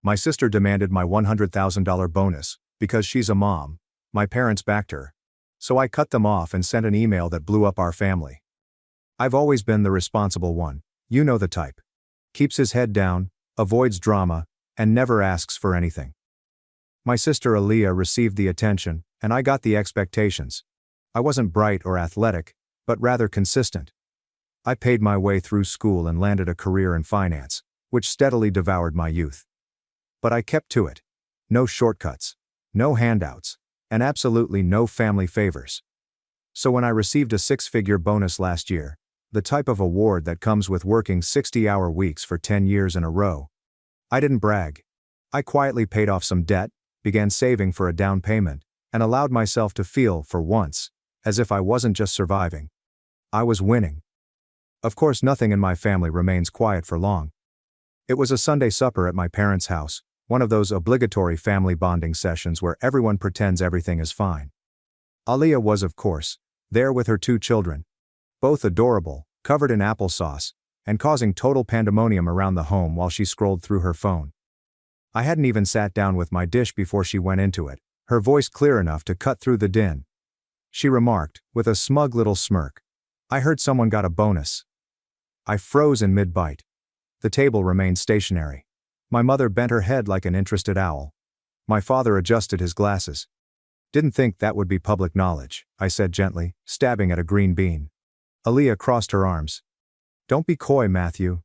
My sister demanded my $100,000 bonus, because she's a mom. My parents backed her. So I cut them off and sent an email that blew up our family. I've always been the responsible one, you know the type. Keeps his head down, avoids drama, and never asks for anything. My sister Aaliyah received the attention, and I got the expectations. I wasn't bright or athletic, but rather consistent. I paid my way through school and landed a career in finance, which steadily devoured my youth. But I kept to it. No shortcuts, no handouts, and absolutely no family favors. So when I received a 6-figure bonus last year, the type of award that comes with working 60-hour weeks for 10 years in a row, I didn't brag. I quietly paid off some debt, began saving for a down payment, and allowed myself to feel, for once, as if I wasn't just surviving. I was winning. Of course, nothing in my family remains quiet for long. It was a Sunday supper at my parents' house, one of those obligatory family bonding sessions where everyone pretends everything is fine. Aaliyah was, of course, there with her 2 children. Both adorable, covered in applesauce, and causing total pandemonium around the home while she scrolled through her phone. I hadn't even sat down with my dish before she went into it, her voice clear enough to cut through the din. She remarked, with a smug little smirk, "I heard someone got a bonus." I froze in mid-bite. The table remained stationary. My mother bent her head like an interested owl. My father adjusted his glasses. "Didn't think that would be public knowledge," I said gently, stabbing at a green bean. Aaliyah crossed her arms. "Don't be coy, Matthew.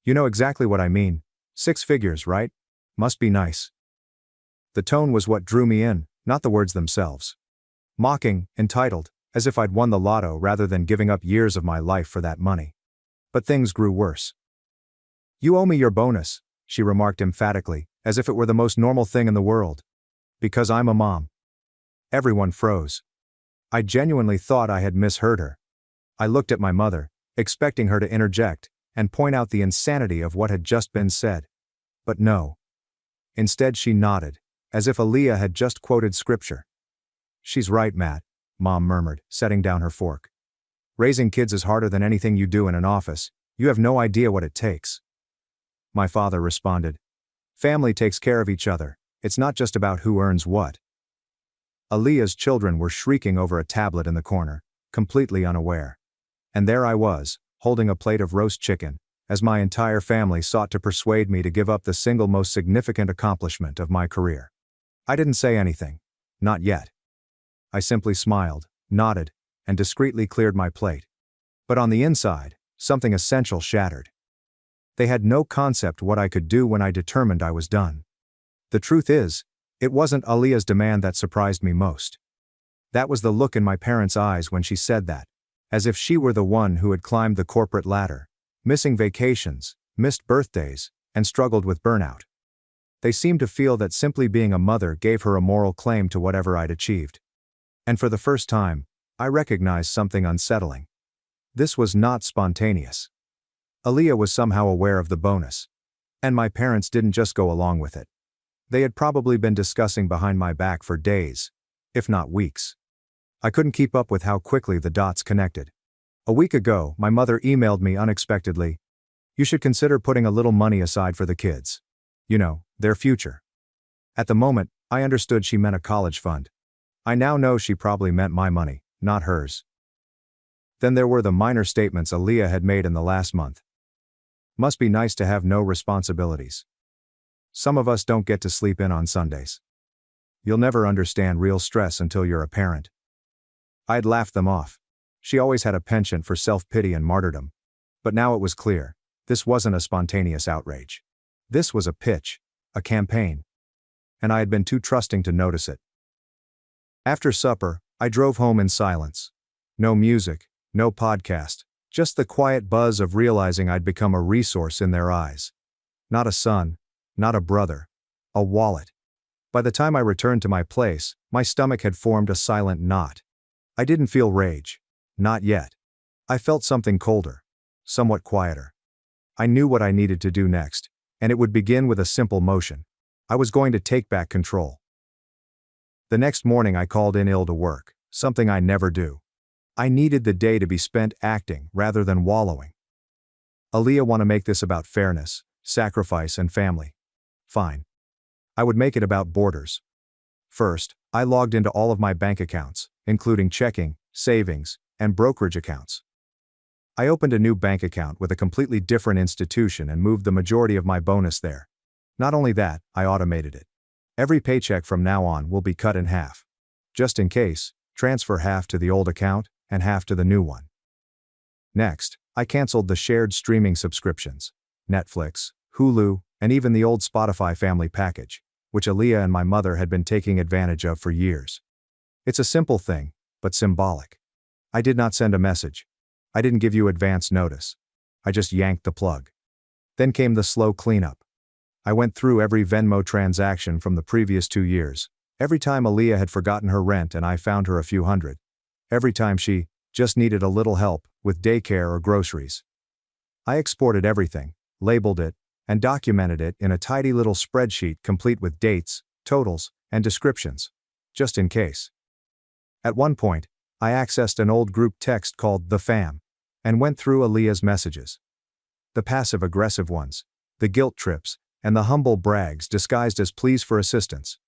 You know exactly what I mean. 6 figures, right? Must be nice." The tone was what drew me in, not the words themselves. Mocking, entitled, as if I'd won the lotto rather than giving up years of my life for that money. But things grew worse. "You owe me your bonus," she remarked emphatically, as if it were the most normal thing in the world. "Because I'm a mom." Everyone froze. I genuinely thought I had misheard her. I looked at my mother, expecting her to interject and point out the insanity of what had just been said. But no. Instead she nodded, as if Aaliyah had just quoted scripture. "She's right, Matt," Mom murmured, setting down her fork. "Raising kids is harder than anything you do in an office. You have no idea what it takes." My father responded, "Family takes care of each other. It's not just about who earns what." Aaliyah's children were shrieking over a tablet in the corner, completely unaware. And there I was, holding a plate of roast chicken, as my entire family sought to persuade me to give up the single most significant accomplishment of my career. I didn't say anything. Not yet. I simply smiled, nodded, and discreetly cleared my plate. But on the inside, something essential shattered. They had no concept what I could do when I determined I was done. The truth is, it wasn't Aaliyah's demand that surprised me most. That was the look in my parents' eyes when she said that, as if she were the one who had climbed the corporate ladder, missing vacations, missed birthdays, and struggled with burnout. They seemed to feel that simply being a mother gave her a moral claim to whatever I'd achieved. And for the first time, I recognized something unsettling. This was not spontaneous. Aaliyah was somehow aware of the bonus. And my parents didn't just go along with it. They had probably been discussing behind my back for days, if not weeks. I couldn't keep up with how quickly the dots connected. A week ago, my mother emailed me unexpectedly, "You should consider putting a little money aside for the kids. You know, their future." At the moment, I understood she meant a college fund. I now know she probably meant my money, not hers. Then there were the minor statements Aaliyah had made in the last month. "Must be nice to have no responsibilities. Some of us don't get to sleep in on Sundays. You'll never understand real stress until you're a parent." I'd laughed them off. She always had a penchant for self-pity and martyrdom. But now it was clear, this wasn't a spontaneous outrage. This was a pitch, a campaign. And I had been too trusting to notice it. After supper, I drove home in silence. No music, no podcast, just the quiet buzz of realizing I'd become a resource in their eyes. Not a son, not a brother, a wallet. By the time I returned to my place, my stomach had formed a silent knot. I didn't feel rage. Not yet. I felt something colder. Somewhat quieter. I knew what I needed to do next, and it would begin with a simple motion. I was going to take back control. The next morning I called in ill to work, something I never do. I needed the day to be spent acting rather than wallowing. Aaliyah want to make this about fairness, sacrifice and family. Fine. I would make it about borders. First, I logged into all of my bank accounts, including checking, savings, and brokerage accounts. I opened a new bank account with a completely different institution and moved the majority of my bonus there. Not only that, I automated it. Every paycheck from now on will be cut in half. Just in case, transfer half to the old account and half to the new one. Next, I canceled the shared streaming subscriptions, Netflix, Hulu, and even the old Spotify family package, which Aaliyah and my mother had been taking advantage of for years. It's a simple thing, but symbolic. I did not send a message. I didn't give you advance notice. I just yanked the plug. Then came the slow cleanup. I went through every Venmo transaction from the previous 2 years, every time Aaliyah had forgotten her rent and I found her a few hundred. Every time she just needed a little help with daycare or groceries. I exported everything, labeled it, and documented it in a tidy little spreadsheet complete with dates, totals, and descriptions, just in case. At one point, I accessed an old group text called The Fam, and went through Aaliyah's messages. The passive-aggressive ones, the guilt trips, and the humble brags disguised as pleas for assistance.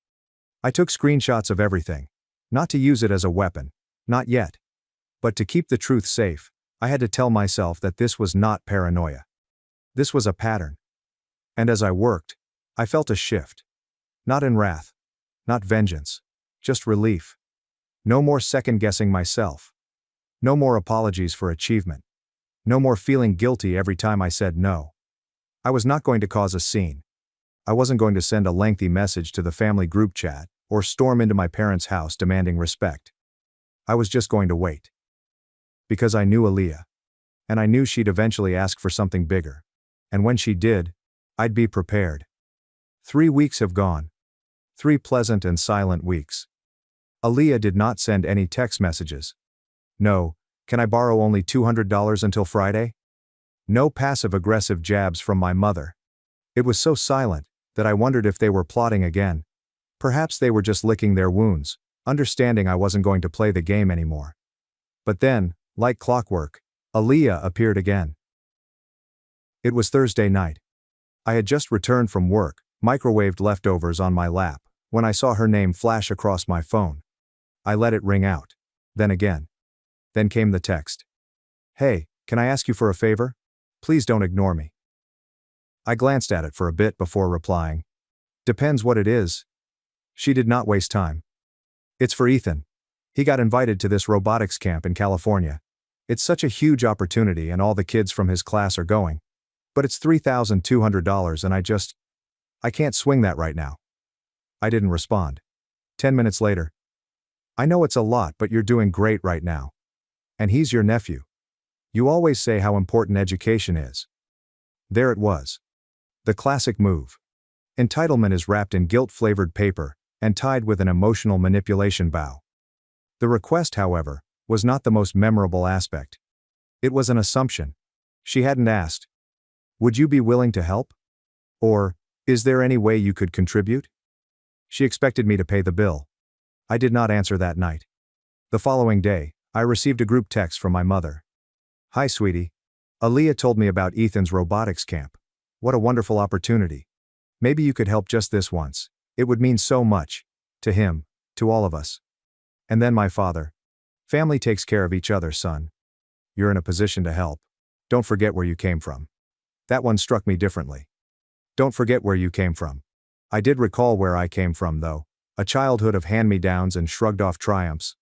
I took screenshots of everything, not to use it as a weapon, not yet. But to keep the truth safe, I had to tell myself that this was not paranoia. This was a pattern. And as I worked, I felt a shift. Not in wrath. Not vengeance. Just relief. No more second-guessing myself. No more apologies for achievement. No more feeling guilty every time I said no. I was not going to cause a scene. I wasn't going to send a lengthy message to the family group chat, or storm into my parents' house demanding respect. I was just going to wait. Because I knew Aaliyah. And I knew she'd eventually ask for something bigger. And when she did, I'd be prepared. 3 weeks have gone. 3 pleasant and silent weeks. Aaliyah did not send any text messages. No, can I borrow only $200 until Friday? No passive-aggressive jabs from my mother. It was so silent that I wondered if they were plotting again. Perhaps they were just licking their wounds, understanding I wasn't going to play the game anymore. But then, like clockwork, Aaliyah appeared again. It was Thursday night. I had just returned from work, microwaved leftovers on my lap, when I saw her name flash across my phone. I let it ring out. Then again. Then came the text. Hey, can I ask you for a favor? Please don't ignore me. I glanced at it for a bit before replying. Depends what it is. She did not waste time. It's for Ethan. He got invited to this robotics camp in California. It's such a huge opportunity and all the kids from his class are going. But it's $3,200 and I can't swing that right now. I didn't respond. 10 minutes later. I know it's a lot, but you're doing great right now. And he's your nephew. You always say how important education is. There it was. The classic move. Entitlement is wrapped in guilt-flavored paper and tied with an emotional manipulation bow. The request, however, was not the most memorable aspect. It was an assumption. She hadn't asked, "Would you be willing to help?" Or, "Is there any way you could contribute?" She expected me to pay the bill. I did not answer that night. The following day, I received a group text from my mother. "Hi, sweetie. Aaliyah told me about Ethan's robotics camp. What a wonderful opportunity. Maybe you could help just this once. It would mean so much. To him, to all of us." And then my father. "Family takes care of each other, son. You're in a position to help. Don't forget where you came from." That one struck me differently. Don't forget where you came from. I did recall where I came from, though. A childhood of hand-me-downs and shrugged-off triumphs.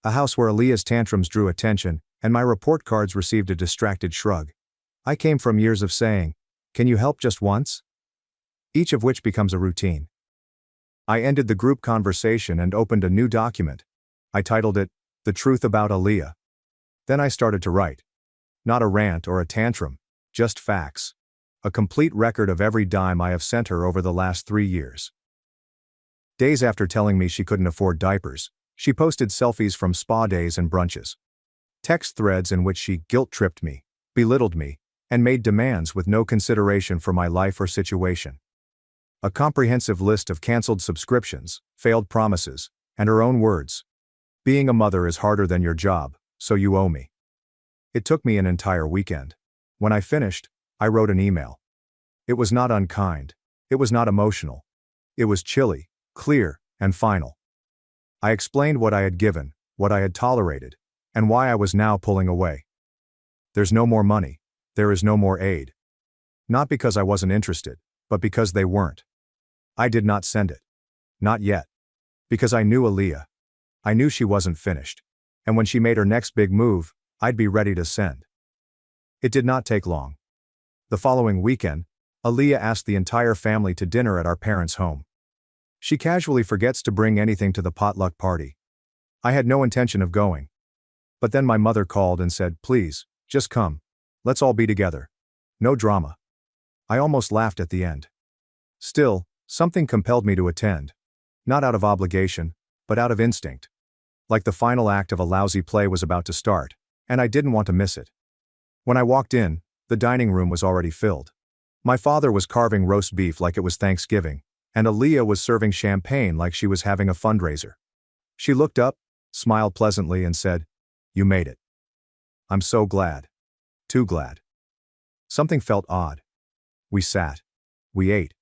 A house where Aaliyah's tantrums drew attention, and my report cards received a distracted shrug. I came from years of saying, "Can you help just once?" Each of which becomes a routine. I ended the group conversation and opened a new document. I titled it, "The Truth About Aaliyah." Then I started to write. Not a rant or a tantrum, just facts. A complete record of every dime I have sent her over the last 3 years. Days after telling me she couldn't afford diapers, she posted selfies from spa days and brunches. Text threads in which she guilt-tripped me, belittled me, and made demands with no consideration for my life or situation. A comprehensive list of canceled subscriptions, failed promises, and her own words. "Being a mother is harder than your job, so you owe me." It took me an entire weekend. When I finished, I wrote an email. It was not unkind. It was not emotional. It was chilly, clear, and final. I explained what I had given, what I had tolerated, and why I was now pulling away. There's no more money. There is no more aid. Not because I wasn't interested, but because they weren't. I did not send it. Not yet. Because I knew Aaliyah. I knew she wasn't finished. And when she made her next big move, I'd be ready to send. It did not take long. The following weekend, Aaliyah asked the entire family to dinner at our parents' home. She casually forgets to bring anything to the potluck party. I had no intention of going. But then my mother called and said, "Please, just come. Let's all be together. No drama." I almost laughed at the end. Still, something compelled me to attend. Not out of obligation, but out of instinct. Like the final act of a lousy play was about to start, and I didn't want to miss it. When I walked in, the dining room was already filled. My father was carving roast beef like it was Thanksgiving, and Aaliyah was serving champagne like she was having a fundraiser. She looked up, smiled pleasantly, and said, "You made it." I'm so glad. Too glad. Something felt odd. We sat. We ate.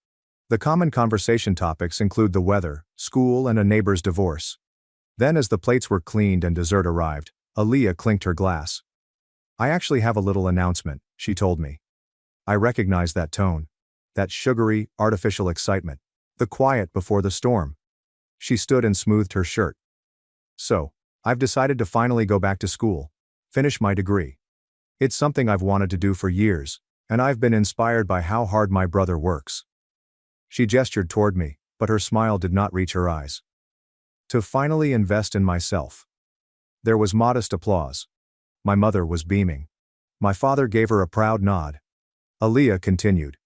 The common conversation topics include the weather, school, and a neighbor's divorce. Then, as the plates were cleaned and dessert arrived, Aaliyah clinked her glass. "I actually have a little announcement," she told me. I recognized that tone. That sugary, artificial excitement. The quiet before the storm. She stood and smoothed her shirt. "So, I've decided to finally go back to school. Finish my degree. It's something I've wanted to do for years, and I've been inspired by how hard my brother works." She gestured toward me, but her smile did not reach her eyes. To finally invest in myself. There was modest applause. My mother was beaming. My father gave her a proud nod. Aaliyah continued.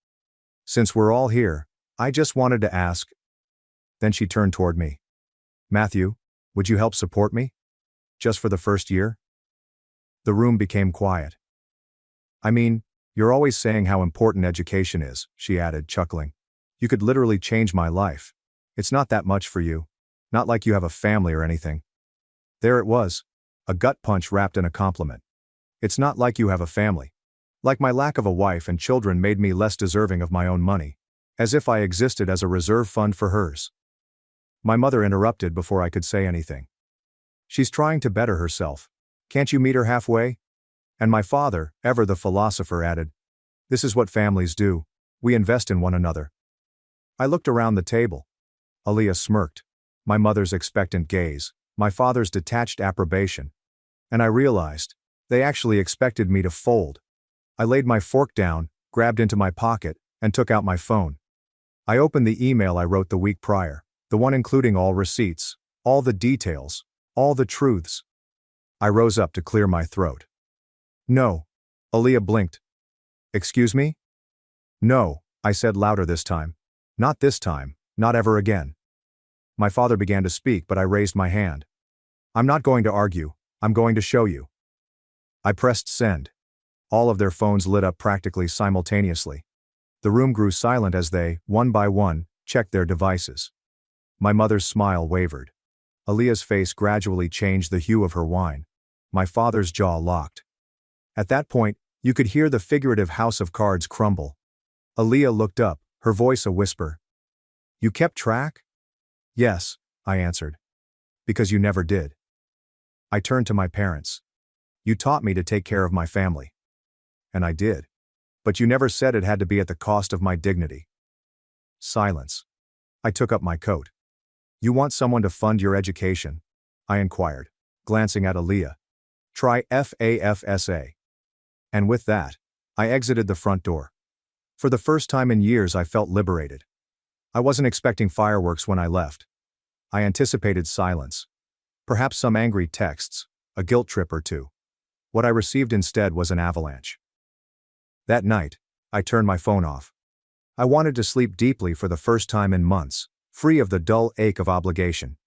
"Since we're all here, I just wanted to ask." Then she turned toward me. "Matthew, would you help support me? Just for the first year?" The room became quiet. "I mean, you're always saying how important education is," she added, chuckling. "You could literally change my life. It's not that much for you. Not like you have a family or anything." There it was. A gut punch wrapped in a compliment. It's not like you have a family. Like my lack of a wife and children made me less deserving of my own money. As if I existed as a reserve fund for hers. My mother interrupted before I could say anything. "She's trying to better herself. Can't you meet her halfway?" And my father, ever the philosopher, added, "This is what families do. We invest in one another." I looked around the table. Aaliyah smirked. My mother's expectant gaze. My father's detached approbation. And I realized, they actually expected me to fold. I laid my fork down, grabbed into my pocket, and took out my phone. I opened the email I wrote the week prior, the one including all receipts, all the details, all the truths. I rose up to clear my throat. "No." Aaliyah blinked. "Excuse me?" "No," I said louder this time. "Not this time, not ever again." My father began to speak, but I raised my hand. "I'm not going to argue, I'm going to show you." I pressed send. All of their phones lit up practically simultaneously. The room grew silent as they, one by one, checked their devices. My mother's smile wavered. Aaliyah's face gradually changed the hue of her wine. My father's jaw locked. At that point, you could hear the figurative house of cards crumble. Aaliyah looked up, her voice a whisper. "You kept track?" "Yes," I answered. "Because you never did." I turned to my parents. "You taught me to take care of my family." And I did. "But you never said it had to be at the cost of my dignity." Silence. I took up my coat. "You want someone to fund your education?" I inquired, glancing at Aaliyah. "Try FAFSA." And with that, I exited the front door. For the first time in years I felt liberated. I wasn't expecting fireworks when I left. I anticipated silence. Perhaps some angry texts, a guilt trip or two. What I received instead was an avalanche. That night, I turned my phone off. I wanted to sleep deeply for the first time in months, free of the dull ache of obligation.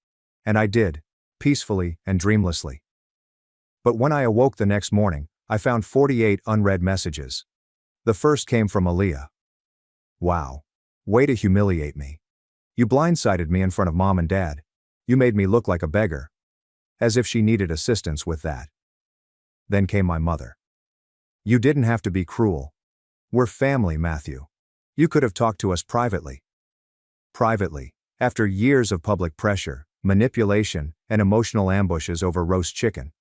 And I did, peacefully and dreamlessly. But when I awoke the next morning, I found 48 unread messages. The first came from Aaliyah. "Wow. Way to humiliate me. You blindsided me in front of Mom and Dad. You made me look like a beggar." As if she needed assistance with that. Then came my mother. "You didn't have to be cruel. We're family, Matthew. You could have talked to us privately. Privately. After years of public pressure, manipulation, and emotional ambushes over roast chicken.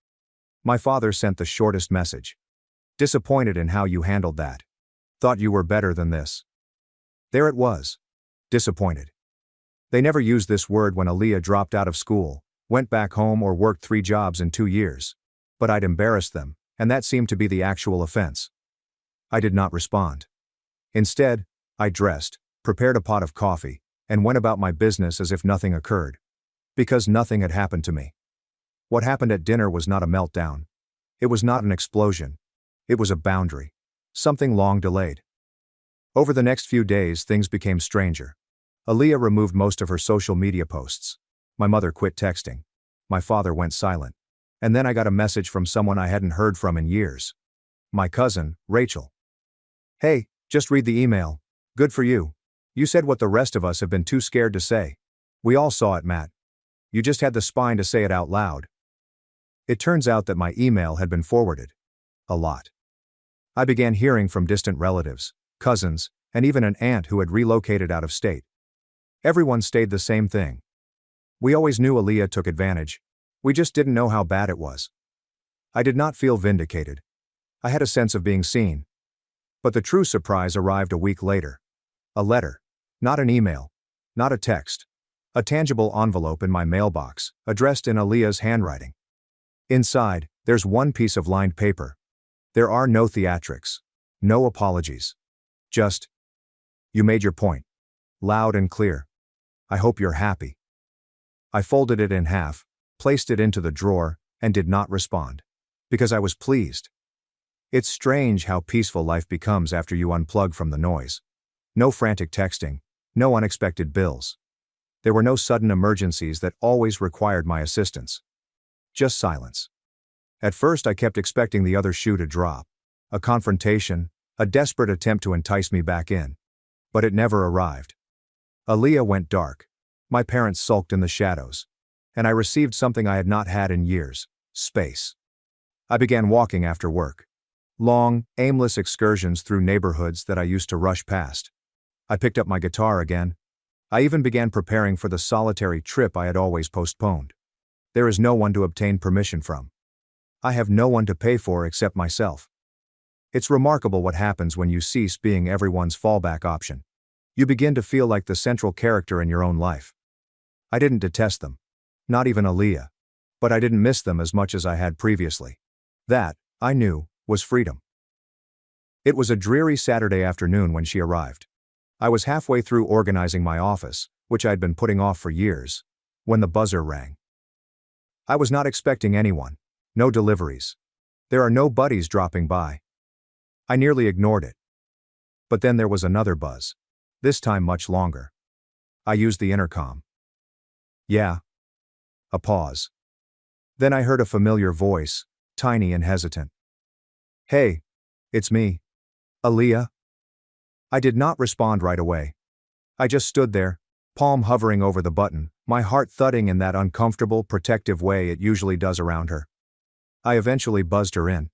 My father sent the shortest message. Disappointed in how you handled that. Thought you were better than this. There it was. Disappointed. They never used this word when Aaliyah dropped out of school, went back home or worked 3 jobs in 2 years. But I'd embarrassed them, and that seemed to be the actual offense. I did not respond. Instead, I dressed, prepared a pot of coffee, and went about my business as if nothing occurred. Because nothing had happened to me. What happened at dinner was not a meltdown. It was not an explosion. It was a boundary. Something long delayed. Over the next few days, things became stranger. Aaliyah removed most of her social media posts. My mother quit texting. My father went silent. And then I got a message from someone I hadn't heard from in years. My cousin, Rachel. Hey, just read the email. Good for you. You said what the rest of us have been too scared to say. We all saw it, Matt. You just had the spine to say it out loud. It turns out that my email had been forwarded. A lot. I began hearing from distant relatives, cousins, and even an aunt who had relocated out of state. Everyone stayed the same thing. We always knew Aaliyah took advantage. We just didn't know how bad it was. I did not feel vindicated. I had a sense of being seen. But the true surprise arrived a week later. A letter. Not an email. Not a text. A tangible envelope in my mailbox, addressed in Aaliyah's handwriting. Inside, there's one piece of lined paper. There are no theatrics. No apologies. Just, you made your point. Loud and clear. I hope you're happy. I folded it in half, placed it into the drawer, and did not respond. Because I was pleased. It's strange how peaceful life becomes after you unplug from the noise. No frantic texting, no unexpected bills. There were no sudden emergencies that always required my assistance. Just silence. At first I kept expecting the other shoe to drop. A confrontation, a desperate attempt to entice me back in. But it never arrived. Aaliyah went dark. My parents sulked in the shadows. And I received something I had not had in years: space. I began walking after work. Long, aimless excursions through neighborhoods that I used to rush past. I picked up my guitar again. I even began preparing for the solitary trip I had always postponed. There is no one to obtain permission from. I have no one to pay for except myself. It's remarkable what happens when you cease being everyone's fallback option. You begin to feel like the central character in your own life. I didn't detest them. Not even Aaliyah. But I didn't miss them as much as I had previously. That, I knew, was freedom. It was a dreary Saturday afternoon when she arrived. I was halfway through organizing my office, which I'd been putting off for years, when the buzzer rang. I was not expecting anyone. No deliveries. There are no buddies dropping by. I nearly ignored it. But then there was another buzz. This time much longer. I used the intercom. Yeah. A pause. Then I heard a familiar voice, tiny and hesitant. Hey, it's me. Aaliyah. I did not respond right away. I just stood there, palm hovering over the button, my heart thudding in that uncomfortable, protective way it usually does around her. I eventually buzzed her in.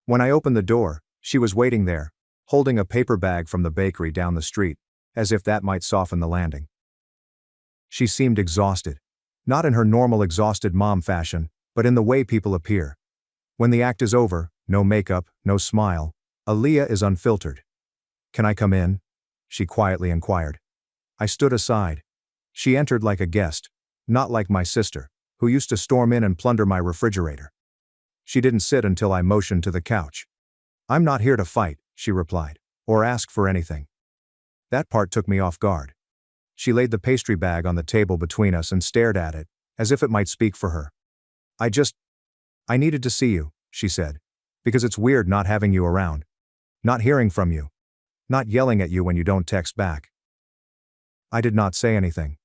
When I opened the door, she was waiting there, holding a paper bag from the bakery down the street, as if that might soften the landing. She seemed exhausted. Not in her normal exhausted mom fashion, but in the way people appear. When the act is over, no makeup, no smile, Aaliyah is unfiltered. Can I come in? She quietly inquired. I stood aside. She entered like a guest, not like my sister, who used to storm in and plunder my refrigerator. She didn't sit until I motioned to the couch. I'm not here to fight, she replied, or ask for anything. That part took me off guard. She laid the pastry bag on the table between us and stared at it, as if it might speak for her. I needed to see you, she said, because it's weird not having you around. Not hearing from you. Not yelling at you when you don't text back. I did not say anything.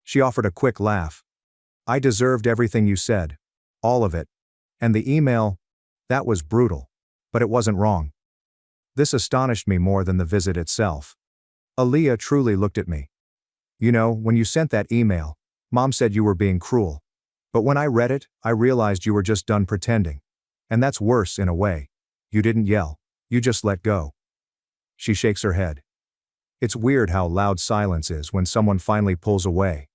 She offered a quick laugh. I deserved everything you said. All of it. And the email, that was brutal. But it wasn't wrong. This astonished me more than the visit itself. Aaliyah truly looked at me. You know, when you sent that email, Mom said you were being cruel. But when I read it, I realized you were just done pretending. And that's worse in a way. You didn't yell. You just let go. She shakes her head. It's weird how loud silence is when someone finally pulls away.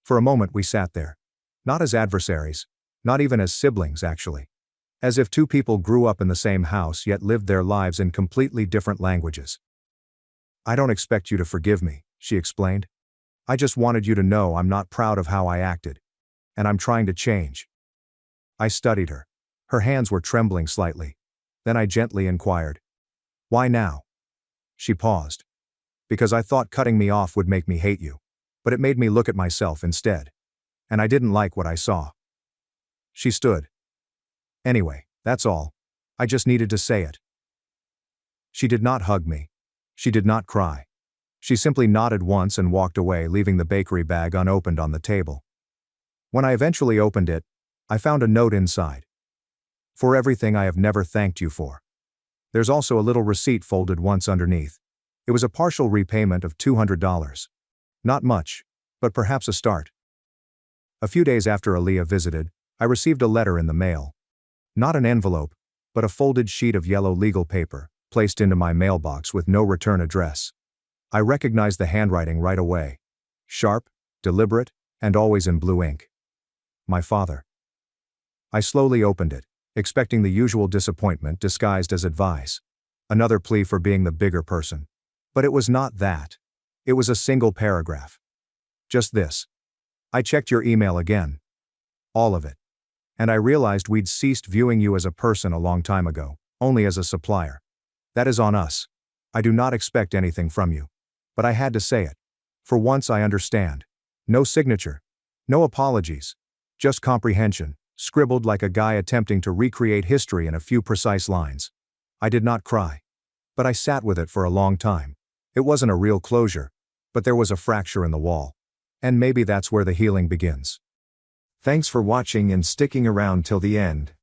For a moment we sat there. Not as adversaries. Not even as siblings, actually. As if two people grew up in the same house yet lived their lives in completely different languages. "I don't expect you to forgive me," she explained. "I just wanted you to know I'm not proud of how I acted. And I'm trying to change." I studied her. Her hands were trembling slightly. Then I gently inquired, "Why now?" She paused. "Because I thought cutting me off would make me hate you. But it made me look at myself instead. And I didn't like what I saw." She stood. "Anyway, that's all. I just needed to say it." She did not hug me. She did not cry. She simply nodded once and walked away, leaving the bakery bag unopened on the table. When I eventually opened it, I found a note inside. "For everything I have never thanked you for." There's also a little receipt folded once underneath. It was a partial repayment of $200. Not much, but perhaps a start. A few days after Aaliyah visited, I received a letter in the mail. Not an envelope, but a folded sheet of yellow legal paper, placed into my mailbox with no return address. I recognized the handwriting right away. Sharp, deliberate, and always in blue ink. My father. I slowly opened it, expecting the usual disappointment disguised as advice. Another plea for being the bigger person. But it was not that. It was a single paragraph. Just this. "I checked your email again. All of it. And I realized we'd ceased viewing you as a person a long time ago, only as a supplier. That is on us. I do not expect anything from you. But I had to say it. For once I understand. No signature. No apologies. Just comprehension, scribbled like a guy attempting to recreate history in a few precise lines." I did not cry. But I sat with it for a long time. It wasn't a real closure, but there was a fracture in the wall. And maybe that's where the healing begins. Thanks for watching and sticking around till the end.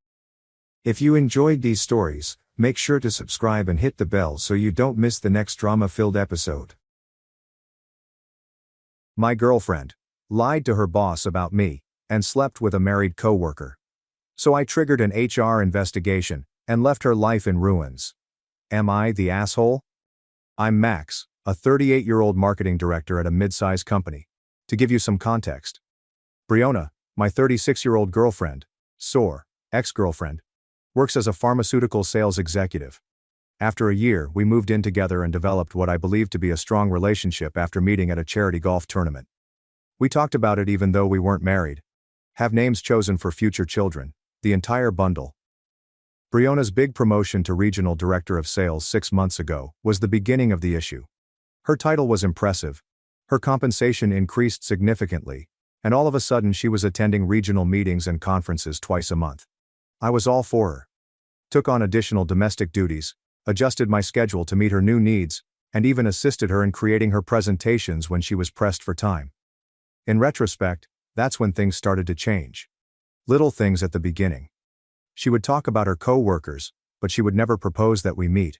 If you enjoyed these stories, make sure to subscribe and hit the bell so you don't miss the next drama-filled episode. My girlfriend lied to her boss about me and slept with a married coworker. So I triggered an HR investigation and left her life in ruins. Am I the asshole? I'm Max, a 38-year-old marketing director at a mid-size company. To give you some context, Briona, my 36-year-old girlfriend, ex-girlfriend, works as a pharmaceutical sales executive. After a year, we moved in together and developed what I believed to be a strong relationship after meeting at a charity golf tournament. We talked about it even though we weren't married. Have names chosen for future children, the entire bundle. Briona's big promotion to regional director of sales 6 months ago was the beginning of the issue. Her title was impressive. Her compensation increased significantly, and all of a sudden she was attending regional meetings and conferences twice a month. I was all for her. Took on additional domestic duties, adjusted my schedule to meet her new needs, and even assisted her in creating her presentations when she was pressed for time. In retrospect, that's when things started to change. Little things at the beginning. She would talk about her co-workers, but she would never propose that we meet.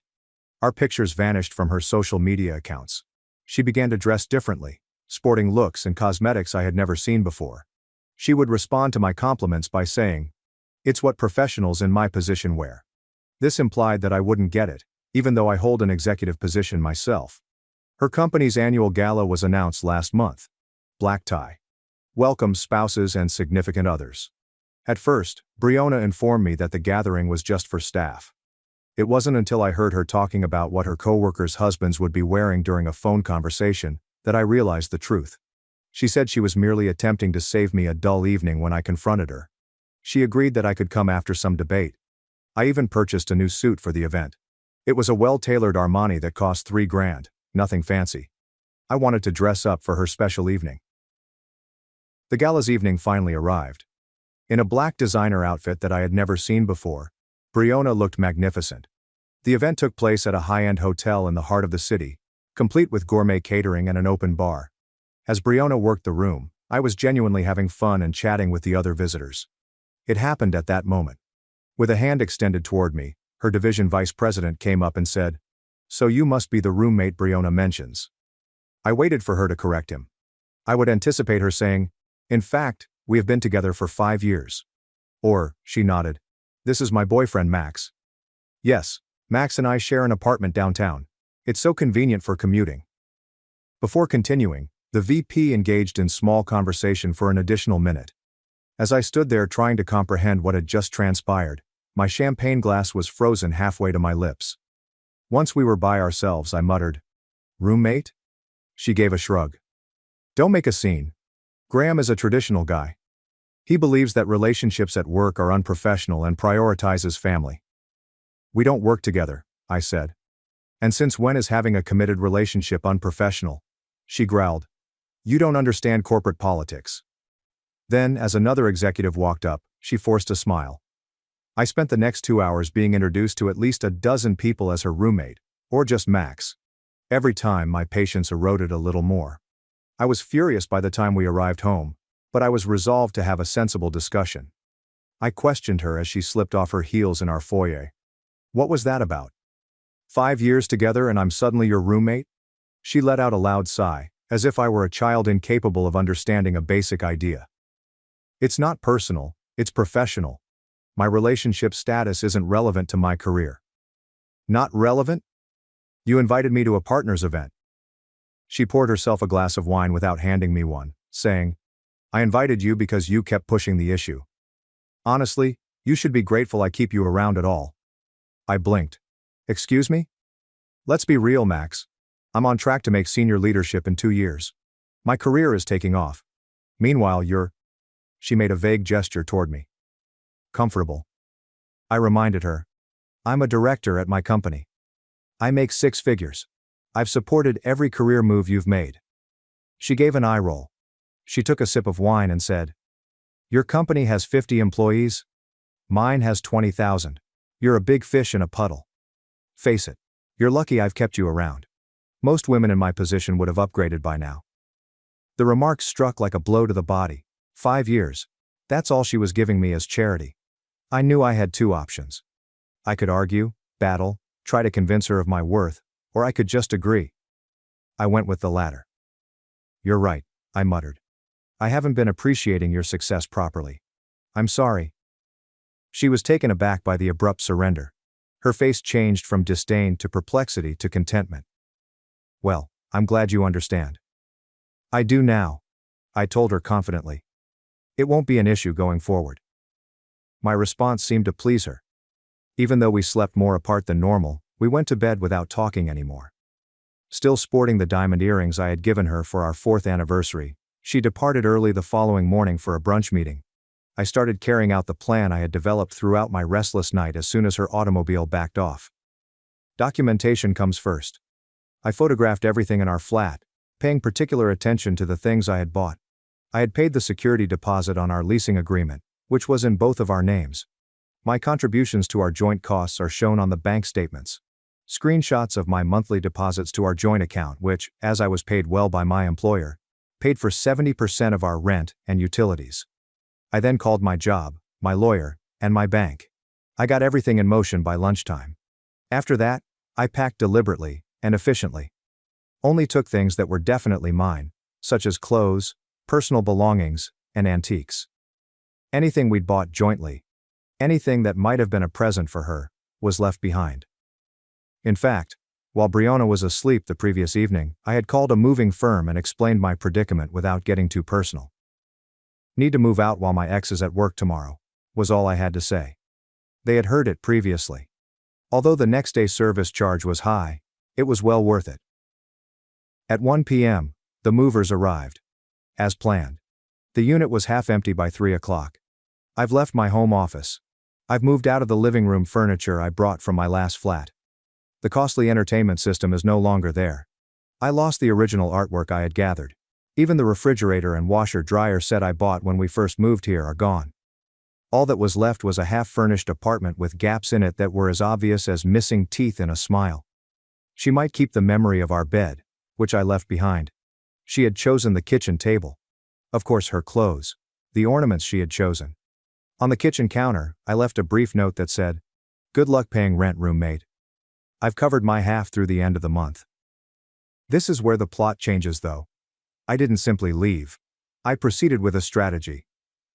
Our pictures vanished from her social media accounts. She began to dress differently, sporting looks and cosmetics I had never seen before. She would respond to my compliments by saying, "It's what professionals in my position wear." This implied that I wouldn't get it, even though I hold an executive position myself. Her company's annual gala was announced last month. Black tie. Welcome spouses and significant others. At first, Briona informed me that the gathering was just for staff. It wasn't until I heard her talking about what her coworkers' husbands would be wearing during a phone conversation that I realized the truth. She said she was merely attempting to save me a dull evening when I confronted her. She agreed that I could come after some debate. I even purchased a new suit for the event. It was a well-tailored Armani that cost $3,000, nothing fancy. I wanted to dress up for her special evening. The gala's evening finally arrived. In a black designer outfit that I had never seen before, Briona looked magnificent. The event took place at a high-end hotel in the heart of the city, complete with gourmet catering and an open bar. As Briona worked the room, I was genuinely having fun and chatting with the other visitors. It happened at that moment. With a hand extended toward me, her division vice president came up and said, "So you must be the roommate Briona mentions." I waited for her to correct him. I would anticipate her saying, "In fact, we have been together for 5 years. Or, she nodded, "This is my boyfriend Max." Yes, Max and I share an apartment downtown. It's so convenient for commuting, Before continuing, the VP engaged in small conversation for an additional minute. As I stood there trying to comprehend what had just transpired, my champagne glass was frozen halfway to my lips. Once we were by ourselves, I muttered, "Roommate?" She gave a shrug. "Don't make a scene. Graham is a traditional guy. He believes that relationships at work are unprofessional and prioritizes family." "We don't work together," I said. "And since when is having a committed relationship unprofessional?" She growled, "You don't understand corporate politics." Then, as another executive walked up, she forced a smile. I spent the next 2 hours being introduced to at least a dozen people as her roommate, or just Max. Every time, my patience eroded a little more. I was furious by the time we arrived home, but I was resolved to have a sensible discussion. I questioned her as she slipped off her heels in our foyer. "What was that about? 5 years together and I'm suddenly your roommate?" She let out a loud sigh, as if I were a child incapable of understanding a basic idea. "It's not personal, it's professional. My relationship status isn't relevant to my career." "Not relevant? You invited me to a partner's event." She poured herself a glass of wine without handing me one, saying, "I invited you because you kept pushing the issue. Honestly, you should be grateful I keep you around at all." I blinked. "Excuse me? Let's be real, Max. I'm on track to make senior leadership in 2 years. My career is taking off. Meanwhile, you're—" She made a vague gesture toward me. "Comfortable." I reminded her. "I'm a director at my company. I make 6 figures. I've supported every career move you've made." She gave an eye roll. She took a sip of wine and said, "Your company has 50 employees? Mine has 20,000. You're a big fish in a puddle. Face it. You're lucky I've kept you around. Most women in my position would have upgraded by now." The remark struck like a blow to the body. 5 years. That's all she was giving me as charity. I knew I had 2 options. I could argue, battle, try to convince her of my worth, or I could just agree. I went with the latter. "You're right," I muttered. "I haven't been appreciating your success properly. I'm sorry." She was taken aback by the abrupt surrender. Her face changed from disdain to perplexity to contentment. "Well, I'm glad you understand." "I do now," I told her confidently. "It won't be an issue going forward." My response seemed to please her. Even though we slept more apart than normal, we went to bed without talking anymore. Still sporting the diamond earrings I had given her for our 4th anniversary, she departed early the following morning for a brunch meeting. I started carrying out the plan I had developed throughout my restless night as soon as her automobile backed off. Documentation comes first. I photographed everything in our flat, paying particular attention to the things I had bought. I had paid the security deposit on our leasing agreement, which was in both of our names. My contributions to our joint costs are shown on the bank statements. Screenshots of my monthly deposits to our joint account, which, as I was paid well by my employer, paid for 70% of our rent and utilities. I then called my job, my lawyer, and my bank. I got everything in motion by lunchtime. After that, I packed deliberately and efficiently. Only took things that were definitely mine, such as clothes, personal belongings, and antiques. Anything we'd bought jointly, anything that might have been a present for her, was left behind. In fact, while Brianna was asleep the previous evening, I had called a moving firm and explained my predicament without getting too personal. "Need to move out while my ex is at work tomorrow," was all I had to say. They had heard it previously. Although the next day service charge was high, it was well worth it. At 1 p.m., the movers arrived. As planned. The unit was half empty by 3 o'clock. I've left my home office. I've moved out of the living room furniture I brought from my last flat. The costly entertainment system is no longer there. I lost the original artwork I had gathered. Even the refrigerator and washer-dryer set I bought when we first moved here are gone. All that was left was a half-furnished apartment with gaps in it that were as obvious as missing teeth in a smile. She might keep the memory of our bed, which I left behind. She had chosen the kitchen table. Of course, her clothes. The ornaments she had chosen. On the kitchen counter, I left a brief note that said, "Good luck paying rent, roommate. I've covered my half through the end of the month." This is where the plot changes though. I didn't simply leave. I proceeded with a strategy.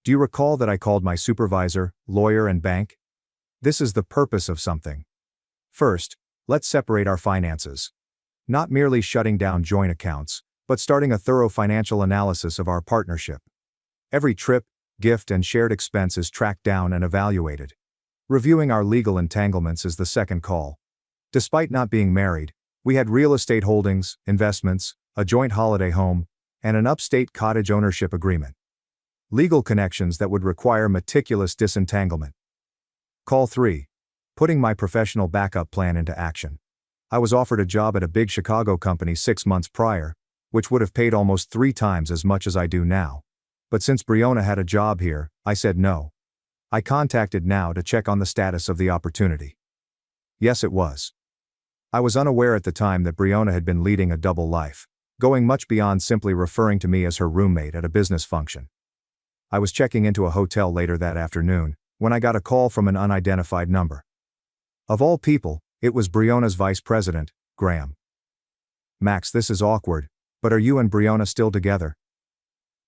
Do you recall that I called my supervisor, lawyer, and bank? This is the purpose of something. First, let's separate our finances. Not merely shutting down joint accounts, but starting a thorough financial analysis of our partnership. Every trip, gift, and shared expense is tracked down and evaluated. Reviewing our legal entanglements is the second call. Despite not being married, we had real estate holdings, investments, a joint holiday home, and an upstate cottage ownership agreement. Legal connections that would require meticulous disentanglement. Call 3. Putting my professional backup plan into action. I was offered a job at a big Chicago company 6 months prior, which would have paid almost 3 times as much as I do now. But since Briona had a job here, I said no. I contacted Now to check on the status of the opportunity. Yes, it was. I was unaware at the time that Briona had been leading a double life, going much beyond simply referring to me as her roommate at a business function. I was checking into a hotel later that afternoon, when I got a call from an unidentified number. Of all people, it was Briona's vice president, Graham. "Max, this is awkward, but are you and Briona still together?"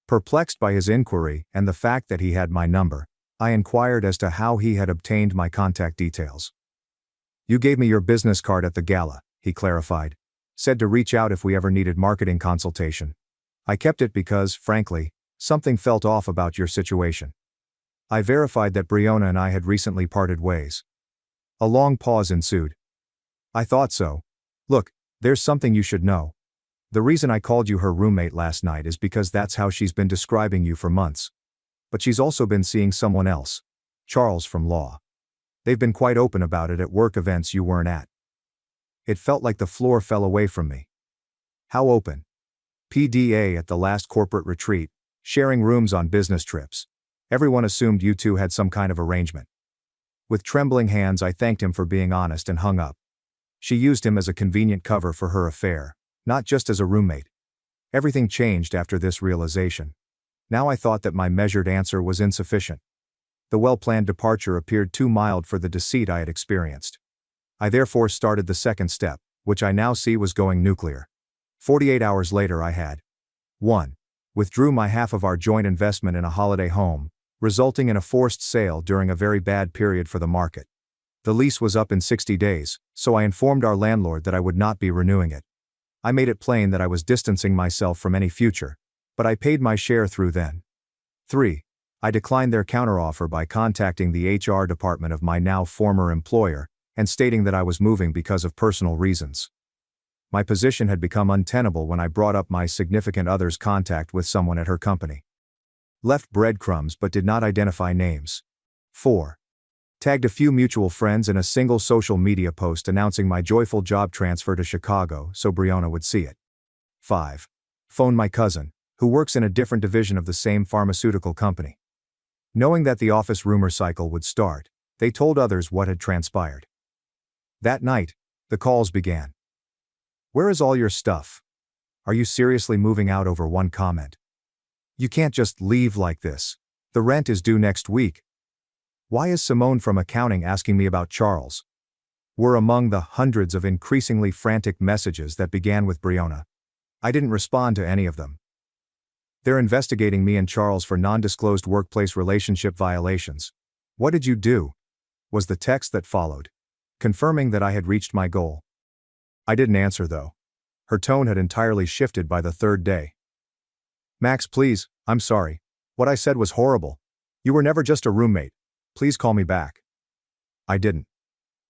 Perplexed by his inquiry and the fact that he had my number, I inquired as to how he had obtained my contact details. "You gave me your business card at the gala," he clarified. "Said to reach out if we ever needed marketing consultation. I kept it because, frankly, something felt off about your situation." I verified that Briona and I had recently parted ways. A long pause ensued. "I thought so. Look, there's something you should know. The reason I called you her roommate last night is because that's how she's been describing you for months. But she's also been seeing someone else, Charles from law. They've been quite open about it at work events you weren't at." It felt like the floor fell away from me. "How open?" "PDA at the last corporate retreat, sharing rooms on business trips. Everyone assumed you two had some kind of arrangement." With trembling hands I thanked him for being honest and hung up. She used him as a convenient cover for her affair, not just as a roommate. Everything changed after this realization. Now I thought that my measured answer was insufficient. The well-planned departure appeared too mild for the deceit I had experienced. I therefore started the second step, which I now see was going nuclear. 48 hours later I had 1. Withdrew my half of our joint investment in a holiday home, resulting in a forced sale during a very bad period for the market. The lease was up in 60 days, so I informed our landlord that I would not be renewing it. I made it plain that I was distancing myself from any future, but I paid my share through then. 3. I declined their counteroffer by contacting the HR department of my now former employer and stating that I was moving because of personal reasons. My position had become untenable when I brought up my significant other's contact with someone at her company. Left breadcrumbs but did not identify names. 4. Tagged a few mutual friends in a single social media post announcing my joyful job transfer to Chicago so Briona would see it. 5. Phoned my cousin, who works in a different division of the same pharmaceutical company. Knowing that the office rumor cycle would start, they told others what had transpired. That night, the calls began. "Where is all your stuff? Are you seriously moving out over one comment? You can't just leave like this. The rent is due next week. Why is Simone from accounting asking me about Charles?" Were among the hundreds of increasingly frantic messages that began with Briona. I didn't respond to any of them. "They're investigating me and Charles for non-disclosed workplace relationship violations. What did you do?" was the text that followed, confirming that I had reached my goal. I didn't answer though. Her tone had entirely shifted by the third day. "Max, please, I'm sorry. What I said was horrible. You were never just a roommate. Please call me back." I didn't.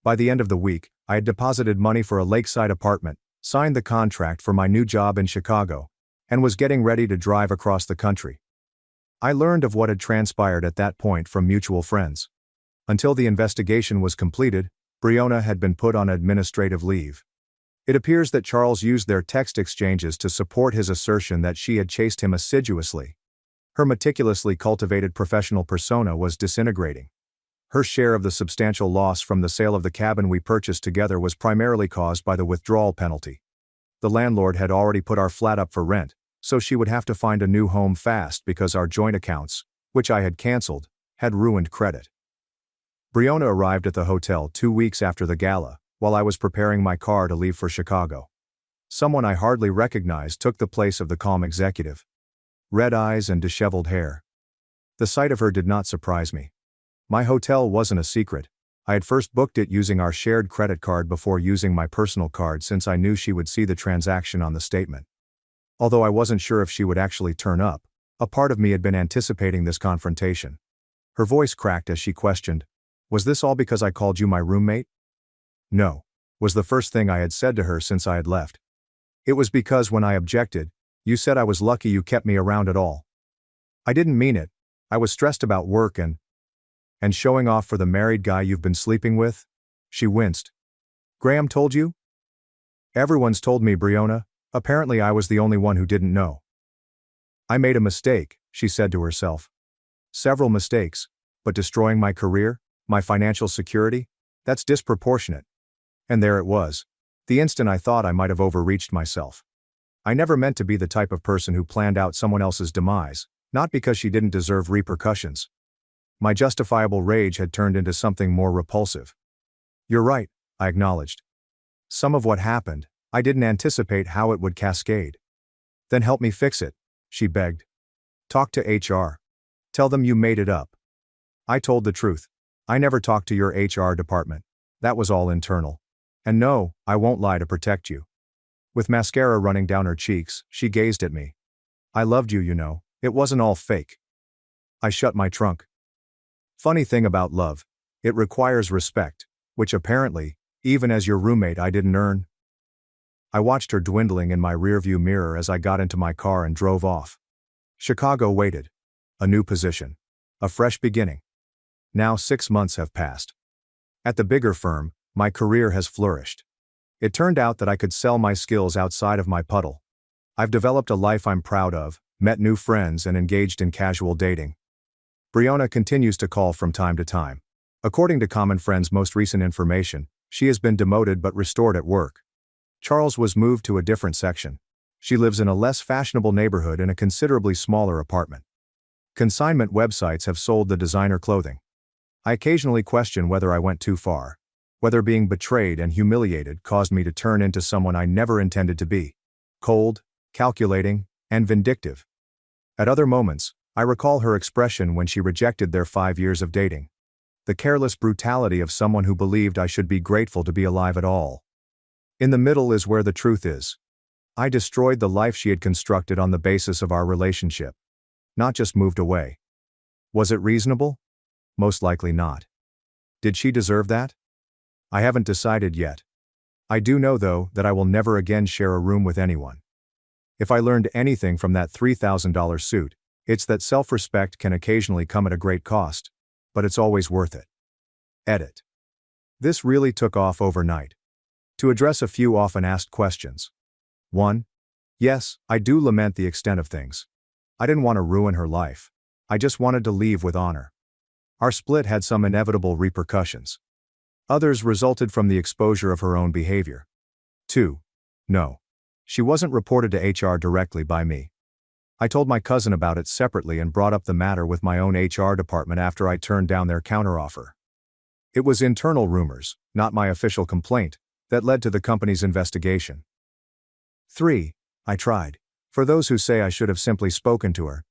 By the end of the week, I had deposited money for a lakeside apartment, signed the contract for my new job in Chicago, and was getting ready to drive across the country. I learned of what had transpired at that point from mutual friends. Until the investigation was completed, Briona had been put on administrative leave. It appears that Charles used their text exchanges to support his assertion that she had chased him assiduously. Her meticulously cultivated professional persona was disintegrating. Her share of the substantial loss from the sale of the cabin we purchased together was primarily caused by the withdrawal penalty. The landlord had already put our flat up for rent, so she would have to find a new home fast because our joint accounts, which I had canceled, had ruined credit. Briona arrived at the hotel 2 weeks after the gala, while I was preparing my car to leave for Chicago. Someone I hardly recognized took the place of the calm executive. Red eyes and disheveled hair. The sight of her did not surprise me. My hotel wasn't a secret. I had first booked it using our shared credit card before using my personal card since I knew she would see the transaction on the statement. Although I wasn't sure if she would actually turn up, a part of me had been anticipating this confrontation. Her voice cracked as she questioned, "Was this all because I called you my roommate?" "No," was the first thing I had said to her since I had left. "It was because when I objected, you said I was lucky you kept me around at all." "I didn't mean it. I was stressed about work and showing off for the married guy you've been sleeping with." She winced. "Graham told you?" "Everyone's told me, Brionna. Apparently I was the only one who didn't know." "I made a mistake," she said to herself. "Several mistakes, but destroying my career, my financial security, that's disproportionate." And there it was. The instant I thought I might have overreached myself. I never meant to be the type of person who planned out someone else's demise, not because she didn't deserve repercussions. My justifiable rage had turned into something more repulsive. "You're right," I acknowledged. "Some of what happened, I didn't anticipate how it would cascade." "Then help me fix it," she begged. "Talk to HR. Tell them you made it up." I told the truth. "I never talked to your HR department. That was all internal. And no, I won't lie to protect you." With mascara running down her cheeks, she gazed at me. "I loved you, you know. It wasn't all fake." I shut my trunk. Funny thing about love, it requires respect, which apparently, even as your roommate, I didn't earn. I watched her dwindling in my rearview mirror as I got into my car and drove off. Chicago waited. A new position. A fresh beginning. Now 6 months have passed. At the bigger firm, my career has flourished. It turned out that I could sell my skills outside of my puddle. I've developed a life I'm proud of, met new friends and engaged in casual dating. Brionna continues to call from time to time. According to common friends' most recent information, she has been demoted but restored at work. Charles was moved to a different section. She lives in a less fashionable neighborhood in a considerably smaller apartment. Consignment websites have sold the designer clothing. I occasionally question whether I went too far, whether being betrayed and humiliated caused me to turn into someone I never intended to be: cold, calculating, and vindictive. At other moments, I recall her expression when she rejected their 5 years of dating. The careless brutality of someone who believed I should be grateful to be alive at all. In the middle is where the truth is. I destroyed the life she had constructed on the basis of our relationship. Not just moved away. Was it reasonable? Most likely not. Did she deserve that? I haven't decided yet. I do know, though, that I will never again share a room with anyone. If I learned anything from that $3,000 suit, it's that self-respect can occasionally come at a great cost, but it's always worth it. Edit. This really took off overnight. To address a few often asked questions. 1. Yes, I do lament the extent of things. I didn't want to ruin her life. I just wanted to leave with honor. Our split had some inevitable repercussions. Others resulted from the exposure of her own behavior. 2. No. She wasn't reported to HR directly by me. I told my cousin about it separately and brought up the matter with my own HR department after I turned down their counteroffer. It was internal rumors, not my official complaint, that led to the company's investigation. 3. I tried. For those who say I should have simply spoken to her.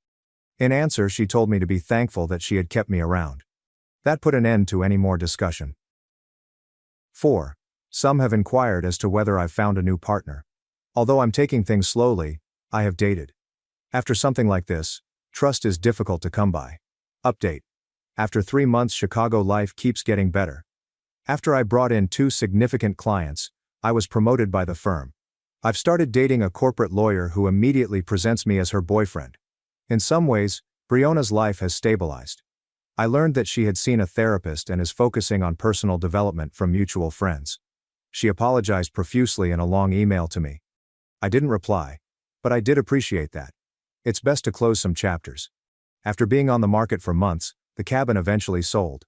In answer, she told me to be thankful that she had kept me around. That put an end to any more discussion. 4. Some have inquired as to whether I've found a new partner. Although I'm taking things slowly, I have dated. After something like this, trust is difficult to come by. Update. After 3 months, Chicago life keeps getting better. After I brought in 2 significant clients, I was promoted by the firm. I've started dating a corporate lawyer who immediately presents me as her boyfriend. In some ways, Brionna's life has stabilized. I learned that she had seen a therapist and is focusing on personal development from mutual friends. She apologized profusely in a long email to me. I didn't reply, but I did appreciate that. It's best to close some chapters. After being on the market for months, the cabin eventually sold.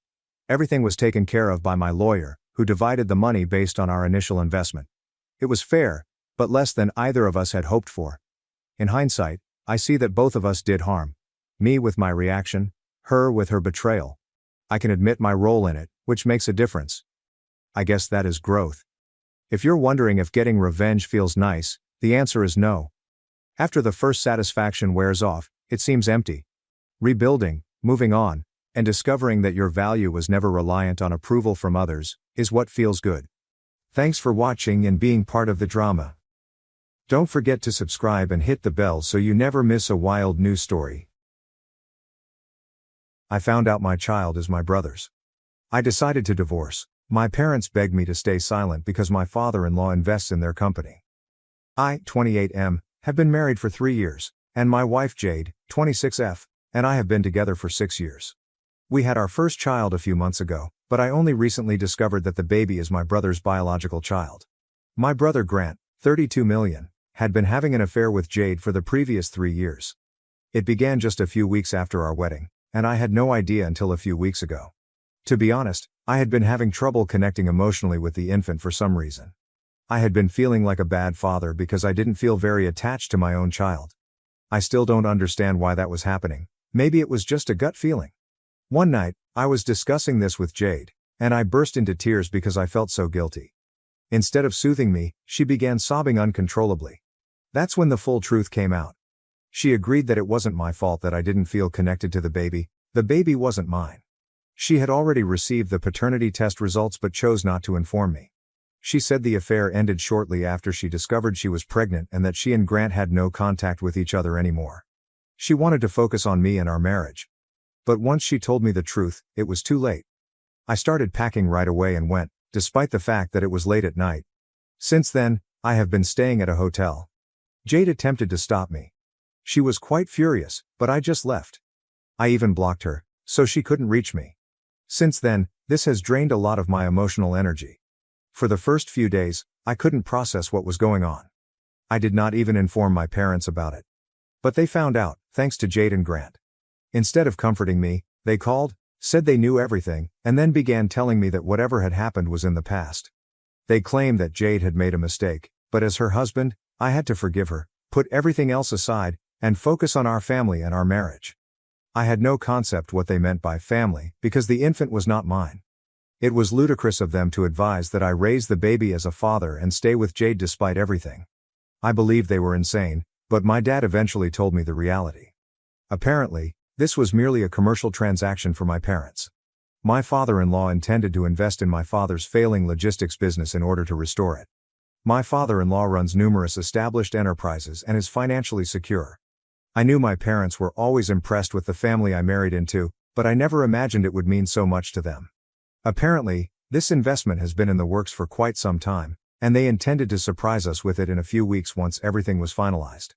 Everything was taken care of by my lawyer, who divided the money based on our initial investment. It was fair, but less than either of us had hoped for. In hindsight, I see that both of us did harm. Me with my reaction, her with her betrayal. I can admit my role in it, which makes a difference. I guess that is growth. If you're wondering if getting revenge feels nice, the answer is no. After the first satisfaction wears off, it seems empty. Rebuilding, moving on, and discovering that your value was never reliant on approval from others, is what feels good. Thanks for watching and being part of the drama. Don't forget to subscribe and hit the bell so you never miss a wild news story. I found out my child is my brother's. I decided to divorce. My parents begged me to stay silent because my father-in-law invests in their company. I, 28M, have been married for 3 years, and my wife Jade, 26F, and I have been together for 6 years. We had our first child a few months ago, but I only recently discovered that the baby is my brother's biological child. My brother Grant, 32 million, had been having an affair with Jade for the previous 3 years. It began just a few weeks after our wedding, and I had no idea until a few weeks ago. To be honest, I had been having trouble connecting emotionally with the infant for some reason. I had been feeling like a bad father because I didn't feel very attached to my own child. I still don't understand why that was happening. Maybe it was just a gut feeling. One night, I was discussing this with Jade, and I burst into tears because I felt so guilty. Instead of soothing me, she began sobbing uncontrollably. That's when the full truth came out. She agreed that it wasn't my fault that I didn't feel connected to the baby wasn't mine. She had already received the paternity test results but chose not to inform me. She said the affair ended shortly after she discovered she was pregnant and that she and Grant had no contact with each other anymore. She wanted to focus on me and our marriage. But once she told me the truth, it was too late. I started packing right away and went, despite the fact that it was late at night. Since then, I have been staying at a hotel. Jade attempted to stop me. She was quite furious, but I just left. I even blocked her, so she couldn't reach me. Since then, this has drained a lot of my emotional energy. For the first few days, I couldn't process what was going on. I did not even inform my parents about it. But they found out, thanks to Jade and Grant. Instead of comforting me, they called, said they knew everything, and then began telling me that whatever had happened was in the past. They claimed that Jade had made a mistake, but as her husband, I had to forgive her, put everything else aside, and focus on our family and our marriage. I had no concept what they meant by family, because the infant was not mine. It was ludicrous of them to advise that I raise the baby as a father and stay with Jade despite everything. I believed they were insane, but my dad eventually told me the reality. Apparently, this was merely a commercial transaction for my parents. My father-in-law intended to invest in my father's failing logistics business in order to restore it. My father-in-law runs numerous established enterprises and is financially secure. I knew my parents were always impressed with the family I married into, but I never imagined it would mean so much to them. Apparently, this investment has been in the works for quite some time, and they intended to surprise us with it in a few weeks once everything was finalized.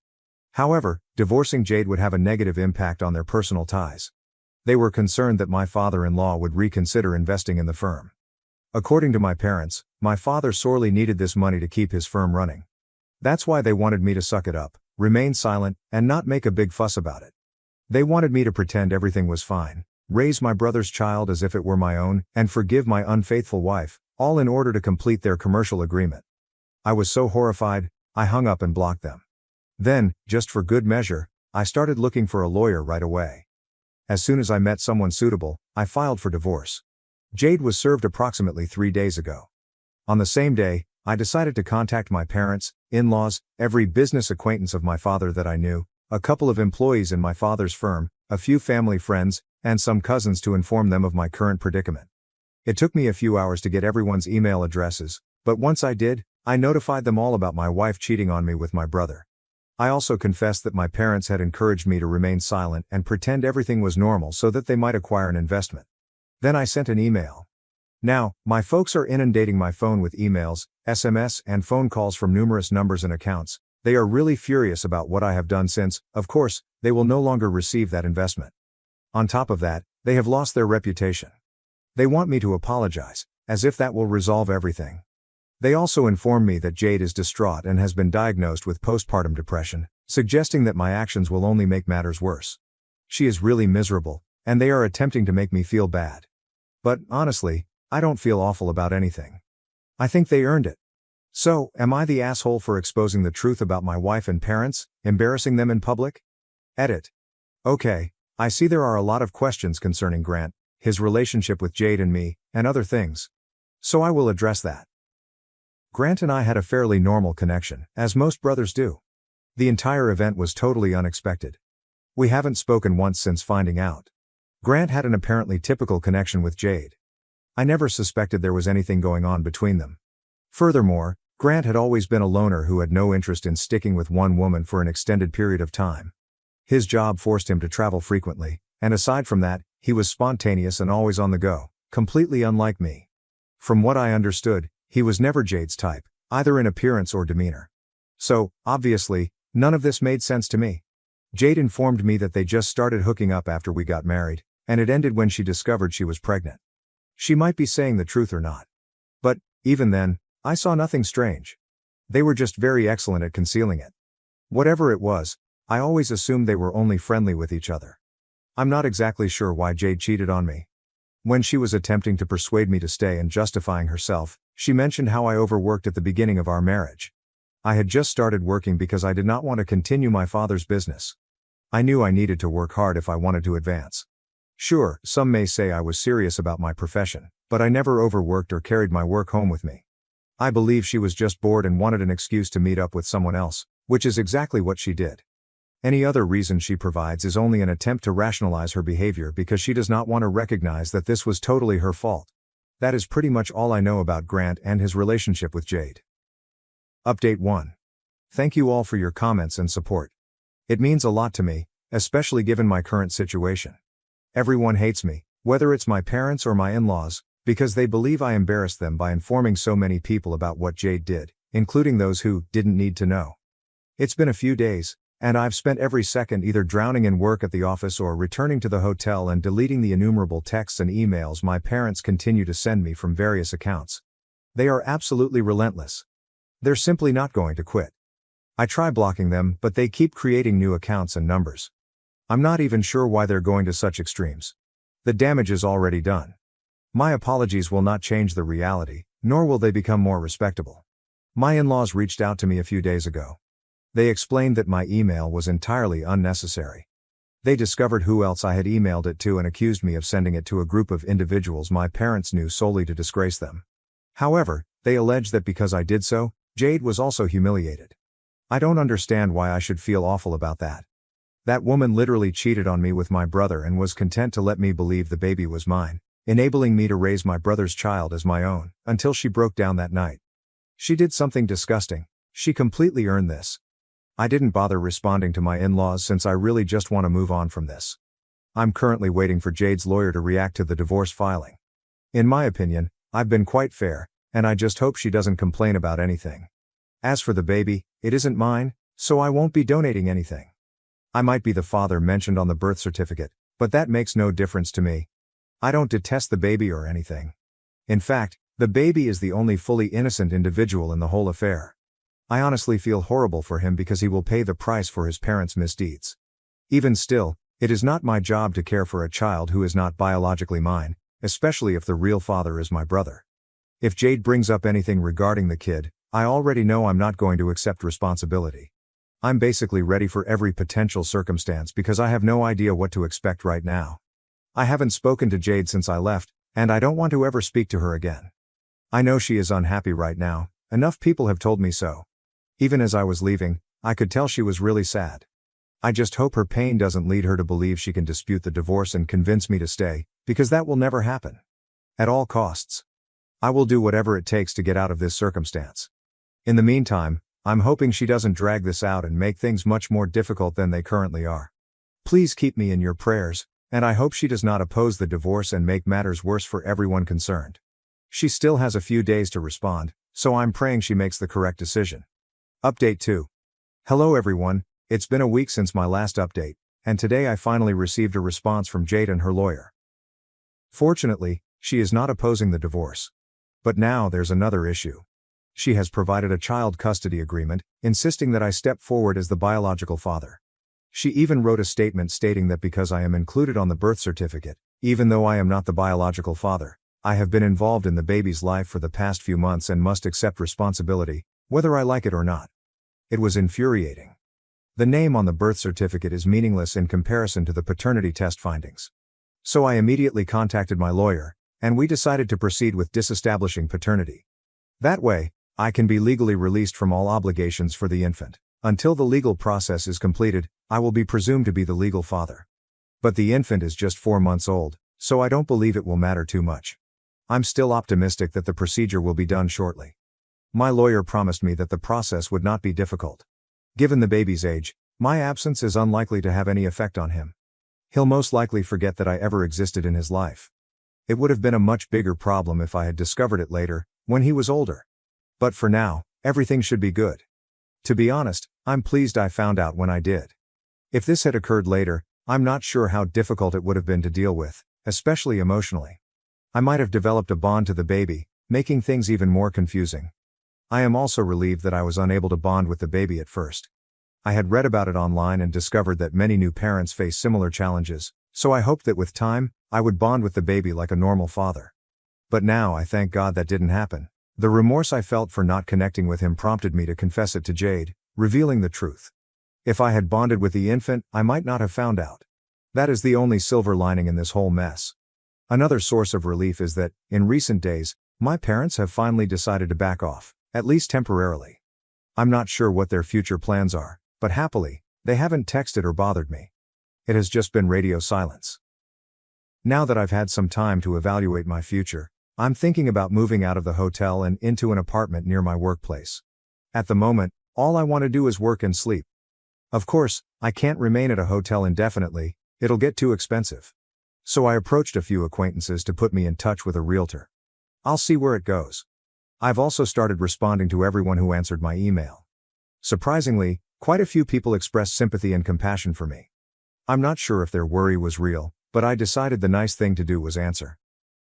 However, divorcing Jade would have a negative impact on their personal ties. They were concerned that my father-in-law would reconsider investing in the firm. According to my parents, my father sorely needed this money to keep his firm running. That's why they wanted me to suck it up, remain silent, and not make a big fuss about it. They wanted me to pretend everything was fine, raise my brother's child as if it were my own, and forgive my unfaithful wife, all in order to complete their commercial agreement. I was so horrified, I hung up and blocked them. Then, just for good measure, I started looking for a lawyer right away. As soon as I met someone suitable, I filed for divorce. Jade was served approximately 3 days ago. On the same day, I decided to contact my parents, in-laws, every business acquaintance of my father that I knew, a couple of employees in my father's firm, a few family friends, and some cousins to inform them of my current predicament. It took me a few hours to get everyone's email addresses, but once I did, I notified them all about my wife cheating on me with my brother. I also confessed that my parents had encouraged me to remain silent and pretend everything was normal so that they might acquire an investment. Then I sent an email. Now, my folks are inundating my phone with emails, SMS, and phone calls from numerous numbers and accounts. They are really furious about what I have done since, of course, they will no longer receive that investment. On top of that, they have lost their reputation. They want me to apologize, as if that will resolve everything. They also inform me that Jade is distraught and has been diagnosed with postpartum depression, suggesting that my actions will only make matters worse. She is really miserable, and they are attempting to make me feel bad. But, honestly, I don't feel awful about anything. I think they earned it. So, am I the asshole for exposing the truth about my wife and parents, embarrassing them in public? Edit. Okay, I see there are a lot of questions concerning Grant, his relationship with Jade and me, and other things. So I will address that. Grant and I had a fairly normal connection, as most brothers do. The entire event was totally unexpected. We haven't spoken once since finding out. Grant had an apparently typical connection with Jade. I never suspected there was anything going on between them. Furthermore, Grant had always been a loner who had no interest in sticking with one woman for an extended period of time. His job forced him to travel frequently, and aside from that, he was spontaneous and always on the go, completely unlike me. From what I understood, he was never Jade's type, either in appearance or demeanor. So, obviously, none of this made sense to me. Jade informed me that they just started hooking up after we got married, and it ended when she discovered she was pregnant. She might be saying the truth or not. But, even then, I saw nothing strange. They were just very excellent at concealing it. Whatever it was, I always assumed they were only friendly with each other. I'm not exactly sure why Jade cheated on me. When she was attempting to persuade me to stay and justifying herself, she mentioned how I overworked at the beginning of our marriage. I had just started working because I did not want to continue my father's business. I knew I needed to work hard if I wanted to advance. Sure, some may say I was serious about my profession, but I never overworked or carried my work home with me. I believe she was just bored and wanted an excuse to meet up with someone else, which is exactly what she did. Any other reason she provides is only an attempt to rationalize her behavior because she does not want to recognize that this was totally her fault. That is pretty much all I know about Grant and his relationship with Jade. Update 1. Thank you all for your comments and support. It means a lot to me, especially given my current situation. Everyone hates me, whether it's my parents or my in-laws, because they believe I embarrassed them by informing so many people about what Jade did, including those who didn't need to know. It's been a few days, and I've spent every second either drowning in work at the office or returning to the hotel and deleting the innumerable texts and emails my parents continue to send me from various accounts. They are absolutely relentless. They're simply not going to quit. I try blocking them, but they keep creating new accounts and numbers. I'm not even sure why they're going to such extremes. The damage is already done. My apologies will not change the reality, nor will they become more respectable. My in-laws reached out to me a few days ago. They explained that my email was entirely unnecessary. They discovered who else I had emailed it to and accused me of sending it to a group of individuals my parents knew solely to disgrace them. However, they allege that because I did so, Jade was also humiliated. I don't understand why I should feel awful about that. That woman literally cheated on me with my brother and was content to let me believe the baby was mine, enabling me to raise my brother's child as my own, until she broke down that night. She did something disgusting. She completely earned this. I didn't bother responding to my in-laws since I really just want to move on from this. I'm currently waiting for Jade's lawyer to react to the divorce filing. In my opinion, I've been quite fair, and I just hope she doesn't complain about anything. As for the baby, it isn't mine, so I won't be donating anything. I might be the father mentioned on the birth certificate, but that makes no difference to me. I don't detest the baby or anything. In fact, the baby is the only fully innocent individual in the whole affair. I honestly feel horrible for him because he will pay the price for his parents' misdeeds. Even still, it is not my job to care for a child who is not biologically mine, especially if the real father is my brother. If Jade brings up anything regarding the kid, I already know I'm not going to accept responsibility. I'm basically ready for every potential circumstance because I have no idea what to expect right now. I haven't spoken to Jade since I left, and I don't want to ever speak to her again. I know she is unhappy right now, enough people have told me so. Even as I was leaving, I could tell she was really sad. I just hope her pain doesn't lead her to believe she can dispute the divorce and convince me to stay, because that will never happen. At all costs. I will do whatever it takes to get out of this circumstance. In the meantime, I'm hoping she doesn't drag this out and make things much more difficult than they currently are. Please keep me in your prayers, and I hope she does not oppose the divorce and make matters worse for everyone concerned. She still has a few days to respond, so I'm praying she makes the correct decision. Update 2. Hello everyone, it's been a week since my last update, and today I finally received a response from Jade and her lawyer. Fortunately, she is not opposing the divorce. But now there's another issue. She has provided a child custody agreement, insisting that I step forward as the biological father. She even wrote a statement stating that because I am included on the birth certificate, even though I am not the biological father, I have been involved in the baby's life for the past few months and must accept responsibility, whether I like it or not. It was infuriating. The name on the birth certificate is meaningless in comparison to the paternity test findings. So I immediately contacted my lawyer, and we decided to proceed with disestablishing paternity. That way, I can be legally released from all obligations for the infant. Until the legal process is completed, I will be presumed to be the legal father. But the infant is just 4 months old, so I don't believe it will matter too much. I'm still optimistic that the procedure will be done shortly. My lawyer promised me that the process would not be difficult. Given the baby's age, my absence is unlikely to have any effect on him. He'll most likely forget that I ever existed in his life. It would have been a much bigger problem if I had discovered it later, when he was older. But for now, everything should be good. To be honest, I'm pleased I found out when I did. If this had occurred later, I'm not sure how difficult it would have been to deal with, especially emotionally. I might have developed a bond to the baby, making things even more confusing. I am also relieved that I was unable to bond with the baby at first. I had read about it online and discovered that many new parents face similar challenges, so I hoped that with time, I would bond with the baby like a normal father. But now I thank God that didn't happen. The remorse I felt for not connecting with him prompted me to confess it to Jade, revealing the truth. If I had bonded with the infant, I might not have found out. That is the only silver lining in this whole mess. Another source of relief is that, in recent days, my parents have finally decided to back off, at least temporarily. I'm not sure what their future plans are, but happily, they haven't texted or bothered me. It has just been radio silence. Now that I've had some time to evaluate my future, I'm thinking about moving out of the hotel and into an apartment near my workplace. At the moment, all I want to do is work and sleep. Of course, I can't remain at a hotel indefinitely, it'll get too expensive. So I approached a few acquaintances to put me in touch with a realtor. I'll see where it goes. I've also started responding to everyone who answered my email. Surprisingly, quite a few people expressed sympathy and compassion for me. I'm not sure if their worry was real, but I decided the nice thing to do was answer.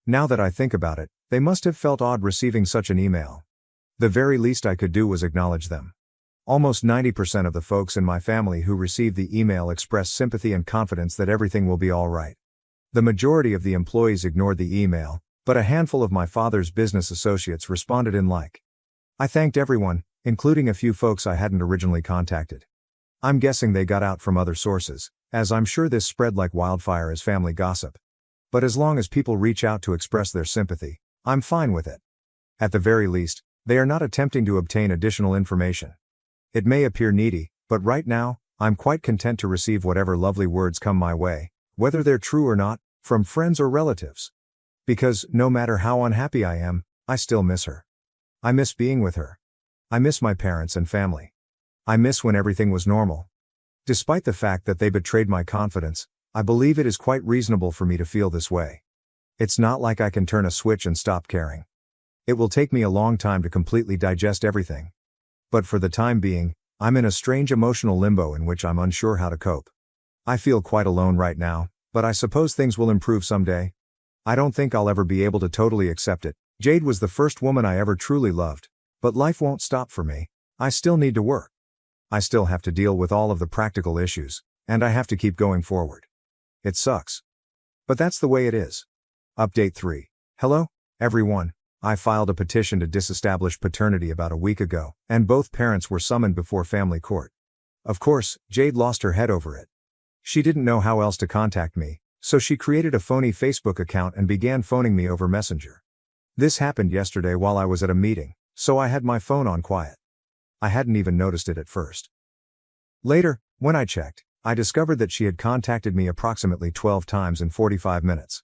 Now that I think about it, they must have felt odd receiving such an email. The very least I could do was acknowledge them. Almost 90% of the folks in my family who received the email expressed sympathy and confidence that everything will be all right. The majority of the employees ignored the email, but a handful of my father's business associates responded in like. I thanked everyone, including a few folks I hadn't originally contacted. I'm guessing they got out from other sources, as I'm sure this spread like wildfire as family gossip. But as long as people reach out to express their sympathy, I'm fine with it. At the very least, they are not attempting to obtain additional information. It may appear needy, but right now, I'm quite content to receive whatever lovely words come my way, whether they're true or not, from friends or relatives. Because, no matter how unhappy I am, I still miss her. I miss being with her. I miss my parents and family. I miss when everything was normal. Despite the fact that they betrayed my confidence, I believe it is quite reasonable for me to feel this way. It's not like I can turn a switch and stop caring. It will take me a long time to completely digest everything. But for the time being, I'm in a strange emotional limbo in which I'm unsure how to cope. I feel quite alone right now, but I suppose things will improve someday. I don't think I'll ever be able to totally accept it. Jade was the first woman I ever truly loved, but life won't stop for me. I still need to work. I still have to deal with all of the practical issues, and I have to keep going forward. It sucks. But that's the way it is. Update 3. Hello, everyone. I filed a petition to disestablish paternity about a week ago, and both parents were summoned before family court. Of course, Jade lost her head over it. She didn't know how else to contact me, so she created a phony Facebook account and began phoning me over Messenger. This happened yesterday while I was at a meeting, so I had my phone on quiet. I hadn't even noticed it at first. Later, when I checked, I discovered that she had contacted me approximately 12 times in 45 minutes.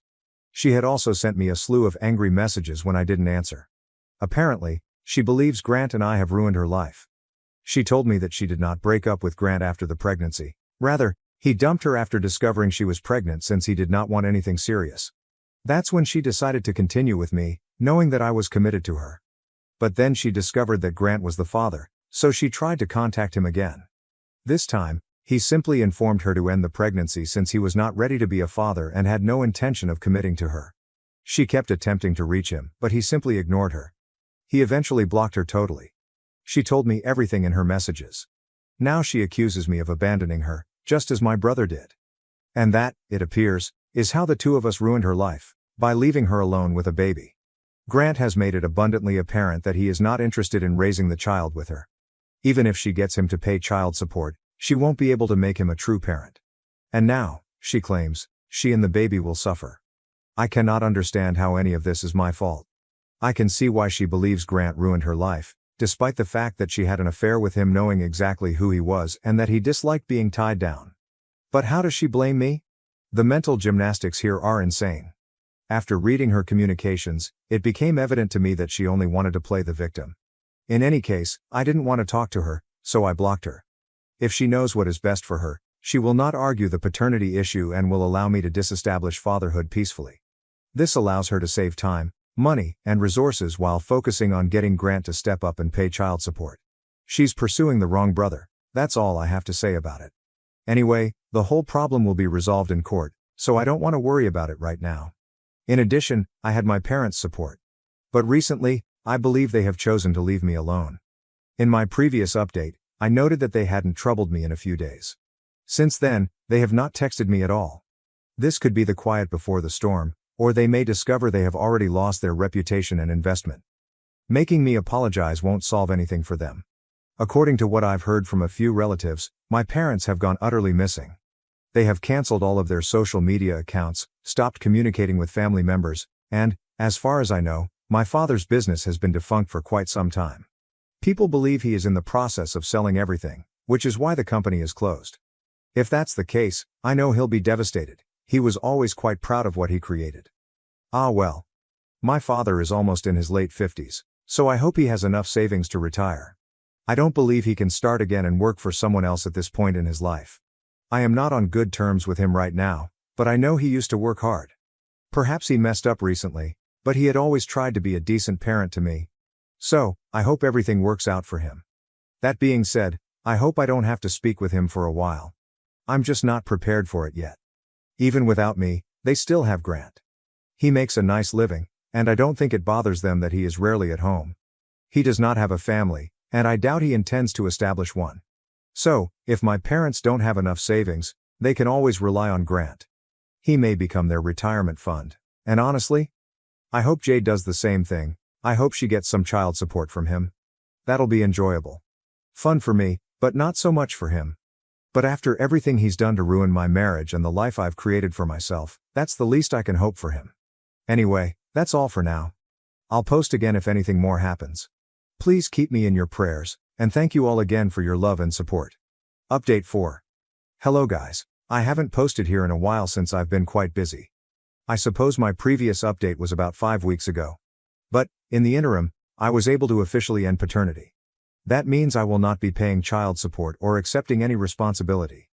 She had also sent me a slew of angry messages when I didn't answer. Apparently, she believes Grant and I have ruined her life. She told me that she did not break up with Grant after the pregnancy. Rather, he dumped her after discovering she was pregnant since he did not want anything serious. That's when she decided to continue with me, knowing that I was committed to her. But then she discovered that Grant was the father, so she tried to contact him again. This time, he simply informed her to end the pregnancy since he was not ready to be a father and had no intention of committing to her. She kept attempting to reach him, but he simply ignored her. He eventually blocked her totally. She told me everything in her messages. Now she accuses me of abandoning her, just as my brother did. And that, it appears, is how the two of us ruined her life, by leaving her alone with a baby. Grant has made it abundantly apparent that he is not interested in raising the child with her. Even if she gets him to pay child support, she won't be able to make him a true parent. And now, she claims, she and the baby will suffer. I cannot understand how any of this is my fault. I can see why she believes Grant ruined her life, despite the fact that she had an affair with him knowing exactly who he was and that he disliked being tied down. But how does she blame me? The mental gymnastics here are insane. After reading her communications, it became evident to me that she only wanted to play the victim. In any case, I didn't want to talk to her, so I blocked her. If she knows what is best for her, she will not argue the paternity issue and will allow me to disestablish fatherhood peacefully. This allows her to save time, money, and resources while focusing on getting Grant to step up and pay child support. She's pursuing the wrong brother, that's all I have to say about it. Anyway, the whole problem will be resolved in court, so I don't want to worry about it right now. In addition, I had my parents' support. But recently, I believe they have chosen to leave me alone. In my previous update, I noted that they hadn't troubled me in a few days. Since then, they have not texted me at all. This could be the quiet before the storm, or they may discover they have already lost their reputation and investment. Making me apologize won't solve anything for them. According to what I've heard from a few relatives, my parents have gone utterly missing. They have canceled all of their social media accounts, stopped communicating with family members, and, as far as I know, my father's business has been defunct for quite some time. People believe he is in the process of selling everything, which is why the company is closed. If that's the case, I know he'll be devastated. He was always quite proud of what he created. Ah well. My father is almost in his late 50s, so I hope he has enough savings to retire. I don't believe he can start again and work for someone else at this point in his life. I am not on good terms with him right now, but I know he used to work hard. Perhaps he messed up recently, but he had always tried to be a decent parent to me. So, I hope everything works out for him. That being said, I hope I don't have to speak with him for a while. I'm just not prepared for it yet. Even without me, they still have Grant. He makes a nice living, and I don't think it bothers them that he is rarely at home. He does not have a family, and I doubt he intends to establish one. So, if my parents don't have enough savings, they can always rely on Grant. He may become their retirement fund, and honestly, I hope Jade does the same thing. I hope she gets some child support from him. That'll be enjoyable. Fun for me, but not so much for him. But after everything he's done to ruin my marriage and the life I've created for myself, that's the least I can hope for him. Anyway, that's all for now. I'll post again if anything more happens. Please keep me in your prayers, and thank you all again for your love and support. Update 4. Hello guys, I haven't posted here in a while since I've been quite busy. I suppose my previous update was about 5 weeks ago. But, in the interim, I was able to officially end paternity. That means I will not be paying child support or accepting any responsibility.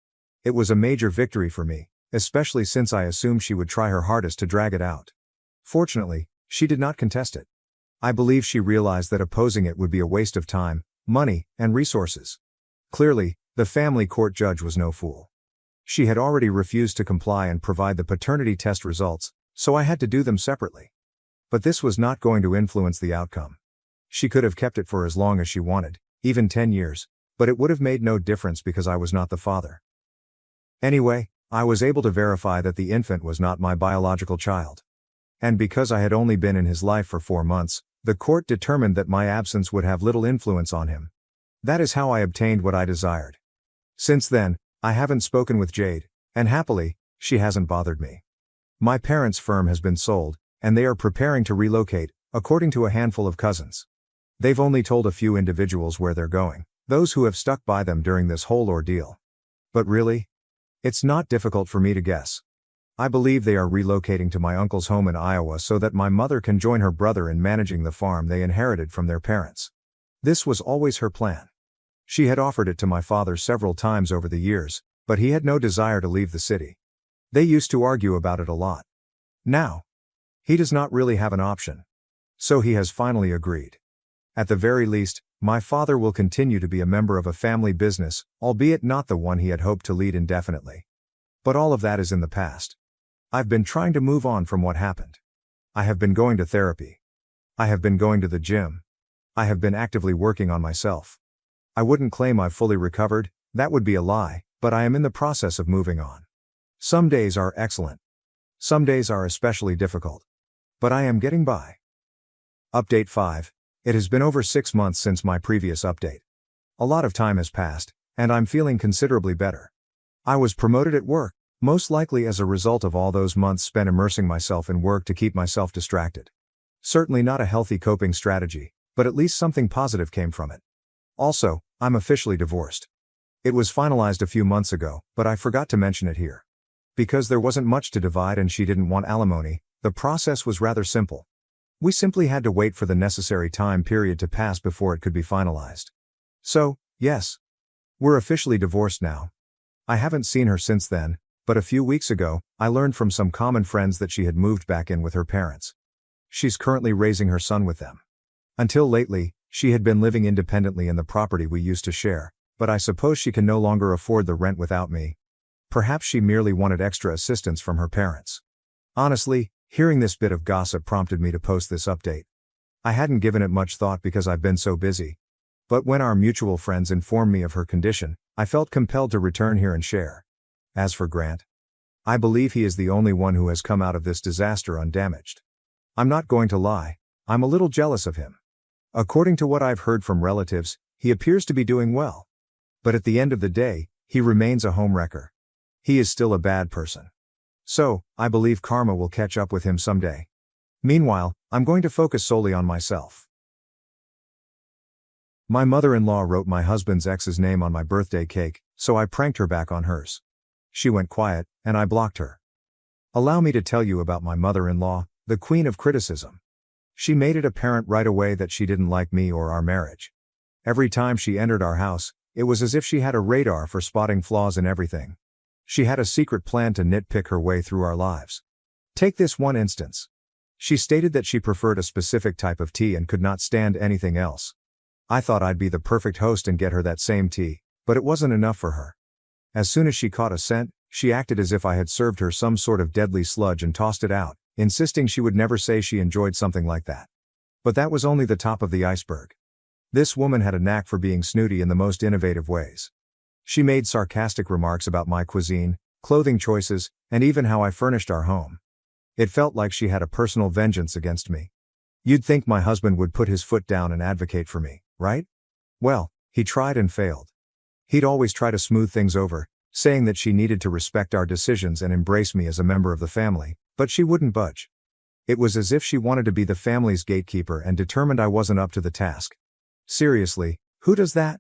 It was a major victory for me, especially since I assumed she would try her hardest to drag it out. Fortunately, she did not contest it. I believe she realized that opposing it would be a waste of time, money, and resources. Clearly, the family court judge was no fool. She had already refused to comply and provide the paternity test results, so I had to do them separately. But this was not going to influence the outcome. She could have kept it for as long as she wanted, even 10 years, but it would have made no difference because I was not the father. Anyway, I was able to verify that the infant was not my biological child. And because I had only been in his life for 4 months, the court determined that my absence would have little influence on him. That is how I obtained what I desired. Since then, I haven't spoken with Jade, and happily, she hasn't bothered me. My parents' firm has been sold, and they are preparing to relocate, according to a handful of cousins. They've only told a few individuals where they're going, those who have stuck by them during this whole ordeal. But really? It's not difficult for me to guess. I believe they are relocating to my uncle's home in Iowa so that my mother can join her brother in managing the farm they inherited from their parents. This was always her plan. She had offered it to my father several times over the years, but he had no desire to leave the city. They used to argue about it a lot. Now, he does not really have an option. So he has finally agreed. At the very least, my father will continue to be a member of a family business, albeit not the one he had hoped to lead indefinitely. But all of that is in the past. I've been trying to move on from what happened. I have been going to therapy. I have been going to the gym. I have been actively working on myself. I wouldn't claim I've fully recovered, that would be a lie, but I am in the process of moving on. Some days are excellent. Some days are especially difficult. But I am getting by. Update 5. It has been over 6 months since my previous update. A lot of time has passed, and I'm feeling considerably better. I was promoted at work, most likely as a result of all those months spent immersing myself in work to keep myself distracted. Certainly not a healthy coping strategy, but at least something positive came from it. Also, I'm officially divorced. It was finalized a few months ago, but I forgot to mention it here. Because there wasn't much to divide and she didn't want alimony, the process was rather simple. We simply had to wait for the necessary time period to pass before it could be finalized. So, yes. We're officially divorced now. I haven't seen her since then, but a few weeks ago, I learned from some common friends that she had moved back in with her parents. She's currently raising her son with them. Until lately, she had been living independently in the property we used to share, but I suppose she can no longer afford the rent without me. Perhaps she merely wanted extra assistance from her parents. Honestly, hearing this bit of gossip prompted me to post this update. I hadn't given it much thought because I've been so busy. But when our mutual friends informed me of her condition, I felt compelled to return here and share. As for Grant, I believe he is the only one who has come out of this disaster undamaged. I'm not going to lie, I'm a little jealous of him. According to what I've heard from relatives, he appears to be doing well. But at the end of the day, he remains a homewrecker. He is still a bad person. So, I believe karma will catch up with him someday. Meanwhile, I'm going to focus solely on myself. My mother-in-law wrote my husband's ex's name on my birthday cake, so I pranked her back on hers. She went quiet, and I blocked her. Allow me to tell you about my mother-in-law, the queen of criticism. She made it apparent right away that she didn't like me or our marriage. Every time she entered our house, it was as if she had a radar for spotting flaws in everything. She had a secret plan to nitpick her way through our lives. Take this one instance. She stated that she preferred a specific type of tea and could not stand anything else. I thought I'd be the perfect host and get her that same tea, but it wasn't enough for her. As soon as she caught a scent, she acted as if I had served her some sort of deadly sludge and tossed it out, insisting she would never say she enjoyed something like that. But that was only the top of the iceberg. This woman had a knack for being snooty in the most innovative ways. She made sarcastic remarks about my cuisine, clothing choices, and even how I furnished our home. It felt like she had a personal vengeance against me. You'd think my husband would put his foot down and advocate for me, right? Well, he tried and failed. He'd always try to smooth things over, saying that she needed to respect our decisions and embrace me as a member of the family, but she wouldn't budge. It was as if she wanted to be the family's gatekeeper and determined I wasn't up to the task. Seriously, who does that?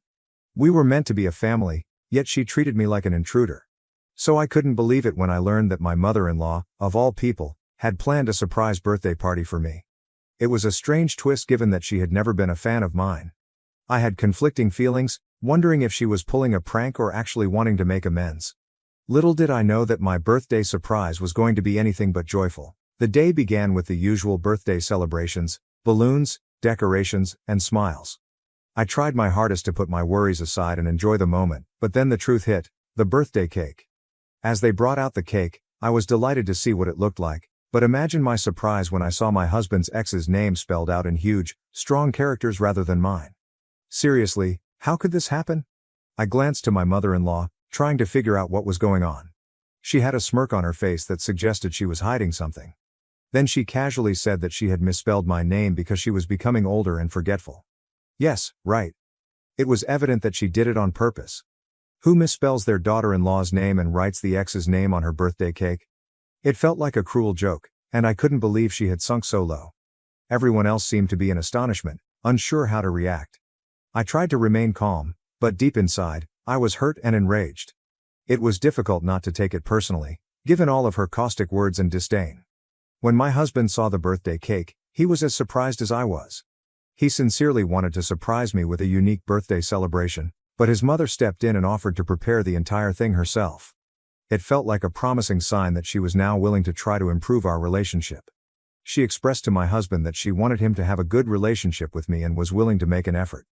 We were meant to be a family, yet she treated me like an intruder. So I couldn't believe it when I learned that my mother-in-law, of all people, had planned a surprise birthday party for me. It was a strange twist given that she had never been a fan of mine. I had conflicting feelings, wondering if she was pulling a prank or actually wanting to make amends. Little did I know that my birthday surprise was going to be anything but joyful. The day began with the usual birthday celebrations, balloons, decorations, and smiles. I tried my hardest to put my worries aside and enjoy the moment, but then the truth hit: the birthday cake. As they brought out the cake, I was delighted to see what it looked like, but imagine my surprise when I saw my husband's ex's name spelled out in huge, strong characters rather than mine. Seriously, how could this happen? I glanced to my mother-in-law, trying to figure out what was going on. She had a smirk on her face that suggested she was hiding something. Then she casually said that she had misspelled my name because she was becoming older and forgetful. Yes, right. It was evident that she did it on purpose. Who misspells their daughter-in-law's name and writes the ex's name on her birthday cake? It felt like a cruel joke, and I couldn't believe she had sunk so low. Everyone else seemed to be in astonishment, unsure how to react. I tried to remain calm, but deep inside, I was hurt and enraged. It was difficult not to take it personally, given all of her caustic words and disdain. When my husband saw the birthday cake, he was as surprised as I was. He sincerely wanted to surprise me with a unique birthday celebration, but his mother stepped in and offered to prepare the entire thing herself. It felt like a promising sign that she was now willing to try to improve our relationship. She expressed to my husband that she wanted him to have a good relationship with me and was willing to make an effort.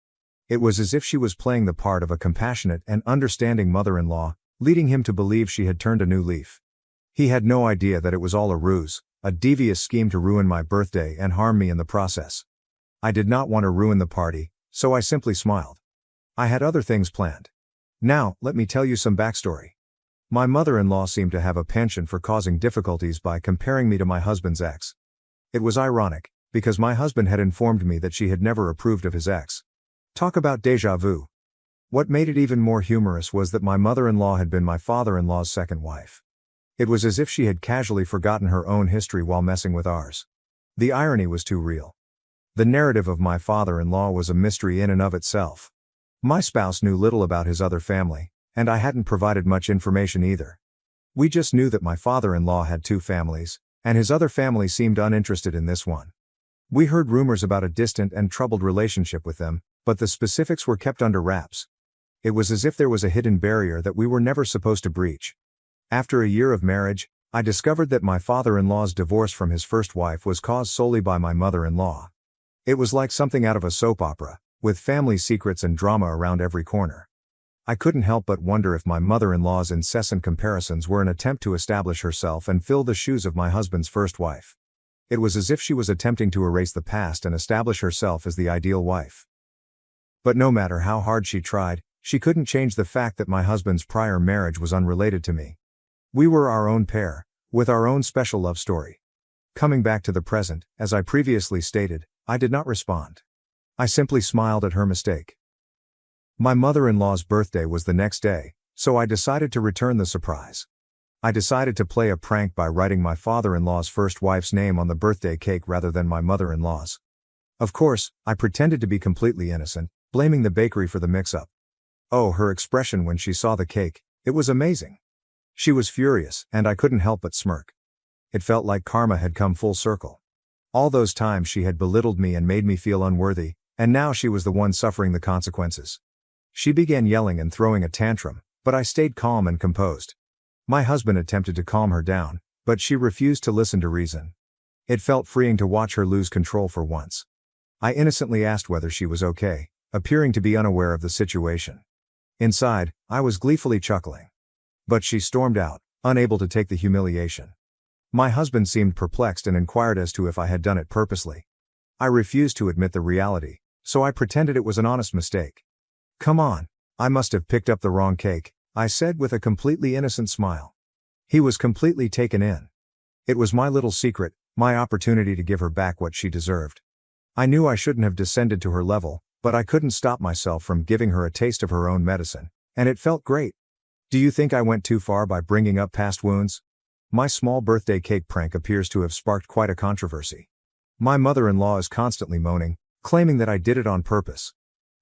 It was as if she was playing the part of a compassionate and understanding mother-in-law, leading him to believe she had turned a new leaf. He had no idea that it was all a ruse, a devious scheme to ruin my birthday and harm me in the process. I did not want to ruin the party, so I simply smiled. I had other things planned. Now, let me tell you some backstory. My mother-in-law seemed to have a penchant for causing difficulties by comparing me to my husband's ex. It was ironic, because my husband had informed me that she had never approved of his ex. Talk about déjà vu. What made it even more humorous was that my mother-in-law had been my father-in-law's second wife. It was as if she had casually forgotten her own history while messing with ours. The irony was too real. The narrative of my father-in-law was a mystery in and of itself. My spouse knew little about his other family, and I hadn't provided much information either. We just knew that my father-in-law had two families, and his other family seemed uninterested in this one. We heard rumors about a distant and troubled relationship with them, but the specifics were kept under wraps. It was as if there was a hidden barrier that we were never supposed to breach. After a year of marriage, I discovered that my father-in-law's divorce from his first wife was caused solely by my mother-in-law. It was like something out of a soap opera, with family secrets and drama around every corner. I couldn't help but wonder if my mother-in-law's incessant comparisons were an attempt to establish herself and fill the shoes of my husband's first wife. It was as if she was attempting to erase the past and establish herself as the ideal wife. But no matter how hard she tried, she couldn't change the fact that my husband's prior marriage was unrelated to me. We were our own pair, with our own special love story. Coming back to the present, as I previously stated, I did not respond. I simply smiled at her mistake. My mother-in-law's birthday was the next day, so I decided to return the surprise. I decided to play a prank by writing my father-in-law's first wife's name on the birthday cake rather than my mother-in-law's. Of course, I pretended to be completely innocent, blaming the bakery for the mix-up. Oh, her expression when she saw the cake, it was amazing. She was furious, and I couldn't help but smirk. It felt like karma had come full circle. All those times she had belittled me and made me feel unworthy, and now she was the one suffering the consequences. She began yelling and throwing a tantrum, but I stayed calm and composed. My husband attempted to calm her down, but she refused to listen to reason. It felt freeing to watch her lose control for once. I innocently asked whether she was okay, appearing to be unaware of the situation. Inside, I was gleefully chuckling. But she stormed out, unable to take the humiliation. My husband seemed perplexed and inquired as to if I had done it purposely. I refused to admit the reality, so I pretended it was an honest mistake. "Come on, I must have picked up the wrong cake," I said with a completely innocent smile. He was completely taken in. It was my little secret, my opportunity to give her back what she deserved. I knew I shouldn't have descended to her level, but I couldn't stop myself from giving her a taste of her own medicine, and it felt great. Do you think I went too far by bringing up past wounds? My small birthday cake prank appears to have sparked quite a controversy. My mother-in-law is constantly moaning, claiming that I did it on purpose.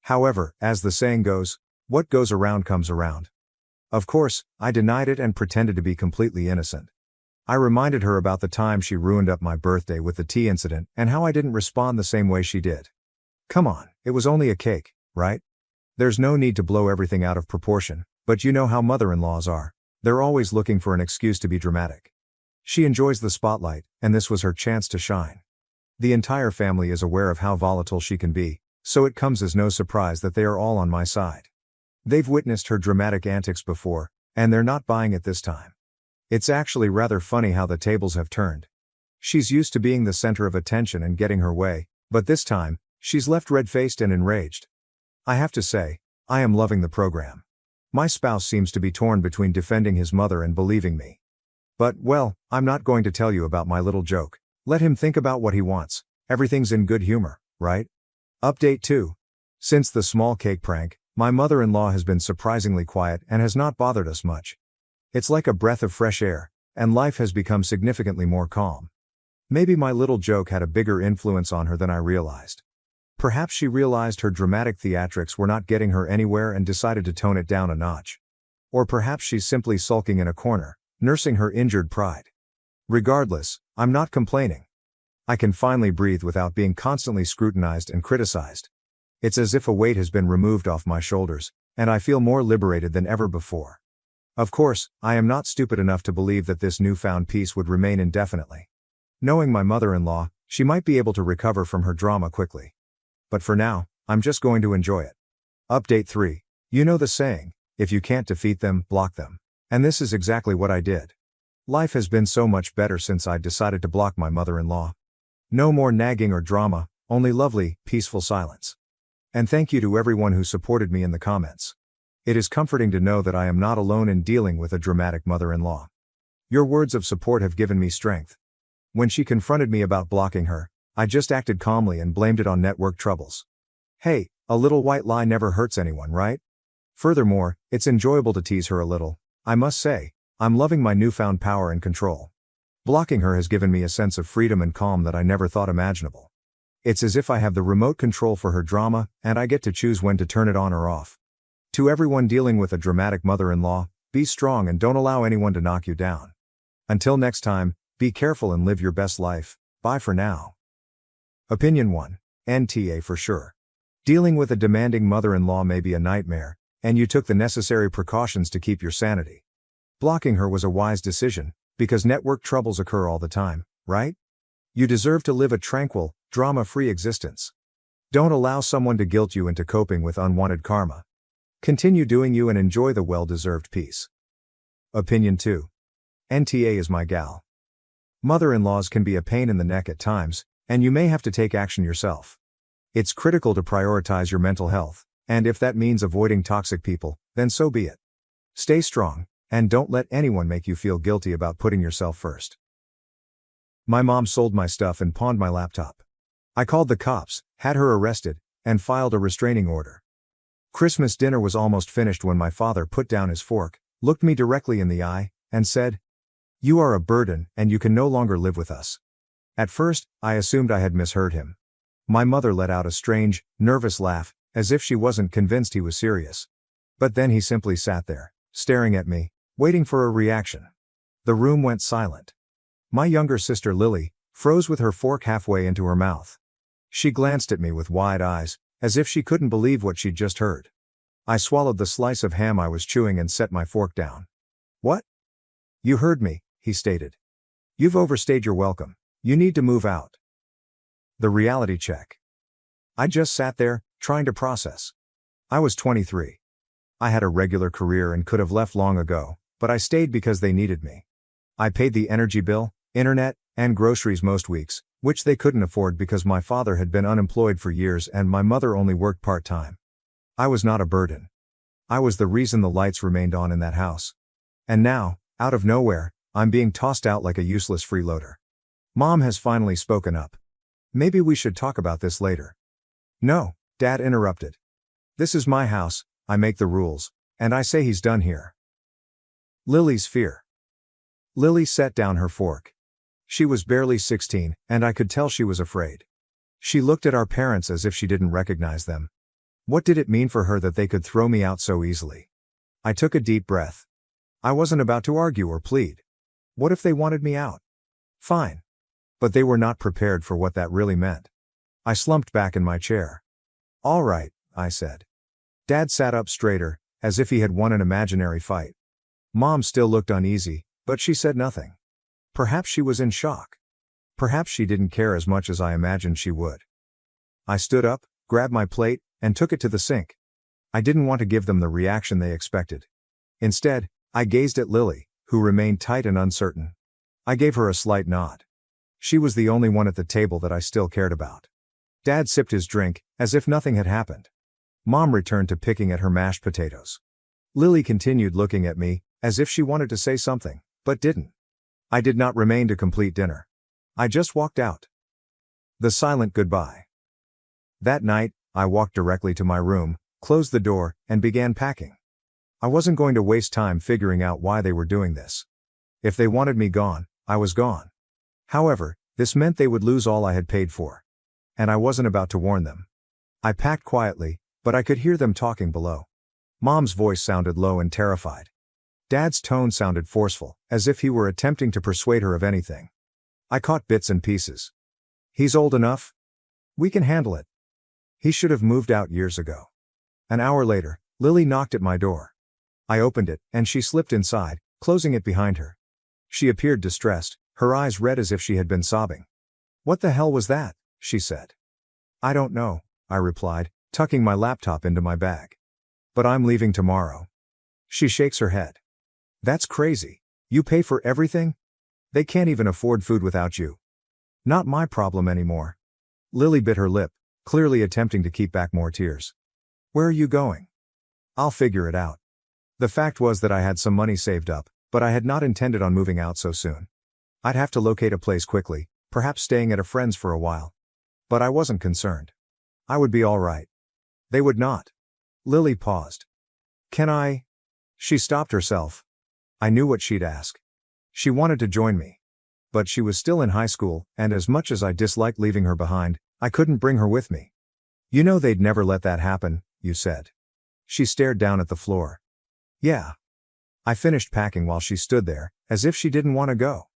However, as the saying goes, what goes around comes around. Of course, I denied it and pretended to be completely innocent. I reminded her about the time she ruined up my birthday with the tea incident and how I didn't respond the same way she did. Come on, it was only a cake, right? There's no need to blow everything out of proportion, but you know how mother-in-laws are. They're always looking for an excuse to be dramatic. She enjoys the spotlight, and this was her chance to shine. The entire family is aware of how volatile she can be, so it comes as no surprise that they are all on my side. They've witnessed her dramatic antics before, and they're not buying it this time. It's actually rather funny how the tables have turned. She's used to being the center of attention and getting her way, but this time, she's left red-faced and enraged. I have to say, I am loving the program. My spouse seems to be torn between defending his mother and believing me. But, well, I'm not going to tell you about my little joke. Let him think about what he wants. Everything's in good humor, right? Update 2. Since the small cake prank, my mother-in-law has been surprisingly quiet and has not bothered us much. It's like a breath of fresh air, and life has become significantly more calm. Maybe my little joke had a bigger influence on her than I realized. Perhaps she realized her dramatic theatrics were not getting her anywhere and decided to tone it down a notch. Or perhaps she's simply sulking in a corner, nursing her injured pride. Regardless, I'm not complaining. I can finally breathe without being constantly scrutinized and criticized. It's as if a weight has been removed off my shoulders, and I feel more liberated than ever before. Of course, I am not stupid enough to believe that this newfound peace would remain indefinitely. Knowing my mother-in-law, she might be able to recover from her drama quickly. But for now, I'm just going to enjoy it. Update 3. You know the saying, if you can't defeat them, block them. And this is exactly what I did. Life has been so much better since I decided to block my mother-in-law. No more nagging or drama, only lovely, peaceful silence. And thank you to everyone who supported me in the comments. It is comforting to know that I am not alone in dealing with a dramatic mother-in-law. Your words of support have given me strength. When she confronted me about blocking her, I just acted calmly and blamed it on network troubles. Hey, a little white lie never hurts anyone, right? Furthermore, it's enjoyable to tease her a little. I must say, I'm loving my newfound power and control. Blocking her has given me a sense of freedom and calm that I never thought imaginable. It's as if I have the remote control for her drama, and I get to choose when to turn it on or off. To everyone dealing with a dramatic mother-in-law, be strong and don't allow anyone to knock you down. Until next time, be careful and live your best life. Bye for now. Opinion 1. NTA for sure. Dealing with a demanding mother-in-law may be a nightmare, and you took the necessary precautions to keep your sanity. Blocking her was a wise decision, because network troubles occur all the time, right? You deserve to live a tranquil, drama-free existence. Don't allow someone to guilt you into coping with unwanted karma. Continue doing you and enjoy the well-deserved peace. Opinion 2. NTA is my gal. Mother-in-laws can be a pain in the neck at times, and you may have to take action yourself. It's critical to prioritize your mental health, and if that means avoiding toxic people, then so be it. Stay strong, and don't let anyone make you feel guilty about putting yourself first. My mom sold my stuff and pawned my laptop. I called the cops, had her arrested, and filed a restraining order. Christmas dinner was almost finished when my father put down his fork, looked me directly in the eye, and said, "You are a burden, and you can no longer live with us." At first, I assumed I had misheard him. My mother let out a strange, nervous laugh, as if she wasn't convinced he was serious. But then he simply sat there, staring at me, waiting for a reaction. The room went silent. My younger sister Lily froze with her fork halfway into her mouth. She glanced at me with wide eyes, as if she couldn't believe what she'd just heard. I swallowed the slice of ham I was chewing and set my fork down. "What?" "You heard me," he stated. "You've overstayed your welcome. You need to move out." The reality check. I just sat there, trying to process. I was 23. I had a regular career and could have left long ago, but I stayed because they needed me. I paid the energy bill, internet, and groceries most weeks, which they couldn't afford because my father had been unemployed for years and my mother only worked part-time. I was not a burden. I was the reason the lights remained on in that house. And now, out of nowhere, I'm being tossed out like a useless freeloader. Mom has finally spoken up. "Maybe we should talk about this later." "No," Dad interrupted. "This is my house, I make the rules, and I say he's done here." Lily's fear. Lily set down her fork. She was barely 16, and I could tell she was afraid. She looked at our parents as if she didn't recognize them. What did it mean for her that they could throw me out so easily? I took a deep breath. I wasn't about to argue or plead. What if they wanted me out? Fine. But they were not prepared for what that really meant. I slumped back in my chair. "All right," I said. Dad sat up straighter, as if he had won an imaginary fight. Mom still looked uneasy, but she said nothing. Perhaps she was in shock. Perhaps she didn't care as much as I imagined she would. I stood up, grabbed my plate, and took it to the sink. I didn't want to give them the reaction they expected. Instead, I gazed at Lily, who remained tight and uncertain. I gave her a slight nod. She was the only one at the table that I still cared about. Dad sipped his drink, as if nothing had happened. Mom returned to picking at her mashed potatoes. Lily continued looking at me, as if she wanted to say something, but didn't. I did not remain to complete dinner. I just walked out. The silent goodbye. That night, I walked directly to my room, closed the door, and began packing. I wasn't going to waste time figuring out why they were doing this. If they wanted me gone, I was gone. However, this meant they would lose all I had paid for. And I wasn't about to warn them. I packed quietly, but I could hear them talking below. Mom's voice sounded low and terrified. Dad's tone sounded forceful, as if he were attempting to persuade her of anything. I caught bits and pieces. "He's old enough. We can handle it. He should have moved out years ago." An hour later, Lily knocked at my door. I opened it, and she slipped inside, closing it behind her. She appeared distressed, her eyes red as if she had been sobbing. "What the hell was that?" she said. "I don't know," I replied, tucking my laptop into my bag. "But I'm leaving tomorrow." She shakes her head. "That's crazy. You pay for everything? They can't even afford food without you." "Not my problem anymore." Lily bit her lip, clearly attempting to keep back more tears. "Where are you going?" "I'll figure it out." The fact was that I had some money saved up, but I had not intended on moving out so soon. I'd have to locate a place quickly, perhaps staying at a friend's for a while. But I wasn't concerned. I would be all right. They would not. Lily paused. "Can I?" She stopped herself. I knew what she'd ask. She wanted to join me. But she was still in high school, and as much as I disliked leaving her behind, I couldn't bring her with me. "You know they'd never let that happen," you said. She stared down at the floor. "Yeah." I finished packing while she stood there, as if she didn't want to go.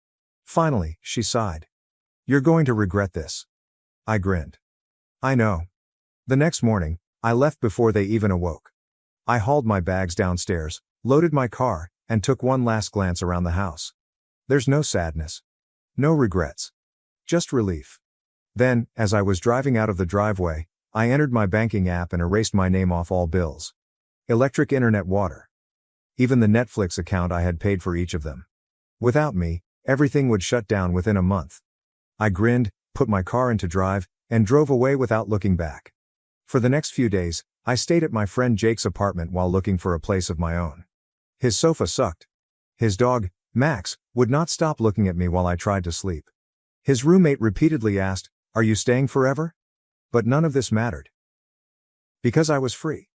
Finally, she sighed. "You're going to regret this." I grinned. I know. The next morning, I left before they even awoke. I hauled my bags downstairs, loaded my car, and took one last glance around the house. There's no sadness. No regrets. Just relief. Then, as I was driving out of the driveway, I entered my banking app and erased my name off all bills. Electric, internet, water. Even the Netflix account I had paid for each of them. Without me, everything would shut down within a month. I grinned, put my car into drive, and drove away without looking back. For the next few days, I stayed at my friend Jake's apartment while looking for a place of my own. His sofa sucked. His dog, Max, would not stop looking at me while I tried to sleep. His roommate repeatedly asked, "Are you staying forever?" But none of this mattered. Because I was free.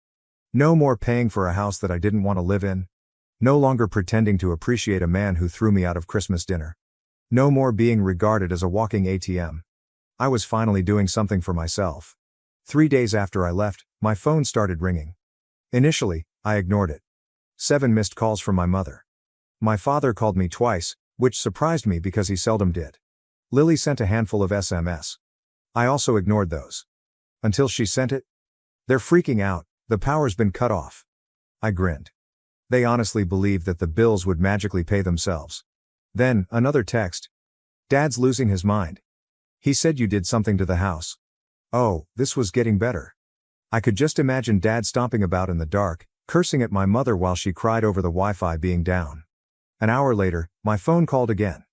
No more paying for a house that I didn't want to live in. No longer pretending to appreciate a man who threw me out of Christmas dinner. No more being regarded as a walking ATM. I was finally doing something for myself. 3 days after I left, my phone started ringing. Initially, I ignored it. 7 missed calls from my mother. My father called me twice, which surprised me because he seldom did. Lily sent a handful of SMS. I also ignored those. Until she sent it. "They're freaking out, the power's been cut off." I grinned. They honestly believed that the bills would magically pay themselves. Then, another text. "Dad's losing his mind. He said you did something to the house." Oh, this was getting better. I could just imagine Dad stomping about in the dark, cursing at my mother while she cried over the Wi-Fi being down. An hour later, my phone called again.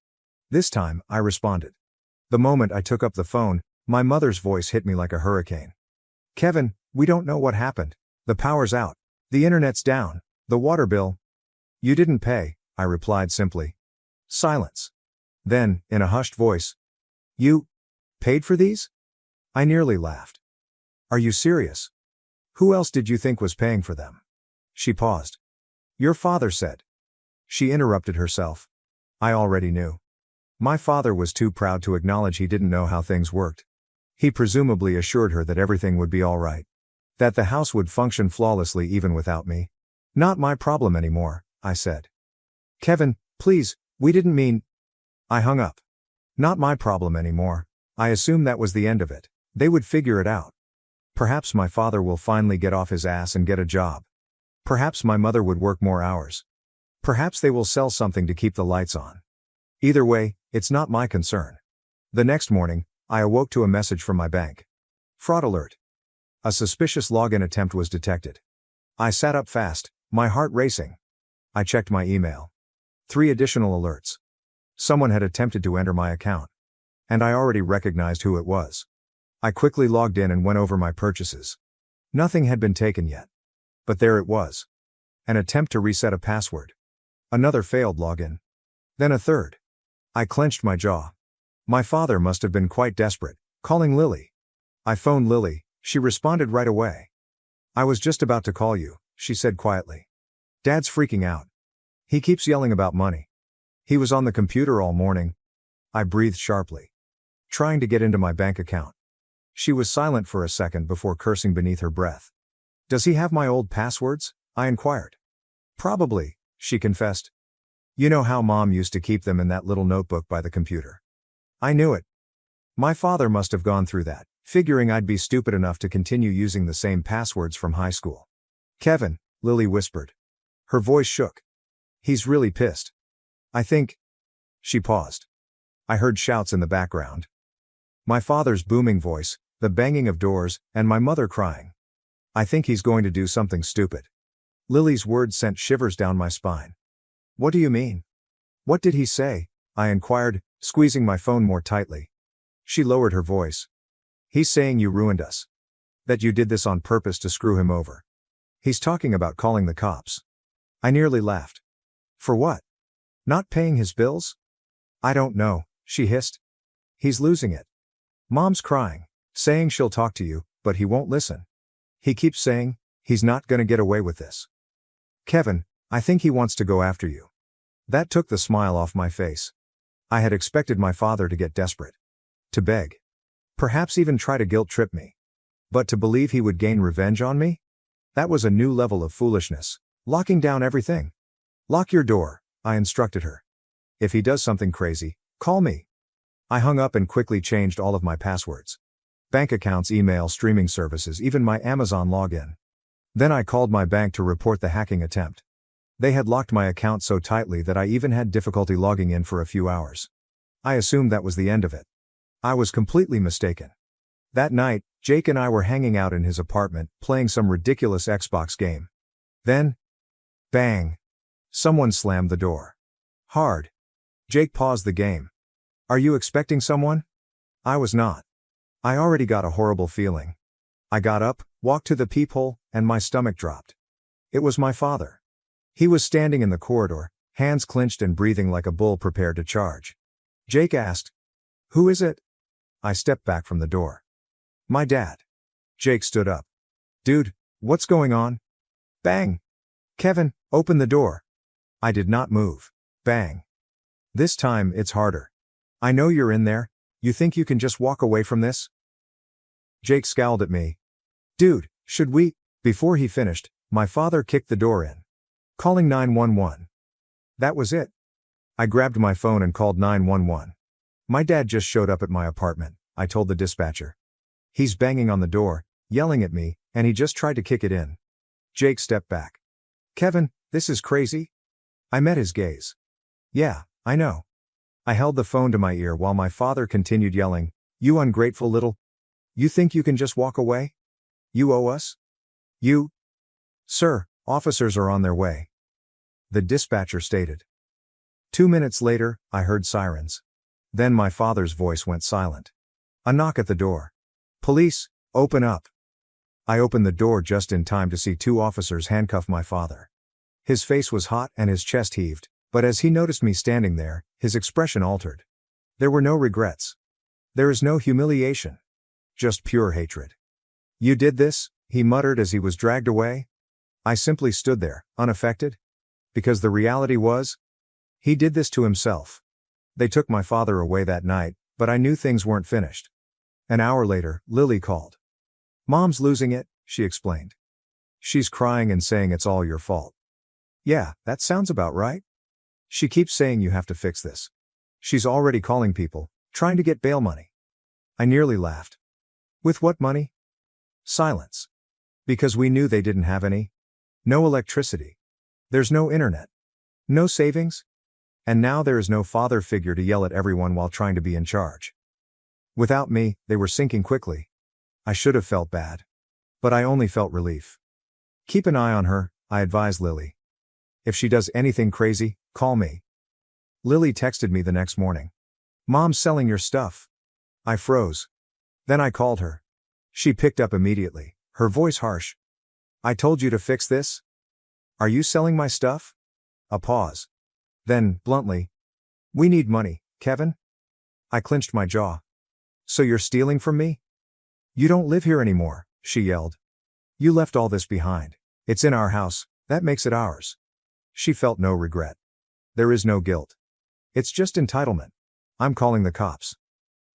This time, I responded. The moment I took up the phone, my mother's voice hit me like a hurricane. "Kevin, we don't know what happened. The power's out. The internet's down. The water bill." "You didn't pay," I replied simply. Silence. Then, in a hushed voice, "You paid for these?" I nearly laughed. "Are you serious? Who else did you think was paying for them?" She paused. "Your father said." She interrupted herself. I already knew. My father was too proud to acknowledge he didn't know how things worked. He presumably assured her that everything would be all right. That the house would function flawlessly even without me. "Not my problem anymore," I said. "Kevin, please, we didn't mean..." I hung up. Not my problem anymore. I assumed that was the end of it. They would figure it out. Perhaps my father will finally get off his ass and get a job. Perhaps my mother would work more hours. Perhaps they will sell something to keep the lights on. Either way, it's not my concern. The next morning, I awoke to a message from my bank. Fraud alert. A suspicious login attempt was detected. I sat up fast, my heart racing. I checked my email. 3 additional alerts. Someone had attempted to enter my account. And I already recognized who it was. I quickly logged in and went over my purchases. Nothing had been taken yet. But there it was. An attempt to reset a password. Another failed login. Then a third. I clenched my jaw. My father must have been quite desperate, calling Lily. I phoned Lily, she responded right away. "I was just about to call you," she said quietly. "Dad's freaking out. He keeps yelling about money. He was on the computer all morning." I breathed sharply. Trying to get into my bank account. She was silent for a second before cursing beneath her breath. "Does he have my old passwords?" I inquired. "Probably," she confessed. "You know how Mom used to keep them in that little notebook by the computer." I knew it. My father must have gone through that, figuring I'd be stupid enough to continue using the same passwords from high school. "Kevin," Lily whispered. Her voice shook. "He's really pissed. I think..." She paused. I heard shouts in the background. My father's booming voice, the banging of doors, and my mother crying. "I think he's going to do something stupid." Lily's words sent shivers down my spine. "What do you mean? What did he say?" I inquired, squeezing my phone more tightly. She lowered her voice. "He's saying you ruined us. That you did this on purpose to screw him over. He's talking about calling the cops." I nearly laughed. "For what? Not paying his bills?" "I don't know," she hissed. "He's losing it. Mom's crying, saying she'll talk to you, but he won't listen. He keeps saying, he's not gonna get away with this. Kevin, I think he wants to go after you." That took the smile off my face. I had expected my father to get desperate. To beg. Perhaps even try to guilt trip me. But to believe he would gain revenge on me? That was a new level of foolishness. Locking down everything. "Lock your door," I instructed her. "If he does something crazy, call me." I hung up and quickly changed all of my passwords. Bank accounts, email, streaming services, even my Amazon login. Then I called my bank to report the hacking attempt. They had locked my account so tightly that I even had difficulty logging in for a few hours. I assumed that was the end of it. I was completely mistaken. That night, Jake and I were hanging out in his apartment, playing some ridiculous Xbox game. Then, bang! Someone slammed the door. Hard. Jake paused the game. "Are you expecting someone?" I was not. I already got a horrible feeling. I got up, walked to the peephole, and my stomach dropped. It was my father. He was standing in the corridor, hands clenched and breathing like a bull prepared to charge. Jake asked, "Who is it?" I stepped back from the door. "My dad." Jake stood up. "Dude, what's going on?" Bang! "Kevin, open the door." I did not move. Bang! "This time, it's harder. I know you're in there. You think you can just walk away from this?" Jake scowled at me. "Dude, should we?" Before he finished, my father kicked the door in. "Calling 911. That was it. I grabbed my phone and called 911. "My dad just showed up at my apartment," I told the dispatcher. "He's banging on the door, yelling at me, and he just tried to kick it in." Jake stepped back. "Kevin, this is crazy." I met his gaze. "Yeah, I know." I held the phone to my ear while my father continued yelling, "You ungrateful little. You think you can just walk away? You owe us? You?" "Sir, officers are on their way," the dispatcher stated. 2 minutes later, I heard sirens. Then my father's voice went silent. A knock at the door. "Police, open up." I opened the door just in time to see 2 officers handcuff my father. His face was hot and his chest heaved, but as he noticed me standing there, his expression altered. There were no regrets. There is no humiliation. Just pure hatred. "You did this?" he muttered as he was dragged away. I simply stood there, unaffected. Because the reality was, he did this to himself. They took my father away that night, but I knew things weren't finished. An hour later, Lily called. "Mom's losing it," she explained. "She's crying and saying it's all your fault." "Yeah, that sounds about right. She keeps saying you have to fix this. She's already calling people, trying to get bail money." I nearly laughed. "With what money?" Silence. Because we knew they didn't have any. No electricity. There's no internet. No savings. And now there is no father figure to yell at everyone while trying to be in charge. Without me, they were sinking quickly. I should have felt bad. But I only felt relief. "Keep an eye on her," I advised Lily. "If she does anything crazy, call me." Lily texted me the next morning. "Mom's selling your stuff." I froze. Then I called her. She picked up immediately, her voice harsh. "I told you to fix this? Are you selling my stuff?" A pause. Then, bluntly, "We need money, Kevin." I clenched my jaw. "So you're stealing from me?" "You don't live here anymore," she yelled. "You left all this behind. It's in our house, that makes it ours." She felt no regret. There is no guilt. It's just entitlement. "I'm calling the cops."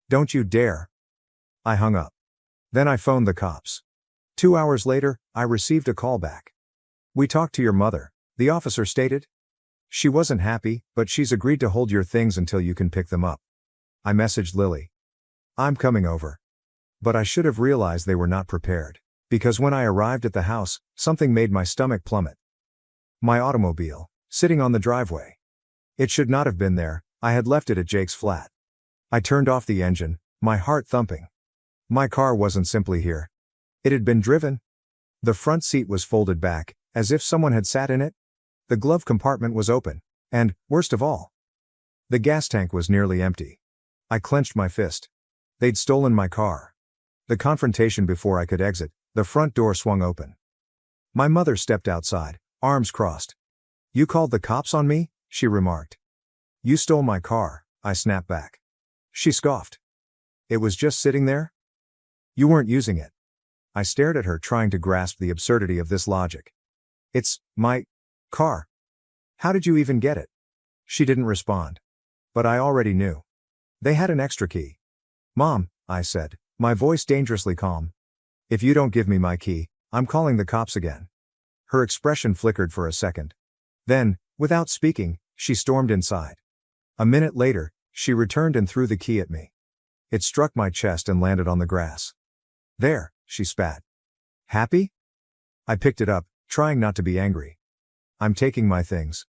"Don't you dare." I hung up. Then I phoned the cops. 2 hours later, I received a call back. "We talked to your mother," the officer stated. "She wasn't happy, but she's agreed to hold your things until you can pick them up." I messaged Lily. "I'm coming over." But I should have realized they were not prepared. Because when I arrived at the house, something made my stomach plummet. My automobile, sitting on the driveway. It should not have been there. I had left it at Jake's flat. I turned off the engine, my heart thumping. My car wasn't simply here. It had been driven. The front seat was folded back, as if someone had sat in it. The glove compartment was open. And, worst of all, the gas tank was nearly empty. I clenched my fist. They'd stolen my car. The confrontation before I could exit, the front door swung open. My mother stepped outside, arms crossed. "You called the cops on me?" she remarked. "You stole my car," I snapped back. She scoffed. "It was just sitting there? You weren't using it." I stared at her, trying to grasp the absurdity of this logic. "It's my car. How did you even get it?" She didn't respond. But I already knew. They had an extra key. "Mom," I said, my voice dangerously calm. "If you don't give me my key, I'm calling the cops again." Her expression flickered for a second. Then, without speaking, she stormed inside. A minute later, she returned and threw the key at me. It struck my chest and landed on the grass. There, she spat. Happy? I picked it up, trying not to be angry. I'm taking my things.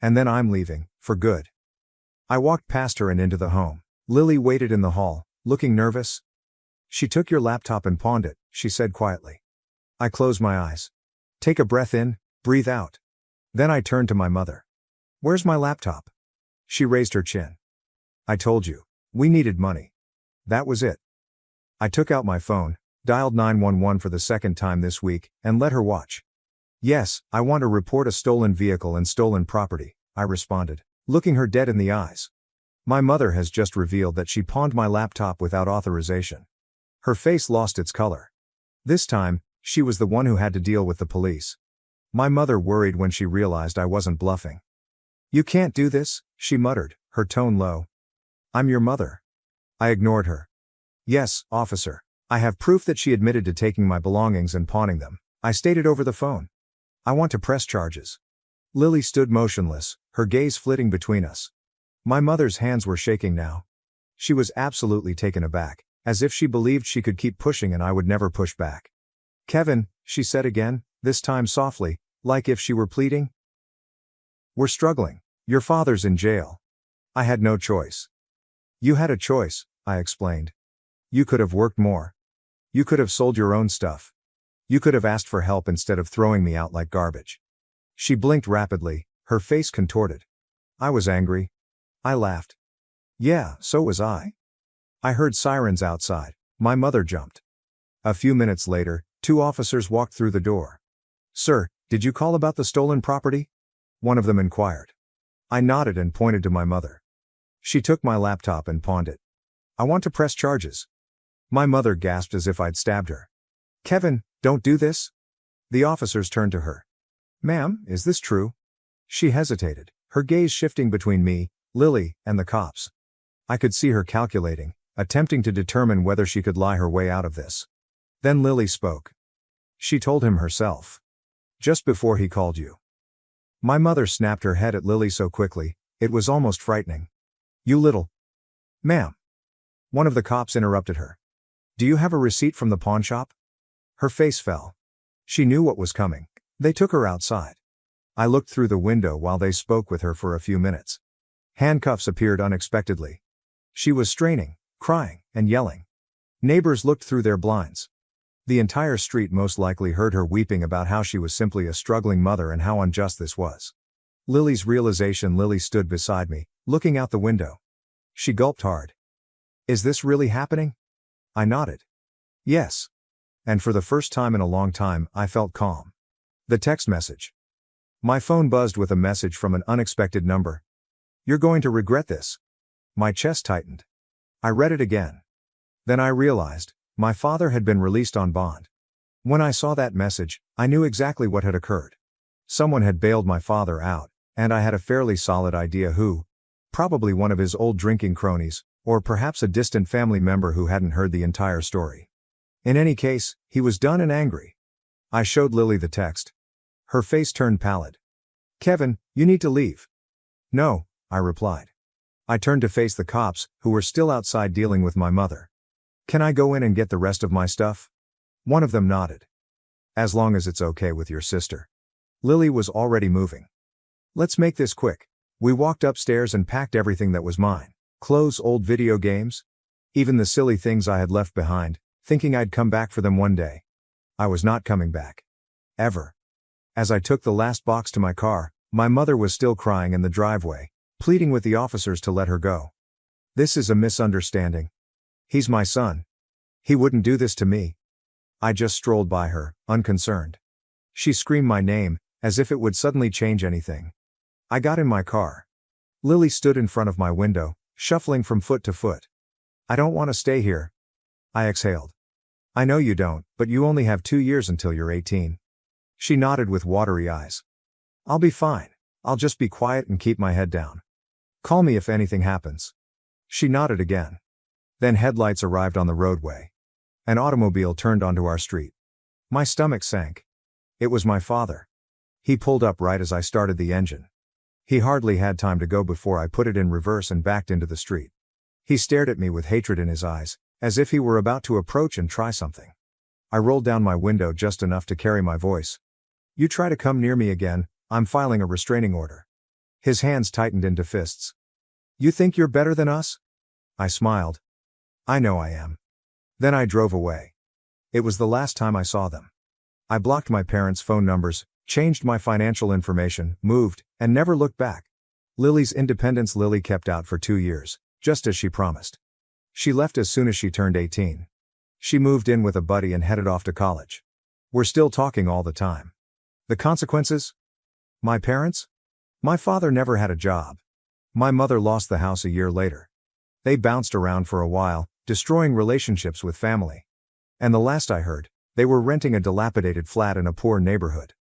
And then I'm leaving, for good. I walked past her and into the home. Lily waited in the hall, looking nervous. She took your laptop and pawned it, she said quietly. I closed my eyes. Take a breath in, breathe out. Then I turned to my mother. Where's my laptop? She raised her chin. I told you. We needed money. That was it. I took out my phone, dialed 911 for the second time this week, and let her watch. Yes, I want to report a stolen vehicle and stolen property, I responded, looking her dead in the eyes. My mother has just revealed that she pawned my laptop without authorization. Her face lost its color. This time, she was the one who had to deal with the police. My mother worried when she realized I wasn't bluffing. You can't do this, she muttered, her tone low. I'm your mother. I ignored her. Yes, officer. I have proof that she admitted to taking my belongings and pawning them, I stated over the phone. I want to press charges. Lily stood motionless, her gaze flitting between us. My mother's hands were shaking now. She was absolutely taken aback, as if she believed she could keep pushing and I would never push back. Kevin, she said again, this time softly, like if she were pleading. We're struggling. Your father's in jail. I had no choice. You had a choice, I explained. You could have worked more. You could have sold your own stuff. You could have asked for help instead of throwing me out like garbage. She blinked rapidly, her face contorted. I was angry. I laughed. Yeah, so was I. I heard sirens outside. My mother jumped. A few minutes later, 2 officers walked through the door. Sir, did you call about the stolen property? One of them inquired. I nodded and pointed to my mother. She took my laptop and pawned it. I want to press charges. My mother gasped as if I'd stabbed her. Kevin, don't do this. The officers turned to her. Ma'am, is this true? She hesitated, her gaze shifting between me, Lily, and the cops. I could see her calculating, attempting to determine whether she could lie her way out of this. Then Lily spoke. She told him herself. Just before he called you. My mother snapped her head at Lily so quickly, it was almost frightening. You little. Ma'am. One of the cops interrupted her. Do you have a receipt from the pawn shop? Her face fell. She knew what was coming. They took her outside. I looked through the window while they spoke with her for a few minutes. Handcuffs appeared unexpectedly. She was straining, crying, and yelling. Neighbors looked through their blinds. The entire street most likely heard her weeping about how she was simply a struggling mother and how unjust this was. Lily's realization. Lily stood beside me, looking out the window. She gulped hard. Is this really happening? I nodded. Yes. And for the first time in a long time, I felt calm. The text message. My phone buzzed with a message from an unexpected number. You're going to regret this. My chest tightened. I read it again. Then I realized, my father had been released on bond. When I saw that message, I knew exactly what had occurred. Someone had bailed my father out, and I had a fairly solid idea who. Probably one of his old drinking cronies, or perhaps a distant family member who hadn't heard the entire story. In any case, he was done and angry. I showed Lily the text. Her face turned pallid. Kevin, you need to leave. No, I replied. I turned to face the cops, who were still outside dealing with my mother. Can I go in and get the rest of my stuff? One of them nodded. As long as it's okay with your sister. Lily was already moving. Let's make this quick. We walked upstairs and packed everything that was mine. Clothes, old video games. Even the silly things I had left behind, thinking I'd come back for them one day. I was not coming back. Ever. As I took the last box to my car, my mother was still crying in the driveway, pleading with the officers to let her go. This is a misunderstanding. He's my son. He wouldn't do this to me. I just strolled by her, unconcerned. She screamed my name, as if it would suddenly change anything. I got in my car. Lily stood in front of my window, shuffling from foot to foot. I don't want to stay here. I exhaled. I know you don't, but you only have 2 years until you're 18. She nodded with watery eyes. I'll be fine. I'll just be quiet and keep my head down. Call me if anything happens. She nodded again. Then headlights arrived on the roadway. An automobile turned onto our street. My stomach sank. It was my father. He pulled up right as I started the engine. He hardly had time to go before I put it in reverse and backed into the street. He stared at me with hatred in his eyes, as if he were about to approach and try something. I rolled down my window just enough to carry my voice. "You try to come near me again, I'm filing a restraining order." His hands tightened into fists. "You think you're better than us?" I smiled. "I know I am." Then I drove away. It was the last time I saw them. I blocked my parents' phone numbers, changed my financial information, moved, and never looked back. Lily's independence. Lily kept out for 2 years, just as she promised. She left as soon as she turned 18. She moved in with a buddy and headed off to college. We're still talking all the time. The consequences? My parents? My father never had a job. My mother lost the house a year later. They bounced around for a while, destroying relationships with family. And the last I heard, they were renting a dilapidated flat in a poor neighborhood.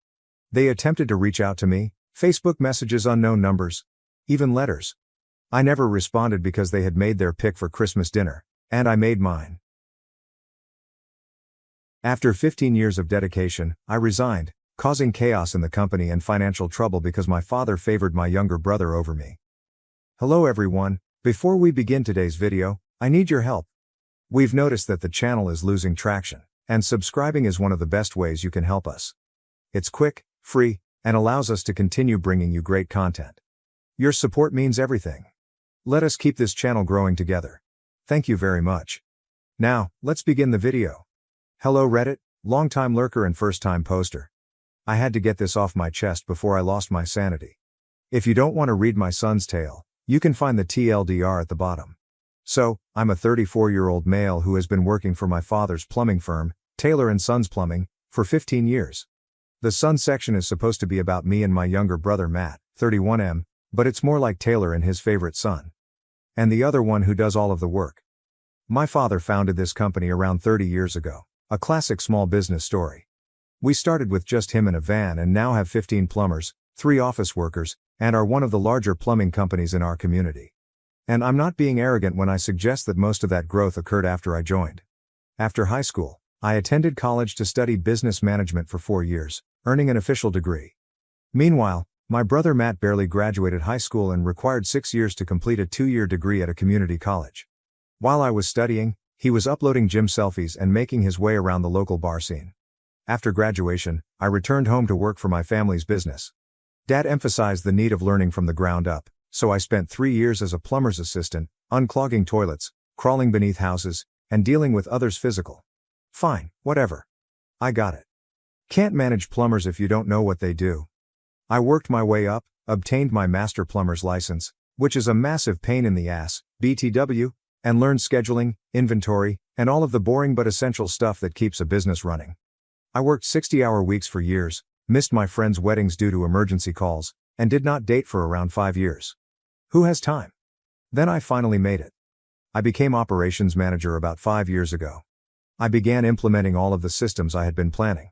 They attempted to reach out to me, Facebook messages, unknown numbers, even letters. I never responded because they had made their pick for Christmas dinner, and I made mine. After 15 years of dedication, I resigned, causing chaos in the company and financial trouble because my father favored my younger brother over me. Hello everyone, before we begin today's video, I need your help. We've noticed that the channel is losing traction, and subscribing is one of the best ways you can help us. It's quick, free, and allows us to continue bringing you great content. Your support means everything. Let us keep this channel growing together. Thank you very much. Now, let's begin the video. Hello Reddit, long-time lurker and first-time poster. I had to get this off my chest before I lost my sanity. If you don't want to read my son's tale, you can find the TLDR at the bottom. So, I'm a 34-year-old male who has been working for my father's plumbing firm, Taylor & Sons Plumbing, for 15 years. The son section is supposed to be about me and my younger brother Matt, 31M, but it's more like Taylor and his favorite son. And the other one who does all of the work. My father founded this company around 30 years ago. A classic small business story. We started with just him in a van and now have 15 plumbers, 3 office workers, and are one of the larger plumbing companies in our community. And I'm not being arrogant when I suggest that most of that growth occurred after I joined. After high school, I attended college to study business management for 4 years, earning an official degree. Meanwhile, my brother Matt barely graduated high school and required 6 years to complete a 2-year degree at a community college. While I was studying, he was uploading gym selfies and making his way around the local bar scene. After graduation, I returned home to work for my family's business. Dad emphasized the need of learning from the ground up, so I spent 3 years as a plumber's assistant, unclogging toilets, crawling beneath houses, and dealing with others' physical. Fine, whatever. I got it. Can't manage plumbers if you don't know what they do. I worked my way up, obtained my master plumber's license, which is a massive pain in the ass, BTW, and learned scheduling, inventory, and all of the boring but essential stuff that keeps a business running. I worked 60-hour weeks for years, missed my friends' weddings due to emergency calls, and did not date for around 5 years. Who has time? Then I finally made it. I became operations manager about 5 years ago. I began implementing all of the systems I had been planning.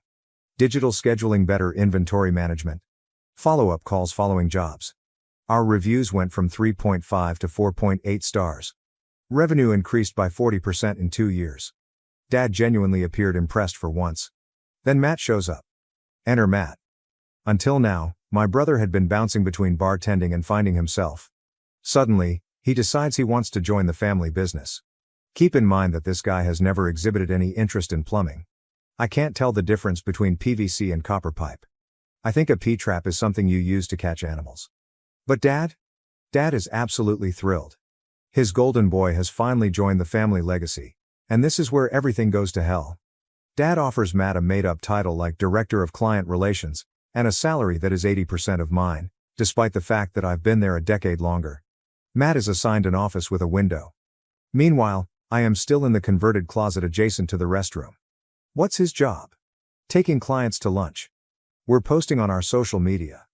Digital scheduling, better inventory management, follow-up calls following jobs. Our reviews went from 3.5 to 4.8 stars. Revenue increased by 40% in 2 years. Dad genuinely appeared impressed for once. Then Matt shows up. Enter Matt. Until now, my brother had been bouncing between bartending and finding himself. Suddenly, he decides he wants to join the family business. Keep in mind that this guy has never exhibited any interest in plumbing. I can't tell the difference between PVC and copper pipe. I think a P-trap is something you use to catch animals. But Dad is absolutely thrilled. His golden boy has finally joined the family legacy, and this is where everything goes to hell. Dad offers Matt a made-up title like Director of Client Relations, and a salary that is 80% of mine, despite the fact that I've been there a decade longer. Matt is assigned an office with a window. Meanwhile, I am still in the converted closet adjacent to the restroom. What's his job? Taking clients to lunch. We're posting on our social media.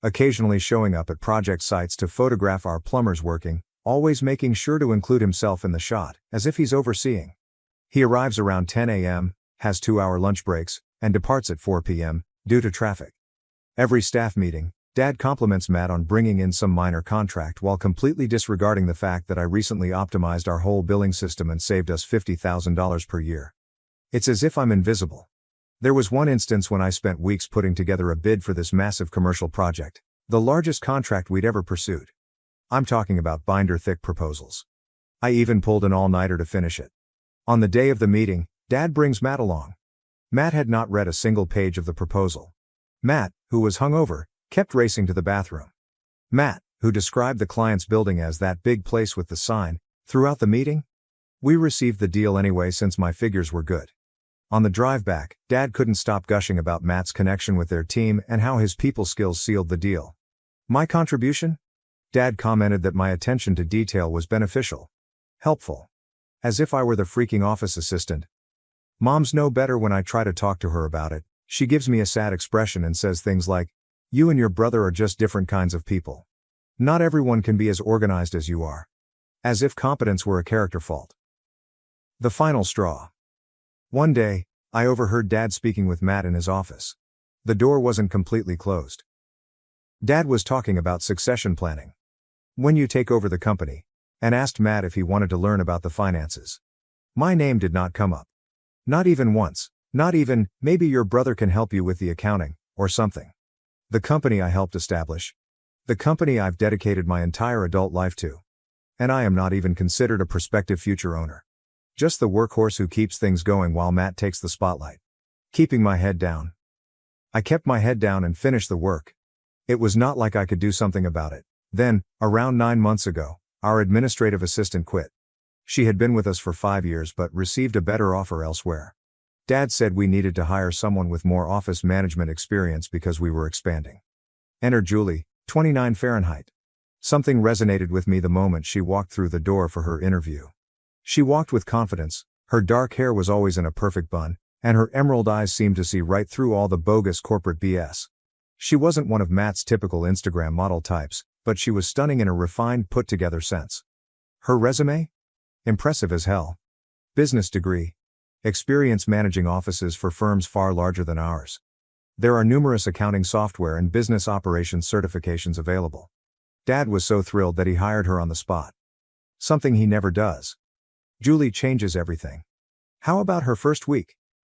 Occasionally showing up at project sites to photograph our plumbers working, always making sure to include himself in the shot, as if he's overseeing. He arrives around 10 a.m., has 2-hour lunch breaks, and departs at 4 p.m., due to traffic. Every staff meeting, Dad compliments Matt on bringing in some minor contract while completely disregarding the fact that I recently optimized our whole billing system and saved us $50,000 per year. It's as if I'm invisible. There was one instance when I spent weeks putting together a bid for this massive commercial project, the largest contract we'd ever pursued. I'm talking about binder-thick proposals. I even pulled an all-nighter to finish it. On the day of the meeting, Dad brings Matt along. Matt had not read a single page of the proposal. Matt, who was hungover, kept racing to the bathroom. Matt, who described the client's building as that big place with the sign, throughout the meeting. We received the deal anyway since my figures were good. On the drive back, Dad couldn't stop gushing about Matt's connection with their team and how his people skills sealed the deal. My contribution? Dad commented that my attention to detail was beneficial. Helpful. As if I were the freaking office assistant. Moms know better when I try to talk to her about it. She gives me a sad expression and says things like, "You and your brother are just different kinds of people. Not everyone can be as organized as you are." As if competence were a character fault. The final straw. One day, I overheard Dad speaking with Matt in his office. The door wasn't completely closed. Dad was talking about succession planning. When you take over the company, and asked Matt if he wanted to learn about the finances. My name did not come up. Not even once, not even, maybe your brother can help you with the accounting, or something. The company I helped establish. The company I've dedicated my entire adult life to. And I am not even considered a prospective future owner. Just the workhorse who keeps things going while Matt takes the spotlight. Keeping my head down. I kept my head down and finished the work. It was not like I could do something about it. Then, around 9 months ago, our administrative assistant quit. She had been with us for 5 years but received a better offer elsewhere. Dad said we needed to hire someone with more office management experience because we were expanding. Enter Julie, 29 Fahrenheit. Something resonated with me the moment she walked through the door for her interview. She walked with confidence, her dark hair was always in a perfect bun, and her emerald eyes seemed to see right through all the bogus corporate BS. She wasn't one of Matt's typical Instagram model types, but she was stunning in a refined, put-together sense. Her resume? Impressive as hell. Business degree. Experience managing offices for firms far larger than ours. There are numerous accounting software and business operations certifications available. Dad was so thrilled that he hired her on the spot. Something he never does. Julie changes everything. How about her first week?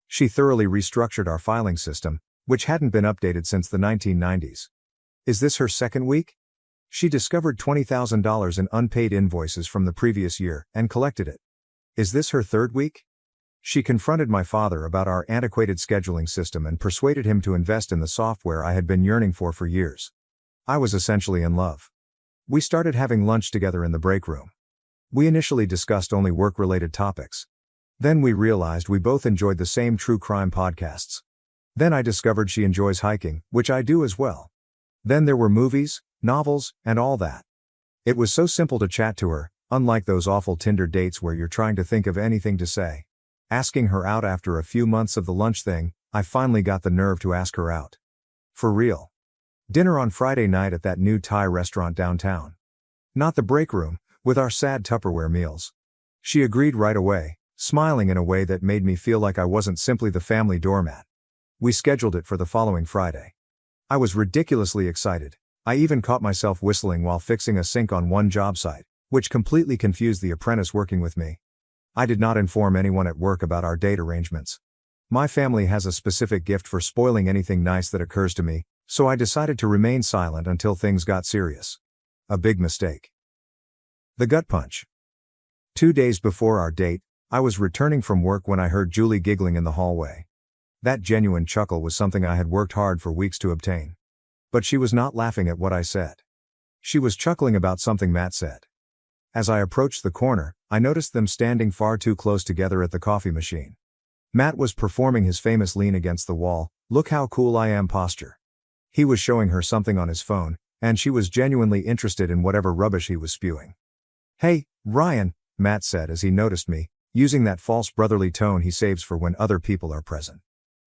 She thoroughly restructured our filing system, which hadn't been updated since the 1990s. Is this her second week? She discovered $20,000 in unpaid invoices from the previous year and collected it. Is this her third week? She confronted my father about our antiquated scheduling system and persuaded him to invest in the software I had been yearning for years. I was essentially in love. We started having lunch together in the break room. We initially discussed only work-related topics. Then we realized we both enjoyed the same true crime podcasts. Then I discovered she enjoys hiking, which I do as well. Then there were movies, novels, and all that. It was so simple to chat to her, unlike those awful Tinder dates where you're trying to think of anything to say. Asking her out after a few months of the lunch thing, I finally got the nerve to ask her out. For real. Dinner on Friday night at that new Thai restaurant downtown. Not the break room, with our sad Tupperware meals. She agreed right away, smiling in a way that made me feel like I wasn't simply the family doormat. We scheduled it for the following Friday. I was ridiculously excited. I even caught myself whistling while fixing a sink on one job site, which completely confused the apprentice working with me. I did not inform anyone at work about our date arrangements. My family has a specific gift for spoiling anything nice that occurs to me, so I decided to remain silent until things got serious. A big mistake. The gut punch. 2 days before our date, I was returning from work when I heard Julie giggling in the hallway. That genuine chuckle was something I had worked hard for weeks to obtain. But she was not laughing at what I said. She was chuckling about something Matt said. As I approached the corner, I noticed them standing far too close together at the coffee machine. Matt was performing his famous lean against the wall, "Look how cool I am" posture. He was showing her something on his phone, and she was genuinely interested in whatever rubbish he was spewing. "Hey, Ryan," Matt said as he noticed me, using that false brotherly tone he saves for when other people are present.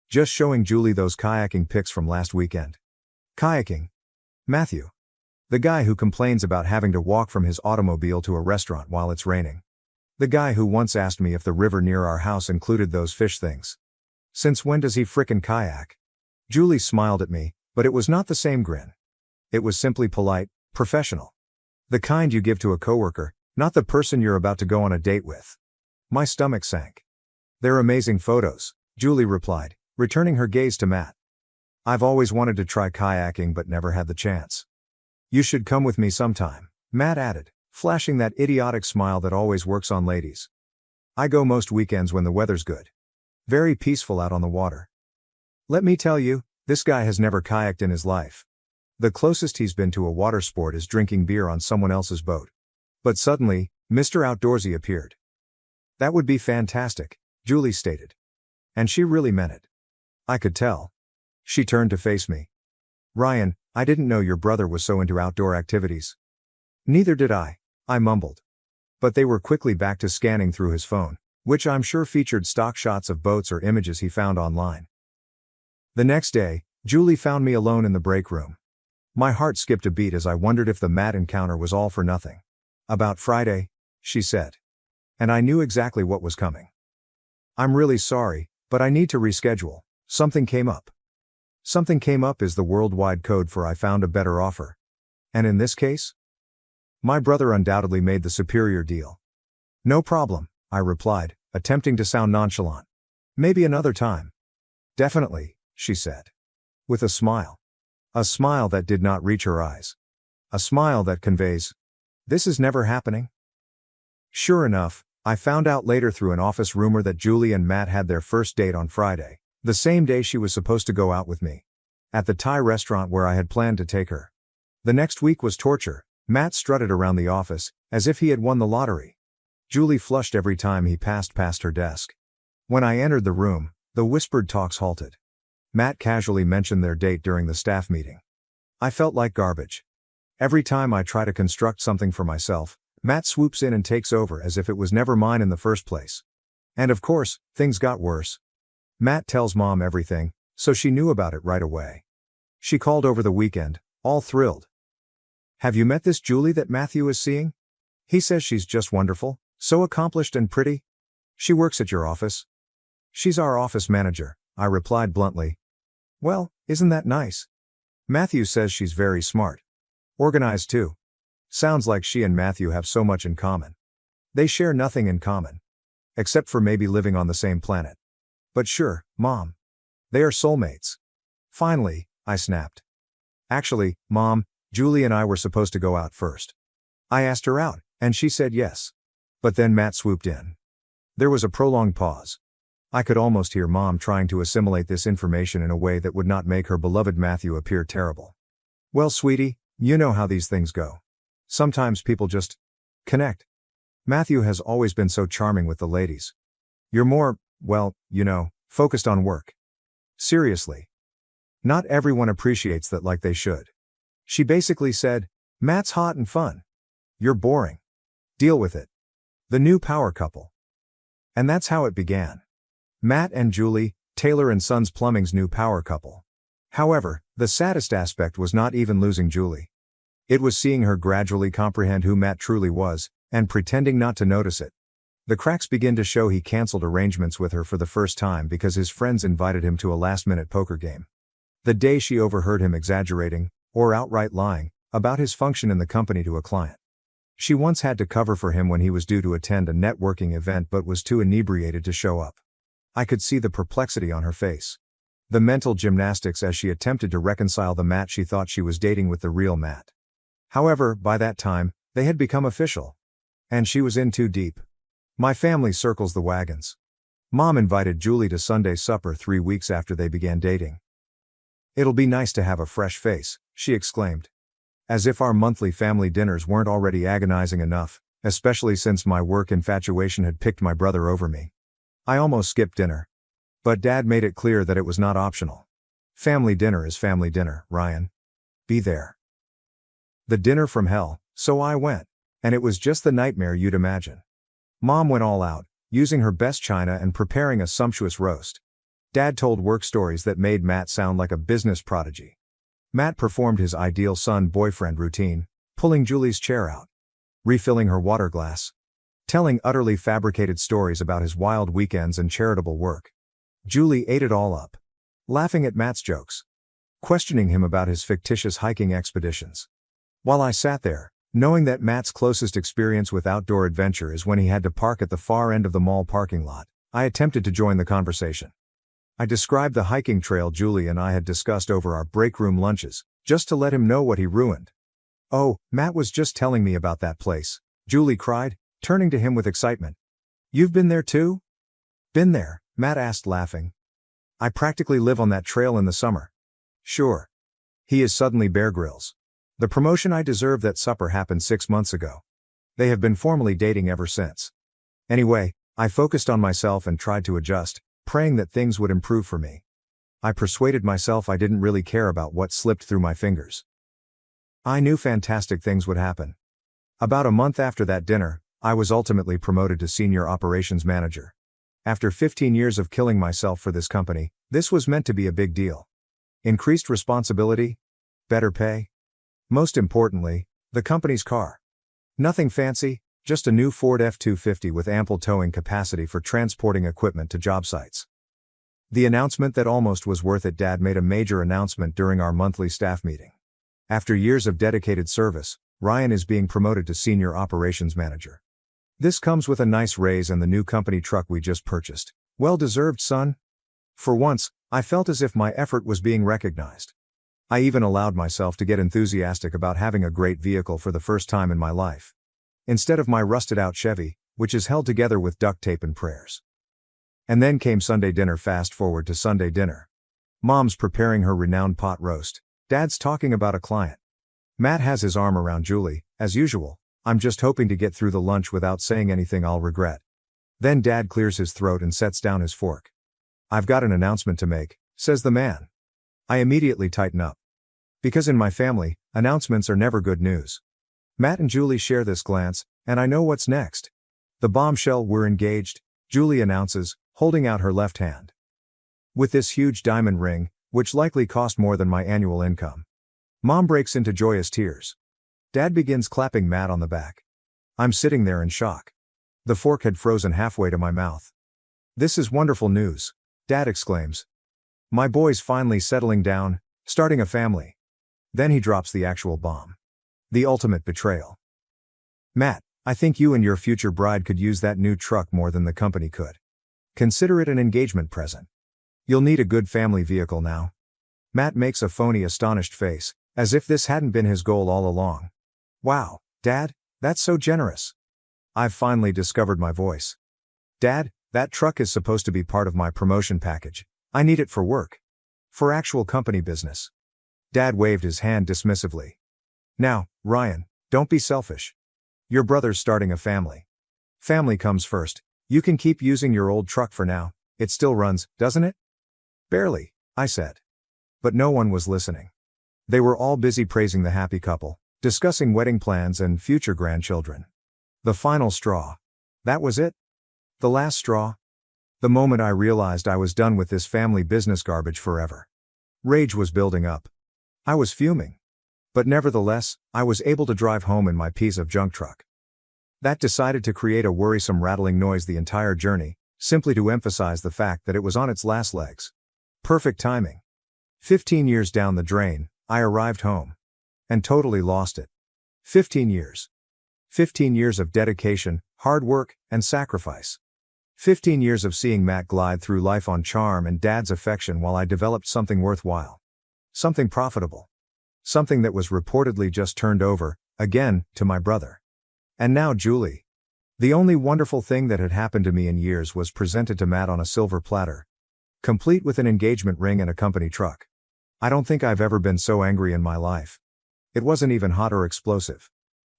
"Just showing Julie those kayaking pics from last weekend." Kayaking? Matthew. The guy who complains about having to walk from his automobile to a restaurant while it's raining. The guy who once asked me if the river near our house included those fish things. Since when does he frickin' kayak? Julie smiled at me, but it was not the same grin. It was simply polite, professional. The kind you give to a coworker, not the person you're about to go on a date with. My stomach sank. "They're amazing photos," Julie replied, returning her gaze to Matt. "I've always wanted to try kayaking but never had the chance." "You should come with me sometime," Matt added, flashing that idiotic smile that always works on ladies. I go most weekends when the weather's good. Very peaceful out on the water. Let me tell you, this guy has never kayaked in his life. The closest he's been to a water sport is drinking beer on someone else's boat. But suddenly, Mr. Outdoorsy appeared. That would be fantastic, Julie stated. And she really meant it. I could tell. She turned to face me. Ryan, I didn't know your brother was so into outdoor activities. Neither did I mumbled. But they were quickly back to scanning through his phone, which I'm sure featured stock shots of boats or images he found online. The next day, Julie found me alone in the break room. My heart skipped a beat as I wondered if the Matt encounter was all for nothing. About Friday, she said. And I knew exactly what was coming. I'm really sorry, but I need to reschedule. Something came up. Something came up is the worldwide code for I found a better offer. And in this case? My brother undoubtedly made the superior deal. No problem, I replied, attempting to sound nonchalant. Maybe another time. Definitely, she said. With a smile. A smile that did not reach her eyes. A smile that conveys, this is never happening. Sure enough, I found out later through an office rumor that Julie and Matt had their first date on Friday, the same day she was supposed to go out with me. At the Thai restaurant where I had planned to take her. The next week was torture. Matt strutted around the office, as if he had won the lottery. Julie flushed every time he passed past her desk. When I entered the room, the whispered talks halted. Matt casually mentioned their date during the staff meeting. I felt like garbage. Every time I try to construct something for myself, Matt swoops in and takes over as if it was never mine in the first place. And of course, things got worse. Matt tells Mom everything, so she knew about it right away. She called over the weekend, all thrilled. Have you met this Julie that Matthew is seeing? He says she's just wonderful, so accomplished and pretty. She works at your office. She's our office manager, I replied bluntly. Well, isn't that nice? Matthew says she's very smart. Organized too. Sounds like she and Matthew have so much in common. They share nothing in common. Except for maybe living on the same planet. But sure, Mom. They are soulmates. Finally, I snapped. Actually, Mom, Julie and I were supposed to go out first. I asked her out, and she said yes. But then Matt swooped in. There was a prolonged pause. I could almost hear Mom trying to assimilate this information in a way that would not make her beloved Matthew appear terrible. Well, sweetie, you know how these things go. Sometimes people just connect. Matthew has always been so charming with the ladies. You're more, well, focused on work. Seriously. Not everyone appreciates that like they should. She basically said, Matt's hot and fun. You're boring. Deal with it. The new power couple. And that's how it began. Matt and Julie, Taylor & Sons Plumbing's new power couple. However, the saddest aspect was not even losing Julie. It was seeing her gradually comprehend who Matt truly was, and pretending not to notice it. The cracks begin to show. He canceled arrangements with her for the first time because his friends invited him to a last-minute poker game. The day she overheard him exaggerating, or outright lying, about his function in the company to a client. She once had to cover for him when he was due to attend a networking event but was too inebriated to show up. I could see the perplexity on her face. The mental gymnastics as she attempted to reconcile the Matt she thought she was dating with the real Matt. However, by that time, they had become official. And she was in too deep. My family circles the wagons. Mom invited Julie to Sunday supper 3 weeks after they began dating. It'll be nice to have a fresh face, she exclaimed. As if our monthly family dinners weren't already agonizing enough, especially since my work infatuation had picked my brother over me. I almost skipped dinner. But Dad made it clear that it was not optional. Family dinner is family dinner, Ryan. Be there. The dinner from hell, so I went. And it was just the nightmare you'd imagine. Mom went all out, using her best china and preparing a sumptuous roast. Dad told work stories that made Matt sound like a business prodigy. Matt performed his ideal son-boyfriend routine, pulling Julie's chair out, refilling her water glass, telling utterly fabricated stories about his wild weekends and charitable work. Julie ate it all up, laughing at Matt's jokes, questioning him about his fictitious hiking expeditions. While I sat there, knowing that Matt's closest experience with outdoor adventure is when he had to park at the far end of the mall parking lot, I attempted to join the conversation. I described the hiking trail Julie and I had discussed over our break room lunches, just to let him know what he ruined. Oh, Matt was just telling me about that place, Julie cried, turning to him with excitement. You've been there too? Been there, Matt asked, laughing. I practically live on that trail in the summer. Sure. He is suddenly Bear Grylls. The promotion I deserved at supper happened 6 months ago. They have been formally dating ever since. Anyway, I focused on myself and tried to adjust, praying that things would improve for me. I persuaded myself I didn't really care about what slipped through my fingers. I knew fantastic things would happen. About a month after that dinner, I was ultimately promoted to senior operations manager. After 15 years of killing myself for this company, this was meant to be a big deal. Increased responsibility, better pay. Most importantly, the company's car. Nothing fancy, just a new Ford F-250 with ample towing capacity for transporting equipment to job sites. The announcement that almost was worth it. Dad made a major announcement during our monthly staff meeting. After years of dedicated service, Ryan is being promoted to senior operations manager. This comes with a nice raise and the new company truck we just purchased. Well deserved, son. For once, I felt as if my effort was being recognized. I even allowed myself to get enthusiastic about having a great vehicle for the first time in my life. Instead of my rusted-out Chevy, which is held together with duct tape and prayers. And then came Sunday dinner. Fast forward to Sunday dinner. Mom's preparing her renowned pot roast. Dad's talking about a client. Matt has his arm around Julie, as usual. I'm just hoping to get through the lunch without saying anything I'll regret. Then Dad clears his throat and sets down his fork. I've got an announcement to make, says the man. I immediately tighten up. Because in my family, announcements are never good news. Matt and Julie share this glance, and I know what's next. The bombshell. We're engaged, Julie announces, holding out her left hand. With this huge diamond ring, which likely cost more than my annual income. Mom breaks into joyous tears. Dad begins clapping Matt on the back. I'm sitting there in shock. The fork had frozen halfway to my mouth. This is wonderful news, Dad exclaims. My boy's finally settling down, starting a family. Then he drops the actual bomb. The ultimate betrayal. Matt, I think you and your future bride could use that new truck more than the company could. Consider it an engagement present. You'll need a good family vehicle now. Matt makes a phony, astonished face, as if this hadn't been his goal all along. Wow, Dad, that's so generous. I've finally discovered my voice. Dad, that truck is supposed to be part of my promotion package. I need it for work. For actual company business. Dad waved his hand dismissively. Now, Ryan, don't be selfish. Your brother's starting a family. Family comes first. You can keep using your old truck for now. It still runs, doesn't it? Barely, I said. But no one was listening. They were all busy praising the happy couple, discussing wedding plans and future grandchildren. The final straw. That was it? The last straw? The moment I realized I was done with this family business garbage forever. Rage was building up. I was fuming. But nevertheless, I was able to drive home in my piece of junk truck. That decided to create a worrisome rattling noise the entire journey, simply to emphasize the fact that it was on its last legs. Perfect timing. 15 years down the drain, I arrived home. And totally lost it. 15 years. 15 years of dedication, hard work, and sacrifice. 15 years of seeing Matt glide through life on charm and Dad's affection while I developed something worthwhile. Something profitable. Something that was reportedly just turned over, again, to my brother. And now Julie. The only wonderful thing that had happened to me in years was presented to Matt on a silver platter. Complete with an engagement ring and a company truck. I don't think I've ever been so angry in my life. It wasn't even hot or explosive.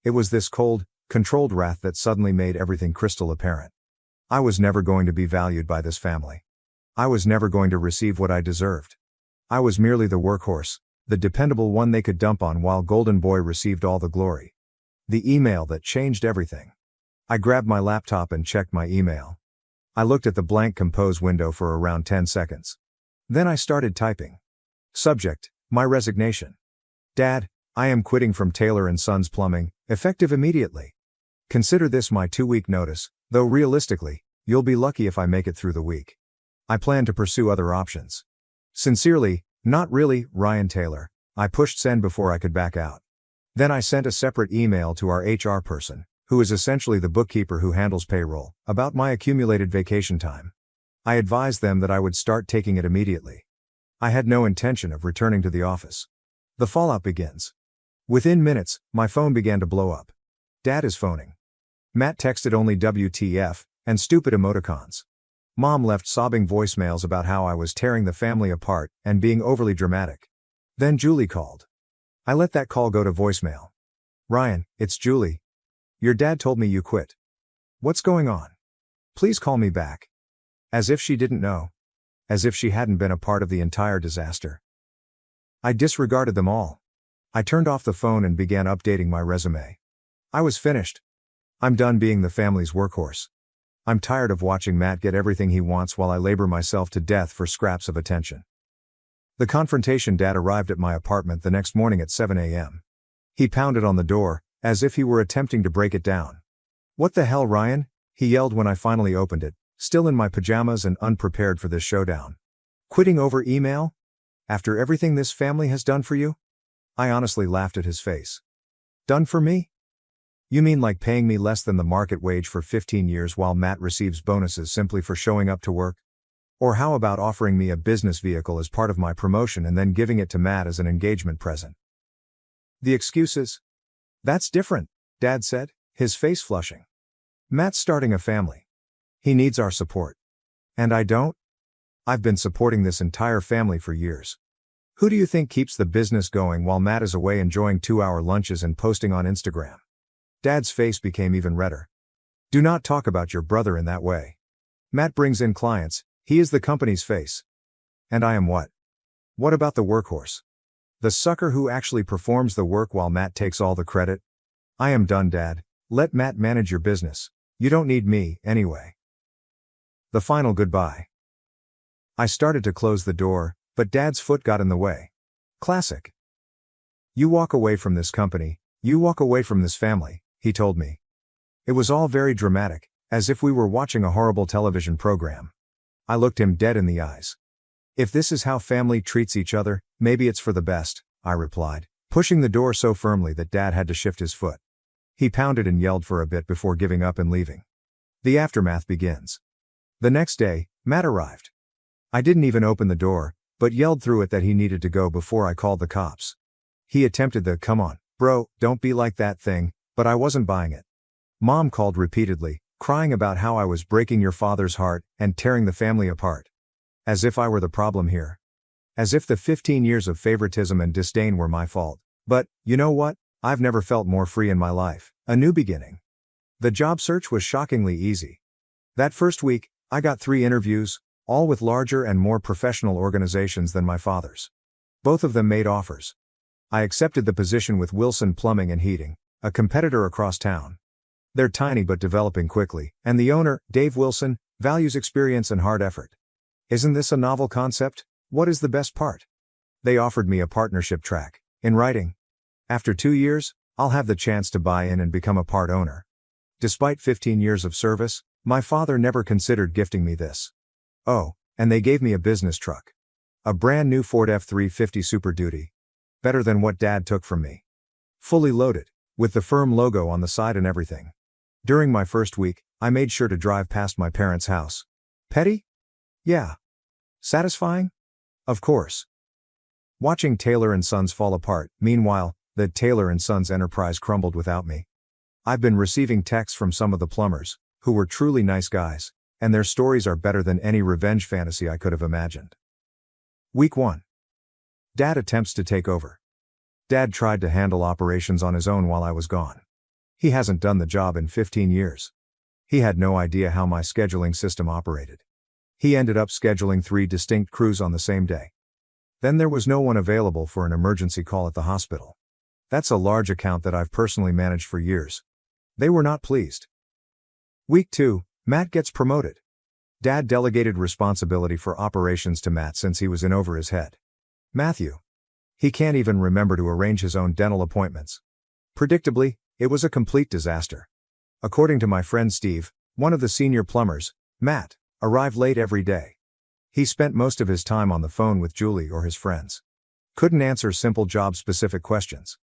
It was this cold, controlled wrath that suddenly made everything crystal apparent. I was never going to be valued by this family. I was never going to receive what I deserved. I was merely the workhorse, the dependable one they could dump on while Golden Boy received all the glory. The email that changed everything. I grabbed my laptop and checked my email. I looked at the blank compose window for around 10 seconds. Then I started typing. Subject, my resignation. Dad, I am quitting from Taylor & Sons Plumbing, effective immediately. Consider this my 2-week notice, though realistically, you'll be lucky if I make it through the week. I plan to pursue other options. Sincerely, not really, Ryan Taylor. I pushed send before I could back out. Then I sent a separate email to our HR person, who is essentially the bookkeeper who handles payroll, about my accumulated vacation time. I advised them that I would start taking it immediately. I had no intention of returning to the office. The fallout begins. Within minutes, my phone began to blow up. Dad is phoning. Matt texted only WTF, And stupid emoticons. Mom left sobbing voicemails about how I was tearing the family apart and being overly dramatic. Then Julie called. I let that call go to voicemail. Ryan, it's Julie. Your dad told me you quit. What's going on? Please call me back. As if she didn't know. As if she hadn't been a part of the entire disaster. I disregarded them all. I turned off the phone and began updating my resume. I was finished. I'm done being the family's workhorse. I'm tired of watching Matt get everything he wants while I labor myself to death for scraps of attention. The confrontation dad arrived at my apartment the next morning at 7 a.m. He pounded on the door, as if he were attempting to break it down. What the hell, Ryan? He yelled when I finally opened it, still in my pajamas and unprepared for this showdown. Quitting over email? After everything this family has done for you? I honestly laughed at his face. Done for me? You mean like paying me less than the market wage for 15 years while Matt receives bonuses simply for showing up to work? Or how about offering me a business vehicle as part of my promotion and then giving it to Matt as an engagement present? The excuses? That's different, Dad said, his face flushing. Matt's starting a family. He needs our support. And I don't? I've been supporting this entire family for years. Who do you think keeps the business going while Matt is away enjoying 2-hour lunches and posting on Instagram? Dad's face became even redder. Do not talk about your brother in that way. Matt brings in clients, he is the company's face. And I am what? What about the workhorse? The sucker who actually performs the work while Matt takes all the credit? I am done, Dad. Let Matt manage your business. You don't need me, anyway. The final goodbye. I started to close the door, but Dad's foot got in the way. Classic. You walk away from this company, you walk away from this family, he told me. It was all very dramatic, as if we were watching a horrible television program. I looked him dead in the eyes. If this is how family treats each other, maybe it's for the best, I replied, pushing the door so firmly that Dad had to shift his foot. He pounded and yelled for a bit before giving up and leaving. The aftermath begins. The next day, Matt arrived. I didn't even open the door, but yelled through it that he needed to go before I called the cops. He attempted the "come on, bro, don't be like that" thing, but I wasn't buying it. Mom called repeatedly, crying about how I was breaking your father's heart and tearing the family apart. As if I were the problem here. As if the 15 years of favoritism and disdain were my fault. But, you know what? I've never felt more free in my life. A new beginning. The job search was shockingly easy. That first week, I got 3 interviews, all with larger and more professional organizations than my father's. Both of them made offers. I accepted the position with Wilson Plumbing and Heating, a competitor across town. They're tiny but developing quickly, and the owner, Dave Wilson, values experience and hard effort. Isn't this a novel concept? What is the best part? They offered me a partnership track, in writing. After 2 years, I'll have the chance to buy in and become a part owner. Despite 15 years of service, my father never considered gifting me this. Oh, and they gave me a business truck. A brand new Ford F-350 Super Duty. Better than what Dad took from me. Fully loaded, with the firm logo on the side and everything. During my first week, I made sure to drive past my parents' house. Petty? Yeah. Satisfying? Of course. Watching Taylor & Sons fall apart, meanwhile, the Taylor & Sons enterprise crumbled without me. I've been receiving texts from some of the plumbers, who were truly nice guys, and their stories are better than any revenge fantasy I could have imagined. Week 1. Dad attempts to take over. Dad tried to handle operations on his own while I was gone. He hasn't done the job in 15 years. He had no idea how my scheduling system operated. He ended up scheduling 3 distinct crews on the same day. Then there was no one available for an emergency call at the hospital. That's a large account that I've personally managed for years. They were not pleased. Week 2, Matt gets promoted. Dad delegated responsibility for operations to Matt since he was in over his head. Matthew. He can't even remember to arrange his own dental appointments. Predictably, it was a complete disaster. According to my friend Steve, one of the senior plumbers, Matt arrived late every day. He spent most of his time on the phone with Julie or his friends. Couldn't answer simple job-specific questions.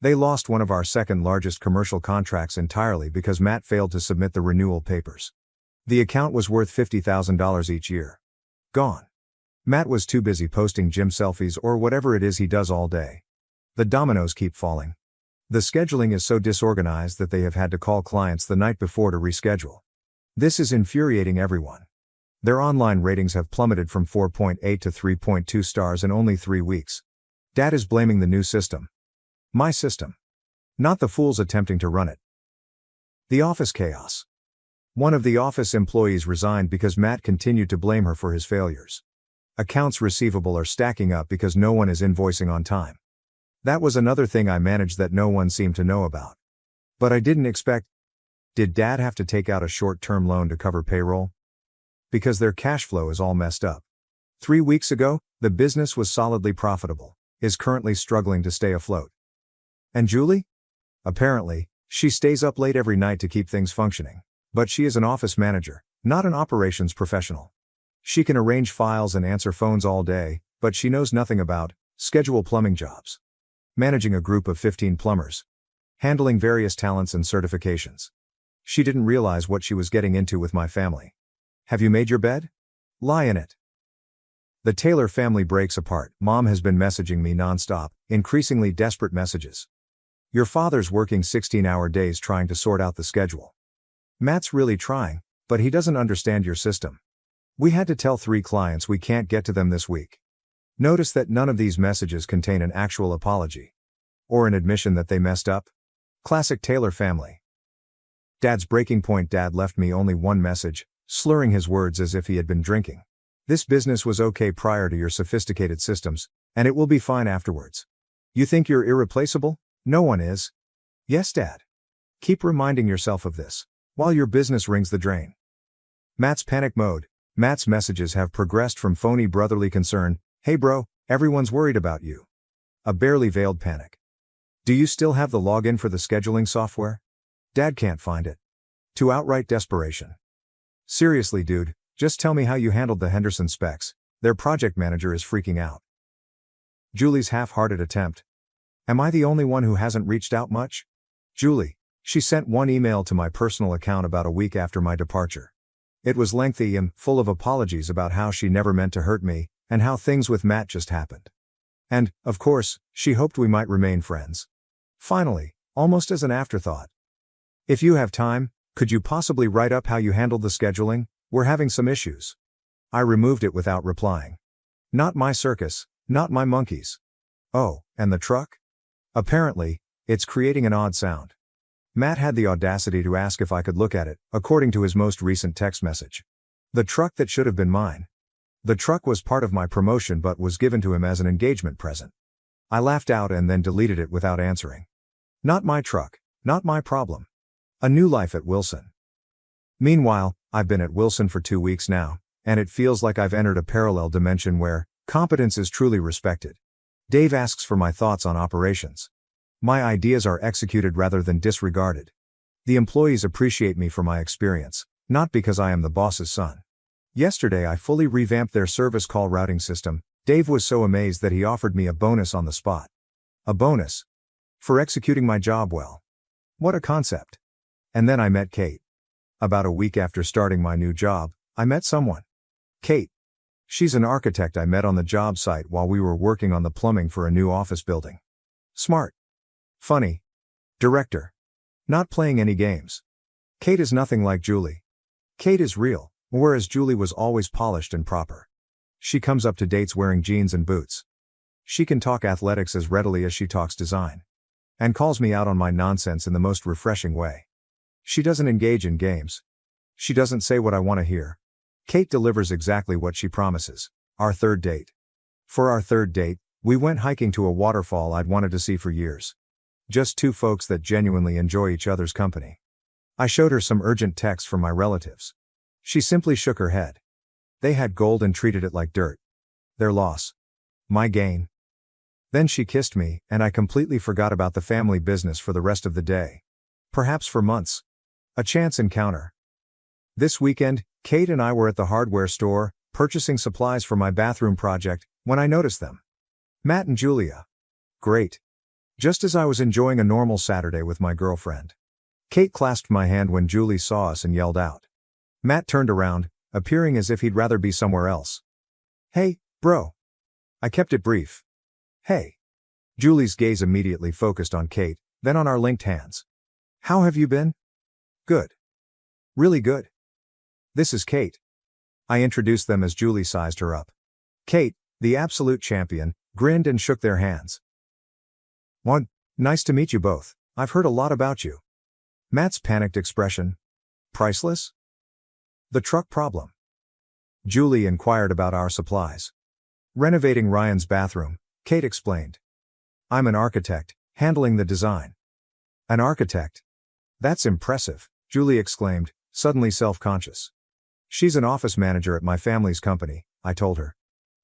They lost one of our second largest commercial contracts entirely because Matt failed to submit the renewal papers. The account was worth $50,000 each year. Gone. Matt was too busy posting gym selfies or whatever it is he does all day. The dominoes keep falling. The scheduling is so disorganized that they have had to call clients the night before to reschedule. This is infuriating everyone. Their online ratings have plummeted from 4.8 to 3.2 stars in only 3 weeks. Dad is blaming the new system. My system. Not the fools attempting to run it. The office chaos. One of the office employees resigned because Matt continued to blame her for his failures. Accounts receivable are stacking up because no one is invoicing on time. That was another thing I managed that no one seemed to know about. But I didn't expect. Did Dad have to take out a short-term loan to cover payroll? Because their cash flow is all messed up. 3 weeks ago, the business was solidly profitable, is currently struggling to stay afloat. And Julie? Apparently, she stays up late every night to keep things functioning. But she is an office manager, not an operations professional. She can arrange files and answer phones all day, but she knows nothing about schedule plumbing jobs. Managing a group of 15 plumbers. Handling various talents and certifications. She didn't realize what she was getting into with my family. Have you made your bed? Lie in it. The Taylor family breaks apart. Mom has been messaging me nonstop, increasingly desperate messages. Your father's working 16-hour days trying to sort out the schedule. Matt's really trying, but he doesn't understand your system. We had to tell 3 clients we can't get to them this week. Notice that none of these messages contain an actual apology. Or an admission that they messed up. Classic Taylor family. Dad's breaking point. Dad left me only one message, slurring his words as if he had been drinking. This business was okay prior to your sophisticated systems, and it will be fine afterwards. You think you're irreplaceable? No one is. Yes, Dad. Keep reminding yourself of this, while your business rings the drain. Matt's panic mode. Matt's messages have progressed from phony brotherly concern, hey bro, everyone's worried about you. A barely veiled panic. Do you still have the login for the scheduling software? Dad can't find it. To outright desperation. Seriously dude, just tell me how you handled the Henderson specs, their project manager is freaking out. Julie's half-hearted attempt. Am I the only one who hasn't reached out much? Julie, she sent one email to my personal account about a week after my departure. It was lengthy and full of apologies about how she never meant to hurt me, and how things with Matt just happened. And, of course, she hoped we might remain friends. Finally, almost as an afterthought. If you have time, could you possibly write up how you handled the scheduling? We're having some issues. I removed it without replying. Not my circus, not my monkeys. Oh, and the truck? Apparently, it's creating an odd sound. Matt had the audacity to ask if I could look at it, according to his most recent text message. The truck that should have been mine. The truck was part of my promotion but was given to him as an engagement present. I laughed out and then deleted it without answering. Not my truck, not my problem. A new life at Wilson. Meanwhile, I've been at Wilson for 2 weeks now, and it feels like I've entered a parallel dimension where competence is truly respected. Dave asks for my thoughts on operations. My ideas are executed rather than disregarded. The employees appreciate me for my experience, not because I am the boss's son. Yesterday I fully revamped their service call routing system. Dave was so amazed that he offered me a bonus on the spot. A bonus? For executing my job well. What a concept. And then I met Kate. About a week after starting my new job, I met someone. Kate. She's an architect I met on the job site while we were working on the plumbing for a new office building. Smart. Funny. Director. Not playing any games. Kate is nothing like Julie. Kate is real, whereas Julie was always polished and proper. She comes up to dates wearing jeans and boots. She can talk athletics as readily as she talks design. And calls me out on my nonsense in the most refreshing way. She doesn't engage in games. She doesn't say what I want to hear. Kate delivers exactly what she promises. Our third date. For our third date, we went hiking to a waterfall I'd wanted to see for years. Just 2 folks that genuinely enjoy each other's company. I showed her some urgent texts from my relatives. She simply shook her head. They had gold and treated it like dirt. Their loss. My gain. Then she kissed me, and I completely forgot about the family business for the rest of the day. Perhaps for months. A chance encounter. This weekend, Kate and I were at the hardware store, purchasing supplies for my bathroom project, when I noticed them. Matt and Julia. Great. Just as I was enjoying a normal Saturday with my girlfriend. Kate clasped my hand when Julie saw us and yelled out. Matt turned around, appearing as if he'd rather be somewhere else. Hey, bro. I kept it brief. Hey. Julie's gaze immediately focused on Kate, then on our linked hands. How have you been? Good. Really good. This is Kate. I introduced them as Julie sized her up. Kate, the absolute champion, grinned and shook their hands. "One, nice to meet you both. I've heard a lot about you." Matt's panicked expression. "Priceless?" "The truck problem." Julie inquired about our supplies. "Renovating Ryan's bathroom," Kate explained. "I'm an architect, handling the design." "An architect? That's impressive," Julie exclaimed, suddenly self-conscious. "She's an office manager at my family's company," I told her.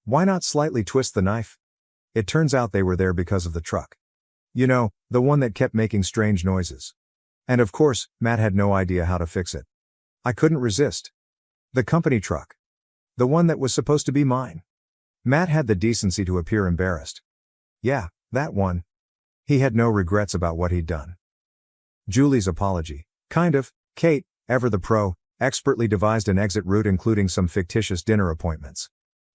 "Why not slightly twist the knife?" It turns out they were there because of the truck. You know, the one that kept making strange noises. And of course, Matt had no idea how to fix it. I couldn't resist. The company truck. The one that was supposed to be mine. Matt had the decency to appear embarrassed. "Yeah, that one." He had no regrets about what he'd done. Julie's apology. "Kind of, Kate, ever the pro, expertly devised an exit route including some fictitious dinner appointments."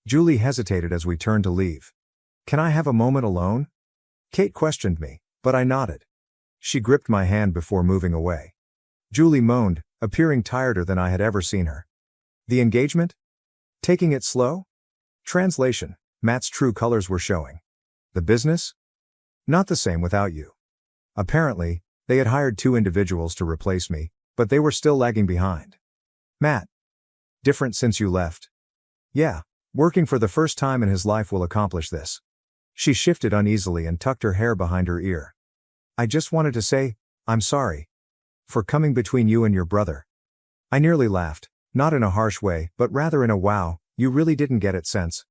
Julie hesitated as we turned to leave. "Can I have a moment alone?" Kate questioned me, but I nodded. She gripped my hand before moving away. Julie moaned, appearing tireder than I had ever seen her. "The engagement? Taking it slow?" Translation: Matt's true colors were showing. "The business? Not the same without you." Apparently, they had hired 2 individuals to replace me, but they were still lagging behind. "Matt. Different since you left?" "Yeah, working for the first time in his life will accomplish this." She shifted uneasily and tucked her hair behind her ear. "I just wanted to say, I'm sorry. For coming between you and your brother." I nearly laughed, not in a harsh way, but rather in a "wow, you really didn't get it" sense.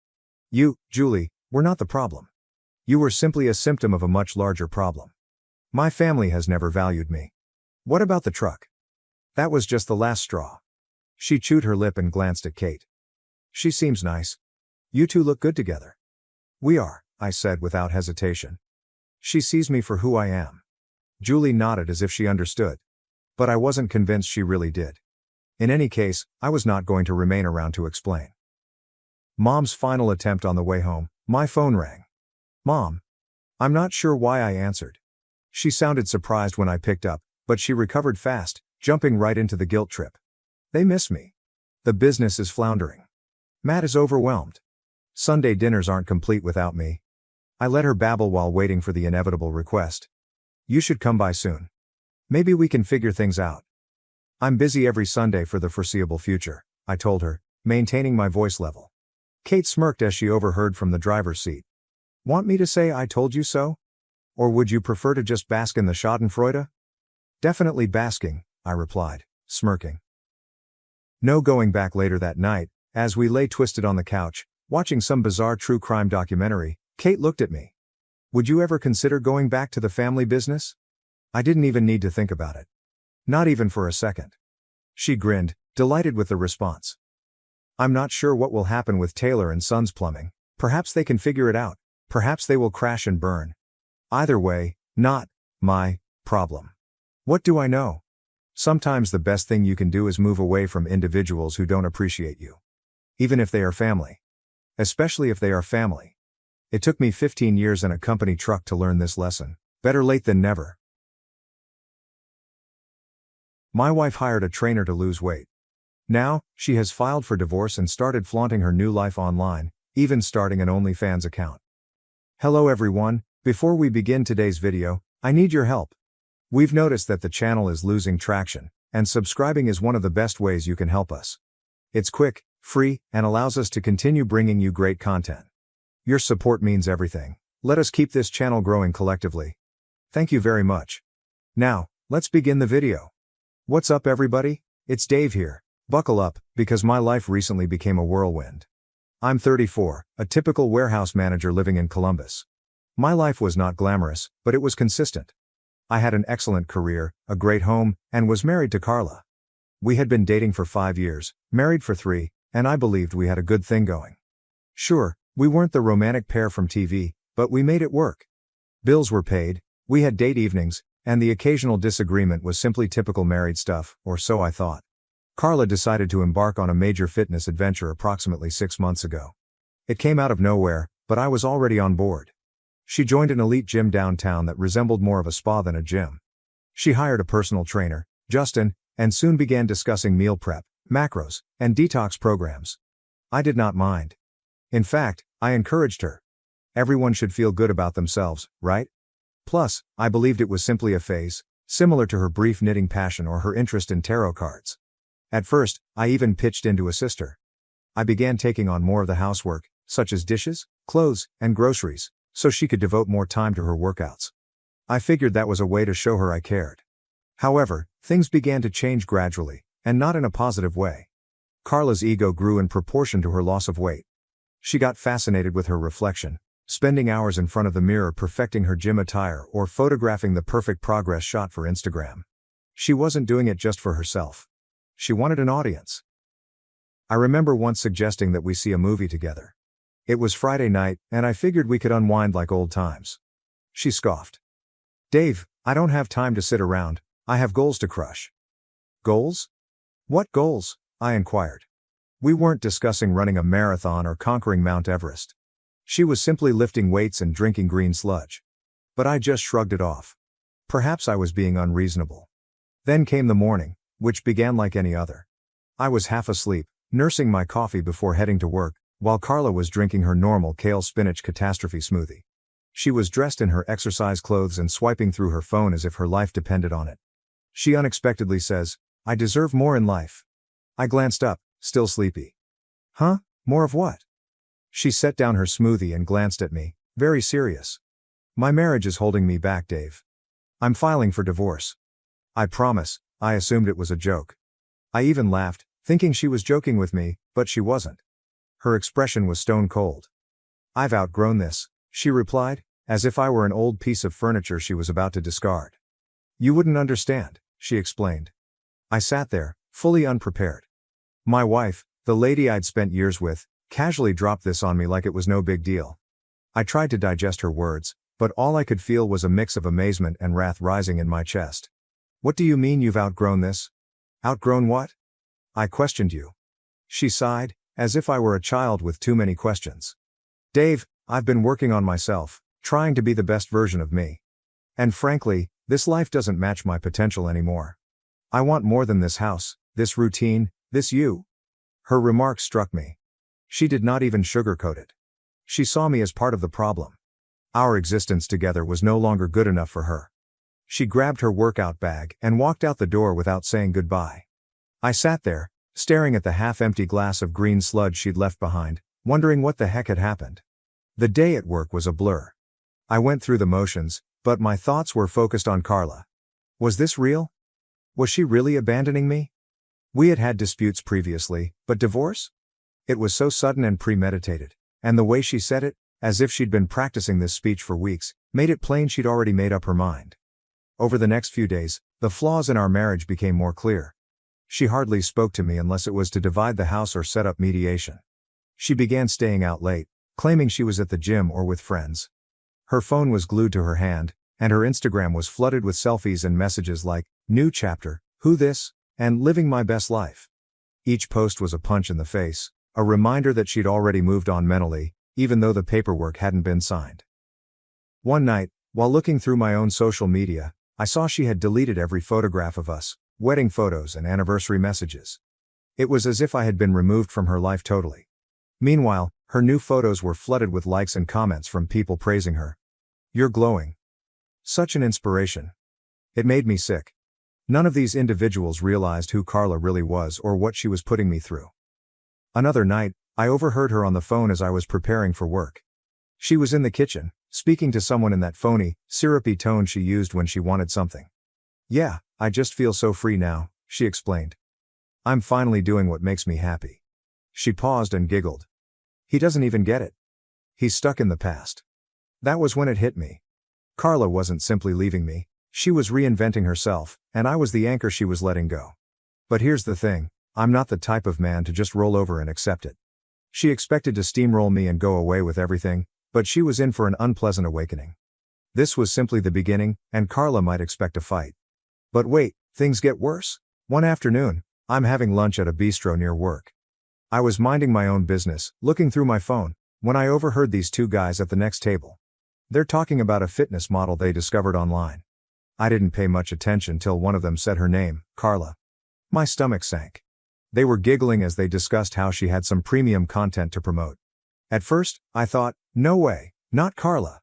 "You, Julie, were not the problem. You were simply a symptom of a much larger problem. My family has never valued me." "What about the truck?" "That was just the last straw." She chewed her lip and glanced at Kate. "She seems nice. You two look good together." "We are," I said without hesitation. "She sees me for who I am." Julie nodded as if she understood. But I wasn't convinced she really did. In any case, I was not going to remain around to explain. Mom's final attempt on the way home, my phone rang. "Mom." I'm not sure why I answered. She sounded surprised when I picked up, but she recovered fast, jumping right into the guilt trip. "They miss me. The business is floundering. Matt is overwhelmed. Sunday dinners aren't complete without me." I let her babble while waiting for the inevitable request. "You should come by soon. Maybe we can figure things out." "I'm busy every Sunday for the foreseeable future," I told her, maintaining my voice level. Kate smirked as she overheard from the driver's seat. "Want me to say I told you so? Or would you prefer to just bask in the schadenfreude?" "Definitely basking," I replied, smirking. No going back later that night, as we lay twisted on the couch, watching some bizarre true crime documentary, Kate looked at me. "Would you ever consider going back to the family business?" I didn't even need to think about it. Not even for a second. She grinned, delighted with the response. "I'm not sure what will happen with Taylor and Sons Plumbing. Perhaps they can figure it out. Perhaps they will crash and burn. Either way, not my problem. What do I know? Sometimes the best thing you can do is move away from individuals who don't appreciate you. Even if they are family. Especially if they are family. It took me 15 years in a company truck to learn this lesson. Better late than never." My wife hired a trainer to lose weight. Now, she has filed for divorce and started flaunting her new life online, even starting an OnlyFans account. Hello everyone, before we begin today's video, I need your help. We've noticed that the channel is losing traction, and subscribing is one of the best ways you can help us. It's quick, free, and allows us to continue bringing you great content. Your support means everything. Let us keep this channel growing collectively. Thank you very much. Now, let's begin the video. What's up everybody? It's Dave here. Buckle up, because my life recently became a whirlwind. I'm 34, a typical warehouse manager living in Columbus. My life was not glamorous, but it was consistent. I had an excellent career, a great home, and was married to Carla. We had been dating for 5 years, married for 3, and I believed we had a good thing going. Sure, we weren't the romantic pair from TV, but we made it work. Bills were paid, we had date evenings, and the occasional disagreement was simply typical married stuff, or so I thought. Carla decided to embark on a major fitness adventure approximately 6 months ago. It came out of nowhere, but I was already on board. She joined an elite gym downtown that resembled more of a spa than a gym. She hired a personal trainer, Justin, and soon began discussing meal prep, macros, and detox programs. I did not mind. In fact, I encouraged her. Everyone should feel good about themselves, right? Plus, I believed it was simply a phase, similar to her brief knitting passion or her interest in tarot cards. At first, I even pitched in to assist her. I began taking on more of the housework, such as dishes, clothes, and groceries, so she could devote more time to her workouts. I figured that was a way to show her I cared. However, things began to change gradually, and not in a positive way. Carla's ego grew in proportion to her loss of weight. She got fascinated with her reflection, spending hours in front of the mirror perfecting her gym attire or photographing the perfect progress shot for Instagram. She wasn't doing it just for herself. She wanted an audience. I remember once suggesting that we see a movie together. It was Friday night, and I figured we could unwind like old times. She scoffed. "Dave, I don't have time to sit around, I have goals to crush." "Goals? What goals?" I inquired. We weren't discussing running a marathon or conquering Mount Everest. She was simply lifting weights and drinking green sludge. But I just shrugged it off. Perhaps I was being unreasonable. Then came the morning, which began like any other. I was half asleep, nursing my coffee before heading to work, while Carla was drinking her normal kale spinach catastrophe smoothie. She was dressed in her exercise clothes and swiping through her phone as if her life depended on it. She unexpectedly says, "I deserve more in life." I glanced up, still sleepy. "Huh? More of what?" She set down her smoothie and glanced at me, very serious. "My marriage is holding me back, Dave. I'm filing for divorce." I promise, I assumed it was a joke. I even laughed, thinking she was joking with me, but she wasn't. Her expression was stone cold. "I've outgrown this," she replied, as if I were an old piece of furniture she was about to discard. "You wouldn't understand," she explained. I sat there, fully unprepared. My wife, the lady I'd spent years with, casually dropped this on me like it was no big deal. I tried to digest her words, but all I could feel was a mix of amazement and wrath rising in my chest. "What do you mean you've outgrown this?" "Outgrown what?" I questioned you. She sighed, as if I were a child with too many questions. "Dave, I've been working on myself, trying to be the best version of me. And frankly, this life doesn't match my potential anymore. I want more than this house, this routine, this you." Her remark struck me. She did not even sugarcoat it. She saw me as part of the problem. Our existence together was no longer good enough for her. She grabbed her workout bag and walked out the door without saying goodbye. I sat there, staring at the half-empty glass of green sludge she'd left behind, wondering what the heck had happened. The day at work was a blur. I went through the motions, but my thoughts were focused on Carla. Was this real? Was she really abandoning me? We had had disputes previously, but divorce? It was so sudden and premeditated, and the way she said it, as if she'd been practicing this speech for weeks, made it plain she'd already made up her mind. Over the next few days, the flaws in our marriage became more clear. She hardly spoke to me unless it was to divide the house or set up mediation. She began staying out late, claiming she was at the gym or with friends. Her phone was glued to her hand, and her Instagram was flooded with selfies and messages like, "New chapter, who this?" and "Living my best life." Each post was a punch in the face, a reminder that she'd already moved on mentally, even though the paperwork hadn't been signed. One night, while looking through my own social media, I saw she had deleted every photograph of us, wedding photos and anniversary messages. It was as if I had been removed from her life totally. Meanwhile, her new photos were flooded with likes and comments from people praising her. "You're glowing. Such an inspiration." It made me sick. None of these individuals realized who Carla really was or what she was putting me through. Another night, I overheard her on the phone as I was preparing for work. She was in the kitchen, speaking to someone in that phony, syrupy tone she used when she wanted something. "Yeah, I just feel so free now," she explained. "I'm finally doing what makes me happy." She paused and giggled. "He doesn't even get it. He's stuck in the past." That was when it hit me. Carla wasn't simply leaving me, she was reinventing herself, and I was the anchor she was letting go. But here's the thing, I'm not the type of man to just roll over and accept it. She expected to steamroll me and go away with everything, but she was in for an unpleasant awakening. This was simply the beginning, and Carla might expect a fight. But wait, things get worse. One afternoon, I'm having lunch at a bistro near work. I was minding my own business, looking through my phone, when I overheard these two guys at the next table. They're talking about a fitness model they discovered online. I didn't pay much attention till one of them said her name, Carla. My stomach sank. They were giggling as they discussed how she had some premium content to promote. At first, I thought, no way, not Carla.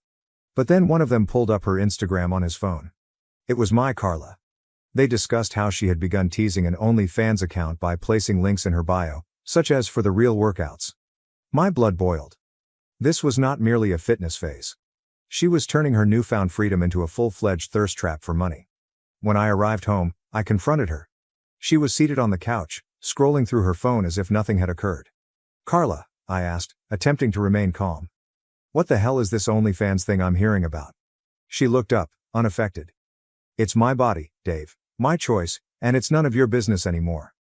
But then one of them pulled up her Instagram on his phone. It was my Carla. They discussed how she had begun teasing an OnlyFans account by placing links in her bio, such as for the real workouts. My blood boiled. This was not merely a fitness phase. She was turning her newfound freedom into a full-fledged thirst trap for money. When I arrived home, I confronted her. She was seated on the couch, scrolling through her phone as if nothing had occurred. "Carla," I asked, attempting to remain calm. "What the hell is this OnlyFans thing I'm hearing about?" She looked up, unaffected. "It's my body, Dave, my choice, and it's none of your business anymore."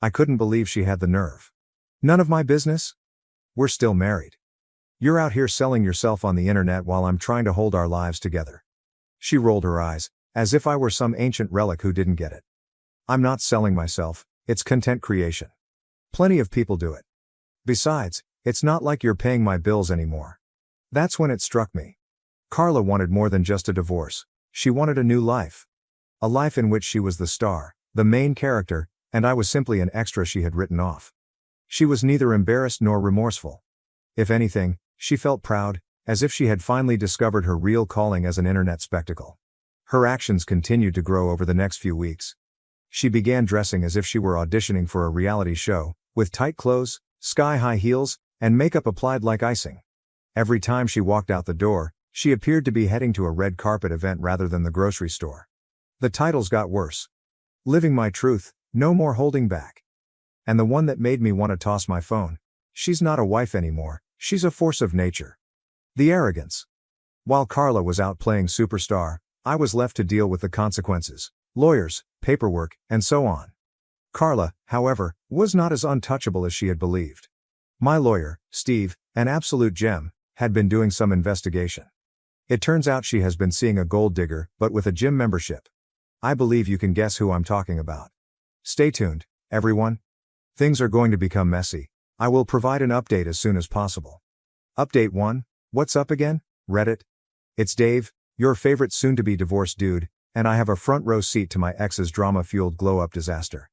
I couldn't believe she had the nerve. None of my business? We're still married. You're out here selling yourself on the internet while I'm trying to hold our lives together. She rolled her eyes, as if I were some ancient relic who didn't get it. I'm not selling myself, it's content creation. Plenty of people do it. Besides, it's not like you're paying my bills anymore. That's when it struck me. Carla wanted more than just a divorce. She wanted a new life. A life in which she was the star, the main character, and I was simply an extra she had written off. She was neither embarrassed nor remorseful. If anything, she felt proud, as if she had finally discovered her real calling as an internet spectacle. Her actions continued to grow over the next few weeks. She began dressing as if she were auditioning for a reality show, with tight clothes, sky-high heels, and makeup applied like icing. Every time she walked out the door, she appeared to be heading to a red carpet event rather than the grocery store. The titles got worse. Living My Truth, No More Holding Back. And the one that made me want to toss my phone. She's not a wife anymore, she's a force of nature. The arrogance. While Carla was out playing superstar, I was left to deal with the consequences, lawyers, paperwork, and so on. Carla, however, was not as untouchable as she had believed. My lawyer, Steve, an absolute gem, had been doing some investigation. It turns out she has been seeing a gold digger, but with a gym membership. I believe you can guess who I'm talking about. Stay tuned, everyone. Things are going to become messy. I will provide an update as soon as possible. Update 1, what's up again, Reddit? It's Dave, your favorite soon-to-be divorced dude, and I have a front row seat to my ex's drama-fueled glow-up disaster.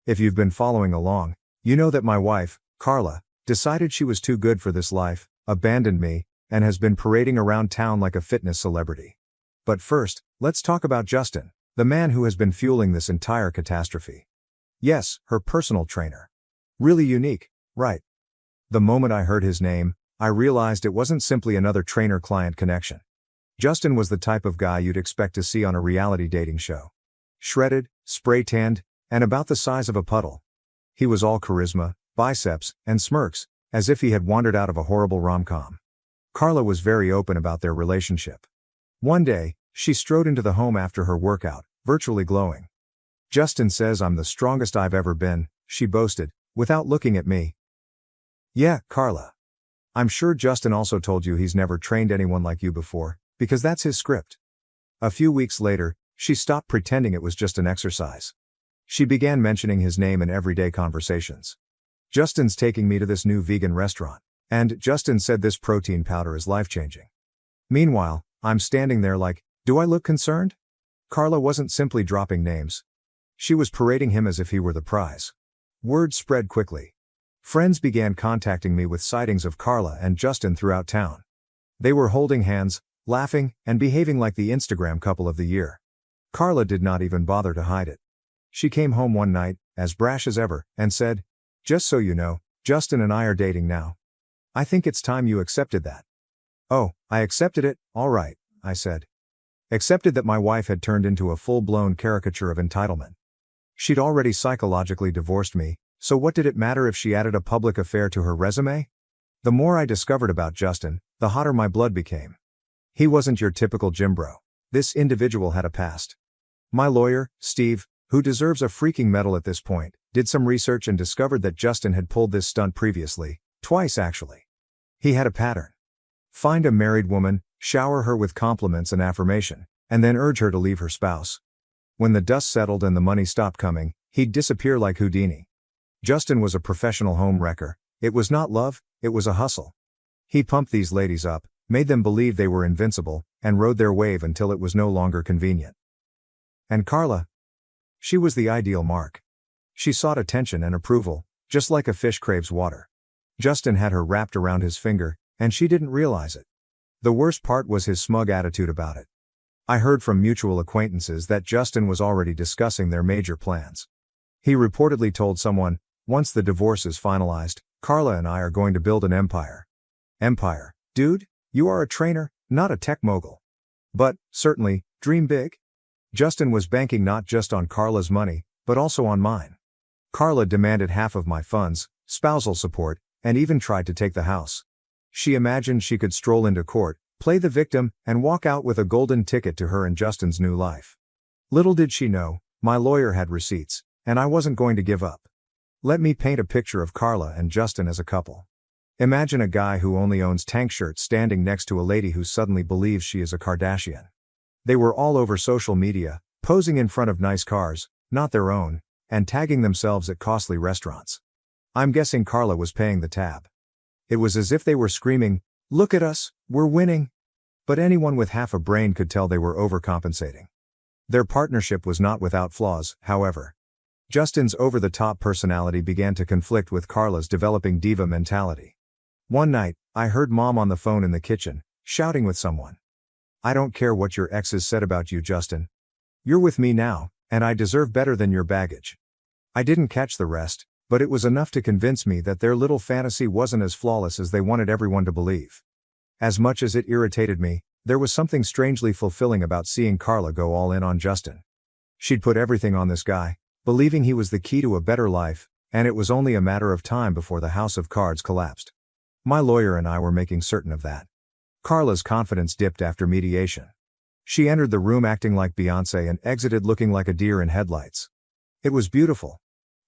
If you've been following along, you know that my wife, Carla, decided she was too good for this life, abandoned me, and has been parading around town like a fitness celebrity. But first, let's talk about Justin, the man who has been fueling this entire catastrophe. Yes, her personal trainer. Really unique, right? The moment I heard his name, I realized it wasn't simply another trainer-client connection. Justin was the type of guy you'd expect to see on a reality dating show. Shredded, spray-tanned, and about the size of a puddle. He was all charisma, biceps, and smirks, as if he had wandered out of a horrible rom-com. Carla was very open about their relationship. One day, she strode into the home after her workout, virtually glowing. "Justin says I'm the strongest I've ever been," she boasted, without looking at me. "Yeah, Carla. I'm sure Justin also told you he's never trained anyone like you before, because that's his script." A few weeks later, she stopped pretending it was just an exercise. She began mentioning his name in everyday conversations. "Justin's taking me to this new vegan restaurant. And Justin said this protein powder is life-changing." Meanwhile, I'm standing there like, do I look concerned? Carla wasn't simply dropping names. She was parading him as if he were the prize. Word spread quickly. Friends began contacting me with sightings of Carla and Justin throughout town. They were holding hands, laughing, and behaving like the Instagram couple of the year. Carla did not even bother to hide it. She came home one night, as brash as ever, and said, "Just so you know, Justin and I are dating now. I think it's time you accepted that." "Oh, I accepted it, all right," I said. Accepted that my wife had turned into a full-blown caricature of entitlement. She'd already psychologically divorced me, so what did it matter if she added a public affair to her resume? The more I discovered about Justin, the hotter my blood became. He wasn't your typical gym bro. This individual had a past. My lawyer, Steve, who deserves a freaking medal at this point, did some research and discovered that Justin had pulled this stunt previously, twice actually. He had a pattern. Find a married woman, shower her with compliments and affirmation, and then urge her to leave her spouse. When the dust settled and the money stopped coming, he'd disappear like Houdini. Justin was a professional home wrecker. It was not love, it was a hustle. He pumped these ladies up, made them believe they were invincible, and rode their wave until it was no longer convenient. And Carla? She was the ideal mark. She sought attention and approval, just like a fish craves water. Justin had her wrapped around his finger, and she didn't realize it. The worst part was his smug attitude about it. I heard from mutual acquaintances that Justin was already discussing their major plans. He reportedly told someone, "Once the divorce is finalized, Carla and I are going to build an empire." Empire? Dude, you are a trainer, not a tech mogul. But, certainly, dream big. Justin was banking not just on Carla's money, but also on mine. Carla demanded half of my funds, spousal support, and even tried to take the house. She imagined she could stroll into court, play the victim, and walk out with a golden ticket to her and Justin's new life. Little did she know, my lawyer had receipts, and I wasn't going to give up. Let me paint a picture of Carla and Justin as a couple. Imagine a guy who only owns tank shirts standing next to a lady who suddenly believes she is a Kardashian. They were all over social media, posing in front of nice cars, not their own, and tagging themselves at costly restaurants. I'm guessing Carla was paying the tab. It was as if they were screaming, "Look at us, we're winning." But anyone with half a brain could tell they were overcompensating. Their partnership was not without flaws, however. Justin's over-the-top personality began to conflict with Carla's developing diva mentality. One night, I heard Mom on the phone in the kitchen, shouting with someone. "I don't care what your exes said about you, Justin. You're with me now, and I deserve better than your baggage." I didn't catch the rest, but it was enough to convince me that their little fantasy wasn't as flawless as they wanted everyone to believe. As much as it irritated me, there was something strangely fulfilling about seeing Carla go all in on Justin. She'd put everything on this guy, believing he was the key to a better life, and it was only a matter of time before the house of cards collapsed. My lawyer and I were making certain of that. Carla's confidence dipped after mediation. She entered the room acting like Beyoncé and exited looking like a deer in headlights. It was beautiful.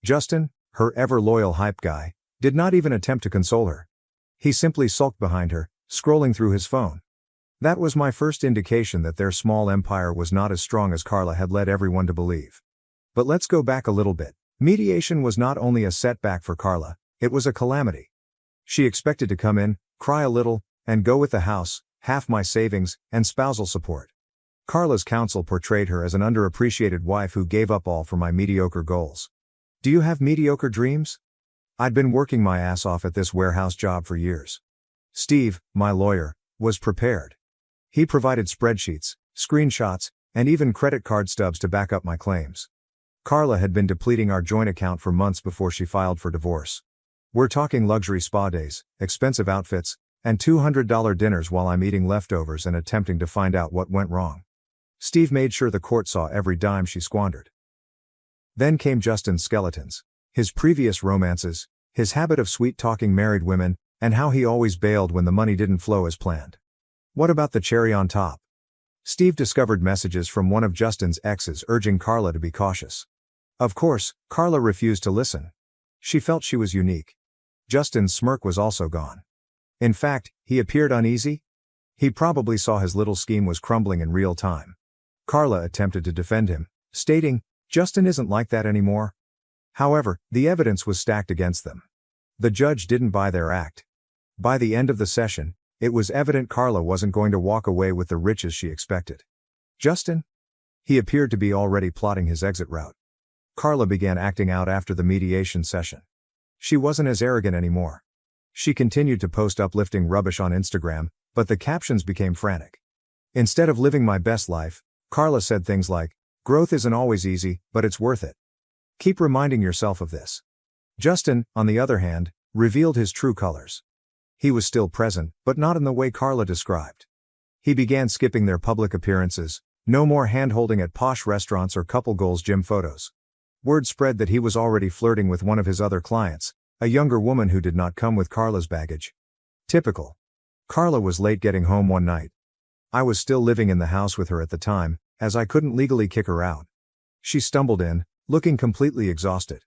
Justin, her ever-loyal hype guy, did not even attempt to console her. He simply sulked behind her, scrolling through his phone. That was my first indication that their small empire was not as strong as Carla had led everyone to believe. But let's go back a little bit. Mediation was not only a setback for Carla, it was a calamity. She expected to come in, cry a little, and go with the house, half my savings, and spousal support. Carla's counsel portrayed her as an underappreciated wife who gave up all for my mediocre goals. Do you have mediocre dreams? I'd been working my ass off at this warehouse job for years. Steve, my lawyer, was prepared. He provided spreadsheets, screenshots, and even credit card stubs to back up my claims. Carla had been depleting our joint account for months before she filed for divorce. We're talking luxury spa days, expensive outfits, and $200 dinners while I'm eating leftovers and attempting to find out what went wrong. Steve made sure the court saw every dime she squandered. Then came Justin's skeletons. His previous romances, his habit of sweet-talking married women, and how he always bailed when the money didn't flow as planned. What about the cherry on top? Steve discovered messages from one of Justin's exes urging Carla to be cautious. Of course, Carla refused to listen. She felt she was unique. Justin's smirk was also gone. In fact, he appeared uneasy. He probably saw his little scheme was crumbling in real time. Carla attempted to defend him, stating, "Justin isn't like that anymore." However, the evidence was stacked against them. The judge didn't buy their act. By the end of the session, it was evident Carla wasn't going to walk away with the riches she expected. Justin? He appeared to be already plotting his exit route. Carla began acting out after the mediation session. She wasn't as arrogant anymore. She continued to post uplifting rubbish on Instagram, but the captions became frantic. Instead of living my best life, Carla said things like, "Growth isn't always easy, but it's worth it. Keep reminding yourself of this." Justin, on the other hand, revealed his true colors. He was still present, but not in the way Carla described. He began skipping their public appearances, no more hand-holding at posh restaurants or couple goals gym photos. Word spread that he was already flirting with one of his other clients, a younger woman who did not come with Carla's baggage. Typical. Carla was late getting home one night. I was still living in the house with her at the time, as I couldn't legally kick her out. She stumbled in, looking completely exhausted.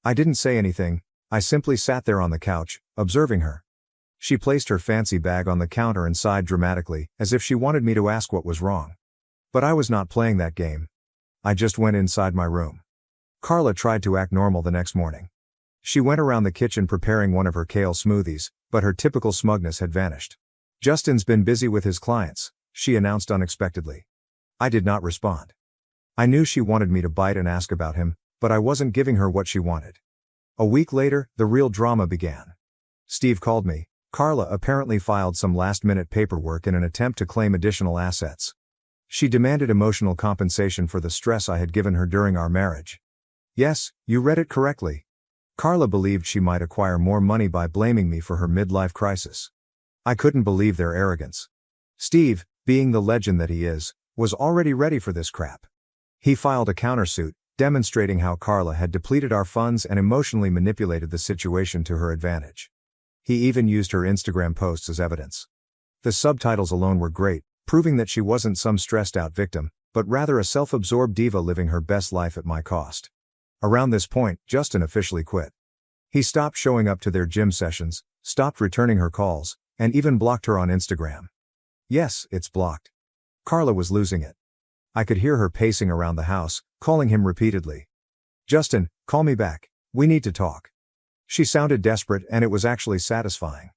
I didn't say anything, I simply sat there on the couch, observing her. She placed her fancy bag on the counter and sighed dramatically, as if she wanted me to ask what was wrong. But I was not playing that game. I just went inside my room. Carla tried to act normal the next morning. She went around the kitchen preparing one of her kale smoothies, but her typical smugness had vanished. "Justin's been busy with his clients," she announced unexpectedly. I did not respond. I knew she wanted me to bite and ask about him, but I wasn't giving her what she wanted. A week later, the real drama began. Steve called me. Carla apparently filed some last-minute paperwork in an attempt to claim additional assets. She demanded emotional compensation for the stress I had given her during our marriage. Yes, you read it correctly. Carla believed she might acquire more money by blaming me for her midlife crisis. I couldn't believe their arrogance. Steve, being the legend that he is, was already ready for this crap. He filed a countersuit, demonstrating how Carla had depleted our funds and emotionally manipulated the situation to her advantage. He even used her Instagram posts as evidence. The subtitles alone were great, proving that she wasn't some stressed-out victim, but rather a self-absorbed diva living her best life at my cost. Around this point, Justin officially quit. He stopped showing up to their gym sessions, stopped returning her calls, and even blocked her on Instagram. Yes, it's blocked. Carla was losing it. I could hear her pacing around the house, calling him repeatedly. Justin, call me back. We need to talk. She sounded desperate, and it was actually satisfying.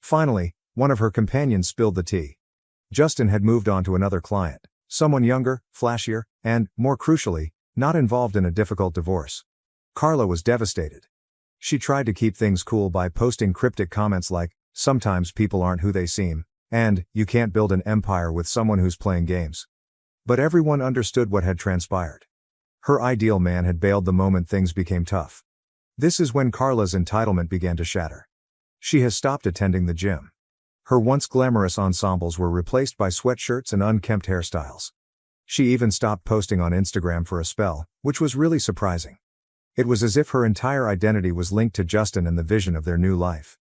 Finally, one of her companions spilled the tea. Justin had moved on to another client, someone younger, flashier, and, more crucially, not involved in a difficult divorce. Carla was devastated. She tried to keep things cool by posting cryptic comments like, "Sometimes people aren't who they seem," and, "You can't build an empire with someone who's playing games." But everyone understood what had transpired. Her ideal man had bailed the moment things became tough. This is when Carla's entitlement began to shatter. She has stopped attending the gym. Her once glamorous ensembles were replaced by sweatshirts and unkempt hairstyles. She even stopped posting on Instagram for a spell, which was really surprising. It was as if her entire identity was linked to Justin and the vision of their new life.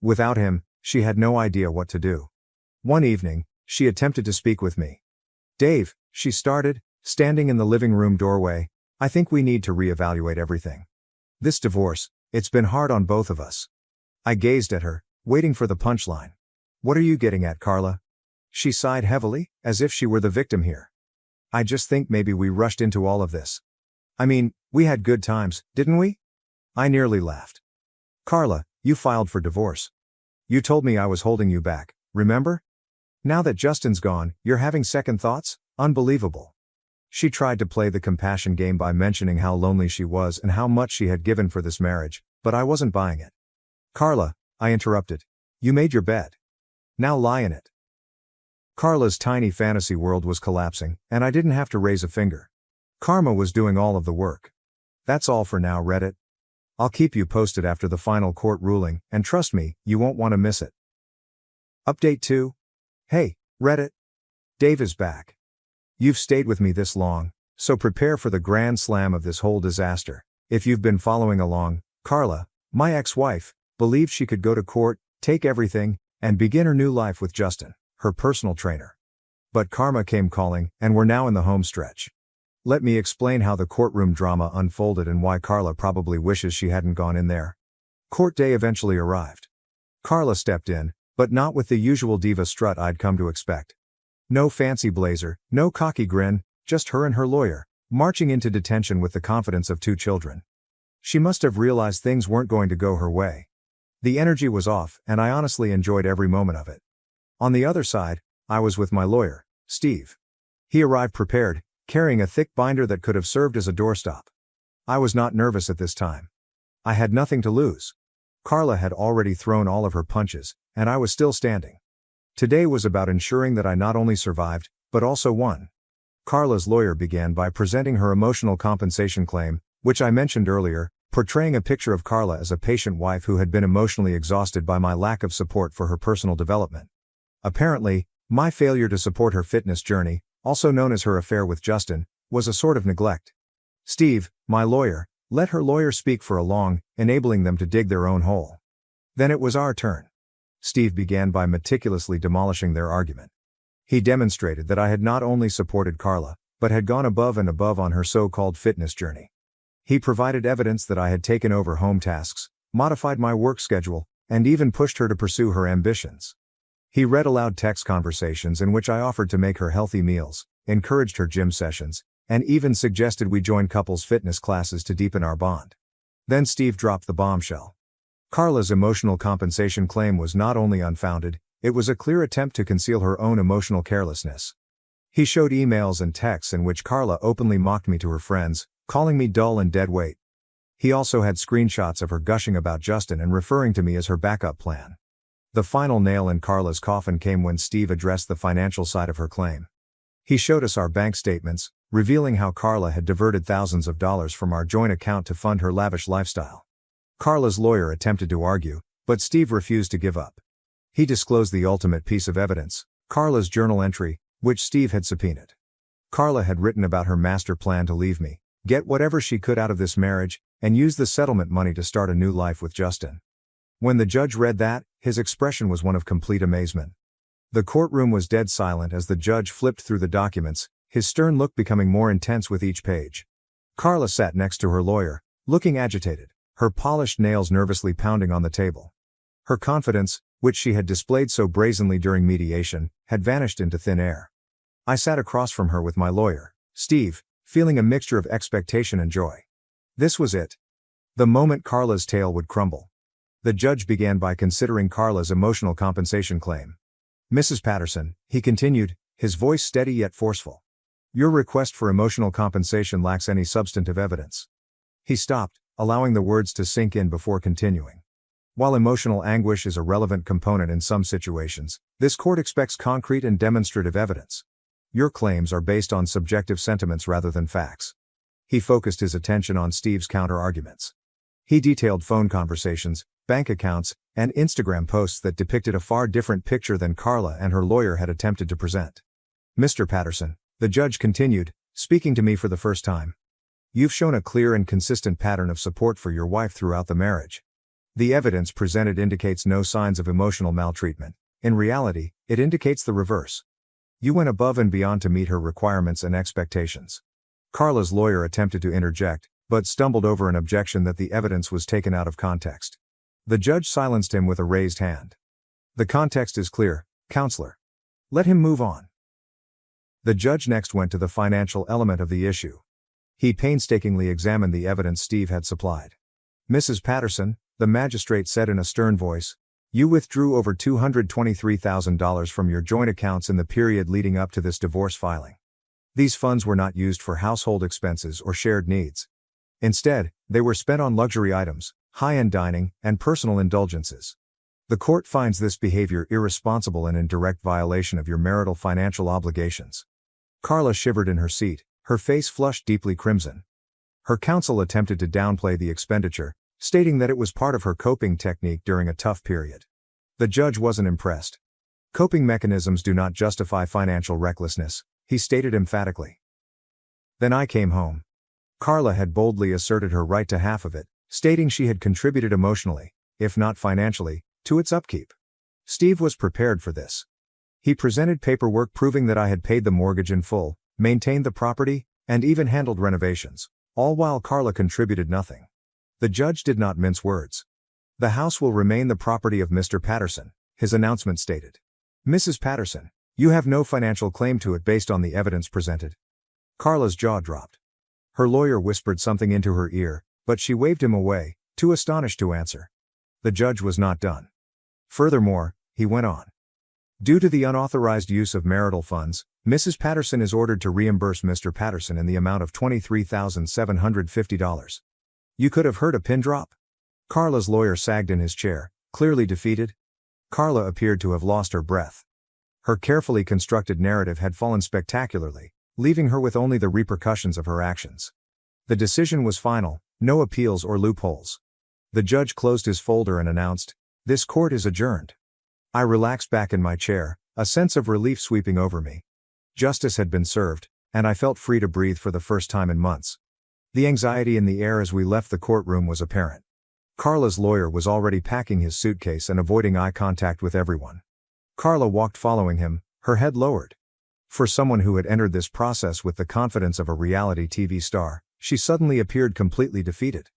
Without him, she had no idea what to do. One evening, she attempted to speak with me. "Dave," she started, standing in the living room doorway, "I think we need to reevaluate everything. This divorce, it's been hard on both of us." I gazed at her, waiting for the punchline. "What are you getting at, Carla?" She sighed heavily, as if she were the victim here. "I just think maybe we rushed into all of this. I mean, we had good times, didn't we?" I nearly laughed. "Carla, you filed for divorce. You told me I was holding you back, remember? Now that Justin's gone, you're having second thoughts? Unbelievable." She tried to play the compassion game by mentioning how lonely she was and how much she had given for this marriage, but I wasn't buying it. "Carla," I interrupted. "You made your bed. Now lie in it." Carla's tiny fantasy world was collapsing, and I didn't have to raise a finger. Karma was doing all of the work. That's all for now, Reddit. I'll keep you posted after the final court ruling, and trust me, you won't want to miss it. Update 2. Hey, Reddit. Dave is back. You've stayed with me this long, so prepare for the grand slam of this whole disaster. If you've been following along, Carla, my ex-wife, believed she could go to court, take everything, and begin her new life with Justin, her personal trainer. But karma came calling, and we're now in the home stretch. Let me explain how the courtroom drama unfolded and why Carla probably wishes she hadn't gone in there. Court day eventually arrived. Carla stepped in, but not with the usual diva strut I'd come to expect. No fancy blazer, no cocky grin, just her and her lawyer, marching into detention with the confidence of 2 children. She must have realized things weren't going to go her way. The energy was off, and I honestly enjoyed every moment of it. On the other side, I was with my lawyer, Steve. He arrived prepared, carrying a thick binder that could have served as a doorstop. I was not nervous at this time. I had nothing to lose. Carla had already thrown all of her punches, and I was still standing. Today was about ensuring that I not only survived, but also won. Carla's lawyer began by presenting her emotional compensation claim, which I mentioned earlier, portraying a picture of Carla as a patient wife who had been emotionally exhausted by my lack of support for her personal development. Apparently, my failure to support her fitness journey, also known as her affair with Justin, was a sort of neglect. Steve, my lawyer, let her lawyer speak for a long, enabling them to dig their own hole. Then it was our turn. Steve began by meticulously demolishing their argument. He demonstrated that I had not only supported Carla, but had gone above and above on her so-called fitness journey. He provided evidence that I had taken over home tasks, modified my work schedule, and even pushed her to pursue her ambitions. He read aloud text conversations in which I offered to make her healthy meals, encouraged her gym sessions, and even suggested we join couples fitness classes to deepen our bond. Then Steve dropped the bombshell. Carla's emotional compensation claim was not only unfounded, it was a clear attempt to conceal her own emotional carelessness. He showed emails and texts in which Carla openly mocked me to her friends, calling me dull and dead weight. He also had screenshots of her gushing about Justin and referring to me as her backup plan. The final nail in Carla's coffin came when Steve addressed the financial side of her claim. He showed us our bank statements, revealing how Carla had diverted thousands of dollars from our joint account to fund her lavish lifestyle. Carla's lawyer attempted to argue, but Steve refused to give up. He disclosed the ultimate piece of evidence, Carla's journal entry, which Steve had subpoenaed. Carla had written about her master plan to leave me, get whatever she could out of this marriage, and use the settlement money to start a new life with Justin. When the judge read that, his expression was one of complete amazement. The courtroom was dead silent as the judge flipped through the documents, his stern look becoming more intense with each page. Carla sat next to her lawyer, looking agitated, her polished nails nervously pounding on the table. Her confidence, which she had displayed so brazenly during mediation, had vanished into thin air. I sat across from her with my lawyer, Steve, feeling a mixture of expectation and joy. This was it. The moment Carla's tale would crumble. The judge began by considering Carla's emotional compensation claim. Mrs. Patterson, he continued, his voice steady yet forceful. Your request for emotional compensation lacks any substantive evidence. He stopped, allowing the words to sink in before continuing. While emotional anguish is a relevant component in some situations, this court expects concrete and demonstrative evidence. Your claims are based on subjective sentiments rather than facts. He focused his attention on Steve's counter-arguments. He detailed phone conversations, bank accounts, and Instagram posts that depicted a far different picture than Carla and her lawyer had attempted to present. Mr. Patterson, the judge continued, speaking to me for the first time. You've shown a clear and consistent pattern of support for your wife throughout the marriage. The evidence presented indicates no signs of emotional maltreatment. In reality, it indicates the reverse. You went above and beyond to meet her requirements and expectations. Carla's lawyer attempted to interject, but stumbled over an objection that the evidence was taken out of context. The judge silenced him with a raised hand. The context is clear, counselor. Let him move on. The judge next went to the financial element of the issue. He painstakingly examined the evidence Steve had supplied. Mrs. Patterson, the magistrate said in a stern voice, you withdrew over $223,000 from your joint accounts in the period leading up to this divorce filing. These funds were not used for household expenses or shared needs. Instead, they were spent on luxury items, high-end dining, and personal indulgences. The court finds this behavior irresponsible and in direct violation of your marital financial obligations. Carla shivered in her seat, her face flushed deeply crimson. Her counsel attempted to downplay the expenditure, stating that it was part of her coping technique during a tough period. The judge wasn't impressed. Coping mechanisms do not justify financial recklessness, he stated emphatically. Then I came home. Carla had boldly asserted her right to half of it, stating she had contributed emotionally, if not financially, to its upkeep. Steve was prepared for this. He presented paperwork proving that I had paid the mortgage in full, maintained the property, and even handled renovations, all while Carla contributed nothing. The judge did not mince words. The house will remain the property of Mr. Patterson, his announcement stated. Mrs. Patterson, you have no financial claim to it based on the evidence presented. Carla's jaw dropped. Her lawyer whispered something into her ear, but she waved him away, too astonished to answer. The judge was not done. Furthermore, he went on. Due to the unauthorized use of marital funds, Mrs. Patterson is ordered to reimburse Mr. Patterson in the amount of $23,750. You could have heard a pin drop. Carla's lawyer sagged in his chair, clearly defeated. Carla appeared to have lost her breath. Her carefully constructed narrative had fallen spectacularly, leaving her with only the repercussions of her actions. The decision was final, no appeals or loopholes. The judge closed his folder and announced, "This court is adjourned." I relaxed back in my chair, a sense of relief sweeping over me. Justice had been served, and I felt free to breathe for the first time in months. The anxiety in the air as we left the courtroom was apparent. Carla's lawyer was already packing his suitcase and avoiding eye contact with everyone. Carla walked following him, her head lowered. For someone who had entered this process with the confidence of a reality TV star, she suddenly appeared completely defeated.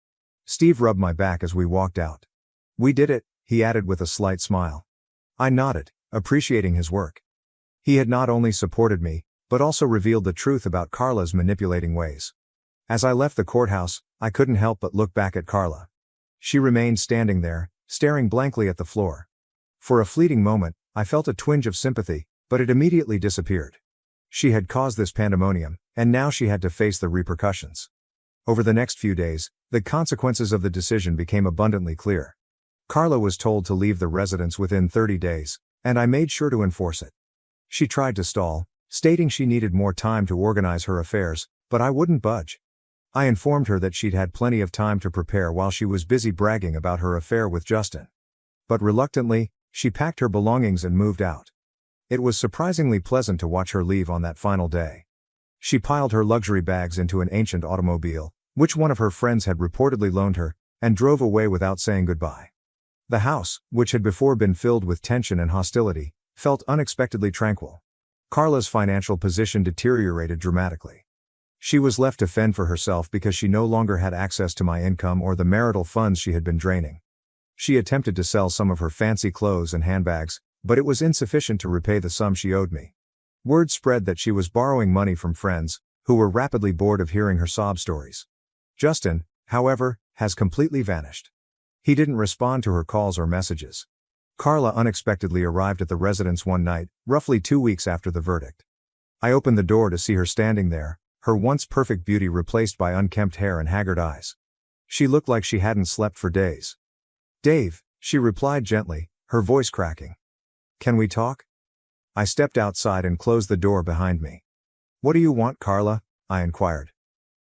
Steve rubbed my back as we walked out. We did it, he added with a slight smile. I nodded, appreciating his work. He had not only supported me, but also revealed the truth about Carla's manipulating ways. As I left the courthouse, I couldn't help but look back at Carla. She remained standing there, staring blankly at the floor. For a fleeting moment, I felt a twinge of sympathy, but it immediately disappeared. She had caused this pandemonium, and now she had to face the repercussions. Over the next few days, the consequences of the decision became abundantly clear. Carla was told to leave the residence within 30 days, and I made sure to enforce it. She tried to stall, stating she needed more time to organize her affairs, but I wouldn't budge. I informed her that she'd had plenty of time to prepare while she was busy bragging about her affair with Justin. But reluctantly, she packed her belongings and moved out. It was surprisingly pleasant to watch her leave on that final day. She piled her luxury bags into an ancient automobile, which one of her friends had reportedly loaned her, and drove away without saying goodbye. The house, which had before been filled with tension and hostility, felt unexpectedly tranquil. Carla's financial position deteriorated dramatically. She was left to fend for herself because she no longer had access to my income or the marital funds she had been draining. She attempted to sell some of her fancy clothes and handbags, but it was insufficient to repay the sum she owed me. Word spread that she was borrowing money from friends, who were rapidly bored of hearing her sob stories. Justin, however, has completely vanished. He didn't respond to her calls or messages. Carla unexpectedly arrived at the residence one night, roughly 2 weeks after the verdict. I opened the door to see her standing there, her once perfect beauty replaced by unkempt hair and haggard eyes. She looked like she hadn't slept for days. "Dave," she replied gently, her voice cracking. "Can we talk?" I stepped outside and closed the door behind me. "What do you want, Carla?" I inquired.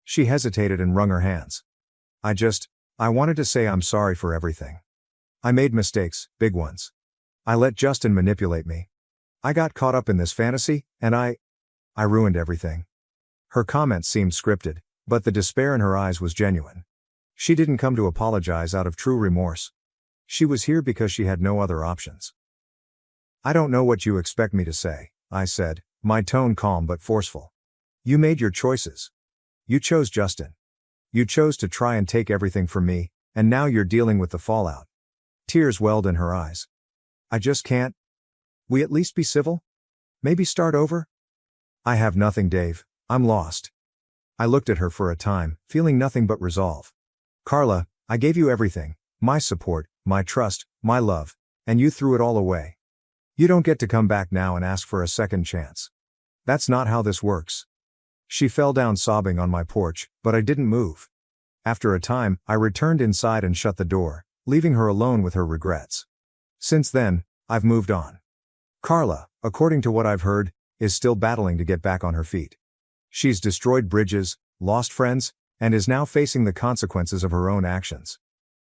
She hesitated and wrung her hands. I wanted to say I'm sorry for everything. I made mistakes, big ones. I let Justin manipulate me. I got caught up in this fantasy, and I ruined everything." Her comments seemed scripted, but the despair in her eyes was genuine. She didn't come to apologize out of true remorse. She was here because she had no other options. "I don't know what you expect me to say," I said, my tone calm but forceful. "You made your choices. You chose Justin. You chose to try and take everything from me, and now you're dealing with the fallout." Tears welled in her eyes. "I just can't. We at least be civil? Maybe start over?" "I have nothing, Dave. I'm lost." I looked at her for a time, feeling nothing but resolve. "Carla, I gave you everything, my support, my trust, my love, and you threw it all away. You don't get to come back now and ask for a second chance. That's not how this works." She fell down sobbing on my porch, but I didn't move. After a time, I returned inside and shut the door, leaving her alone with her regrets. Since then, I've moved on. Carla, according to what I've heard, is still battling to get back on her feet. She's destroyed bridges, lost friends, and is now facing the consequences of her own actions.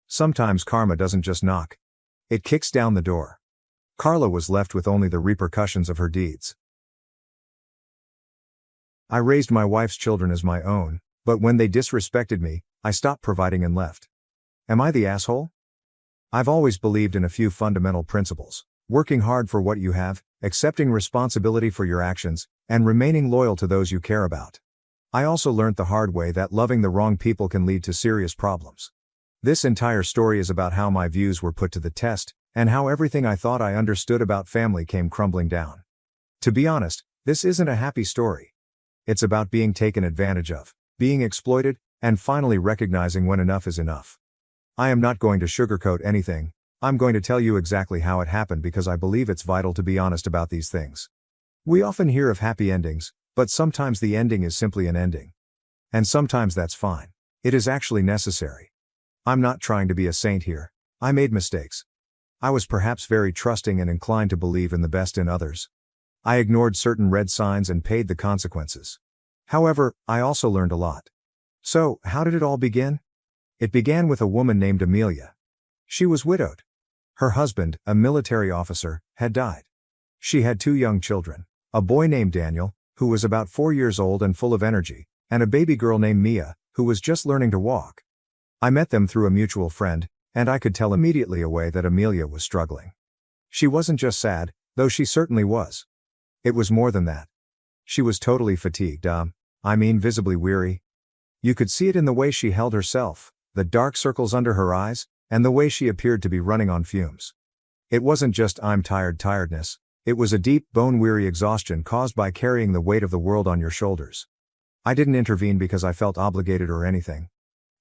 Sometimes karma doesn't just knock. It kicks down the door. Carla was left with only the repercussions of her deeds. I raised my wife's children as my own, but when they disrespected me, I stopped providing and left. Am I the asshole? I've always believed in a few fundamental principles: working hard for what you have, accepting responsibility for your actions, and remaining loyal to those you care about. I also learned the hard way that loving the wrong people can lead to serious problems. This entire story is about how my views were put to the test, and how everything I thought I understood about family came crumbling down. To be honest, this isn't a happy story. It's about being taken advantage of, being exploited, and finally recognizing when enough is enough. I am not going to sugarcoat anything. I'm going to tell you exactly how it happened because I believe it's vital to be honest about these things. We often hear of happy endings, but sometimes the ending is simply an ending. And sometimes that's fine. It is actually necessary. I'm not trying to be a saint here. I made mistakes. I was perhaps very trusting and inclined to believe in the best in others. I ignored certain red signs and paid the consequences. However, I also learned a lot. So, how did it all begin? It began with a woman named Amelia. She was widowed. Her husband, a military officer, had died. She had 2 young children, a boy named Daniel, who was about 4 years old and full of energy, and a baby girl named Mia, who was just learning to walk. I met them through a mutual friend, and I could tell immediately away that Amelia was struggling. She wasn't just sad, though she certainly was. It was more than that. She was totally fatigued, visibly weary. You could see it in the way she held herself, the dark circles under her eyes, and the way she appeared to be running on fumes. It wasn't just "I'm tired" tiredness, it was a deep, bone-weary exhaustion caused by carrying the weight of the world on your shoulders. I didn't intervene because I felt obligated or anything.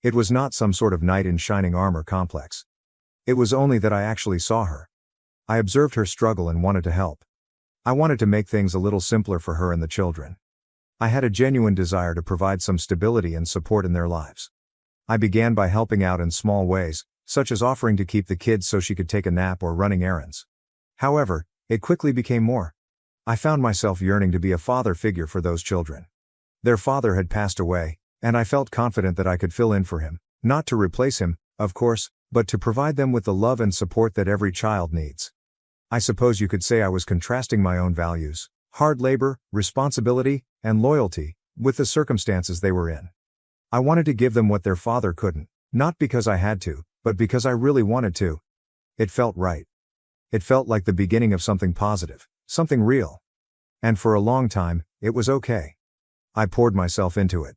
It was not some sort of knight in shining armor complex. It was only that I actually saw her. I observed her struggle and wanted to help. I wanted to make things a little simpler for her and the children. I had a genuine desire to provide some stability and support in their lives. I began by helping out in small ways, such as offering to keep the kids so she could take a nap or running errands. However, it quickly became more. I found myself yearning to be a father figure for those children. Their father had passed away, and I felt confident that I could fill in for him, not to replace him, of course, but to provide them with the love and support that every child needs. I suppose you could say I was contrasting my own values, hard labor, responsibility, and loyalty, with the circumstances they were in. I wanted to give them what their father couldn't, not because I had to, but because I really wanted to. It felt right. It felt like the beginning of something positive, something real. And for a long time, it was okay. I poured myself into it.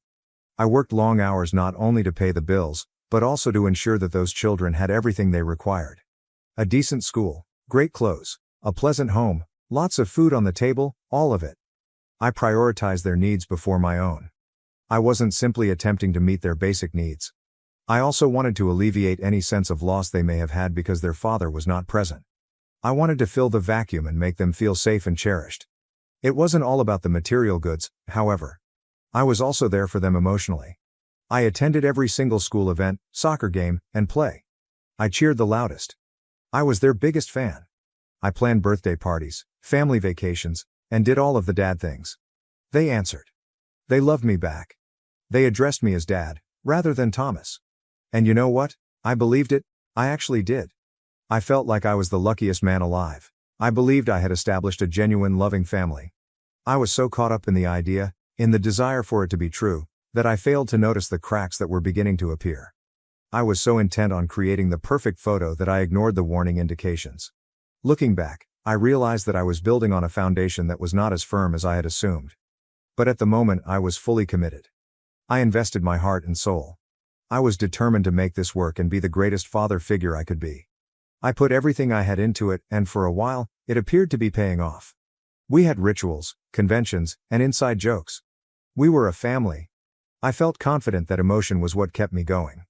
I worked long hours not only to pay the bills, but also to ensure that those children had everything they required. A decent school, great clothes, a pleasant home, lots of food on the table, all of it. I prioritized their needs before my own. I wasn't simply attempting to meet their basic needs. I also wanted to alleviate any sense of loss they may have had because their father was not present. I wanted to fill the vacuum and make them feel safe and cherished. It wasn't all about the material goods, however. I was also there for them emotionally. I attended every single school event, soccer game, and play. I cheered the loudest. I was their biggest fan. I planned birthday parties, family vacations, and did all of the dad things. They answered. They loved me back. They addressed me as Dad, rather than Thomas. And you know what? I believed it. I actually did. I felt like I was the luckiest man alive. I believed I had established a genuine loving family. I was so caught up in the idea, in the desire for it to be true, that I failed to notice the cracks that were beginning to appear. I was so intent on creating the perfect photo that I ignored the warning indications. Looking back, I realized that I was building on a foundation that was not as firm as I had assumed. But at the moment I was fully committed. I invested my heart and soul. I was determined to make this work and be the greatest father figure I could be. I put everything I had into it, and for a while, it appeared to be paying off. We had rituals, conventions, and inside jokes. We were a family. I felt confident that emotion was what kept me going.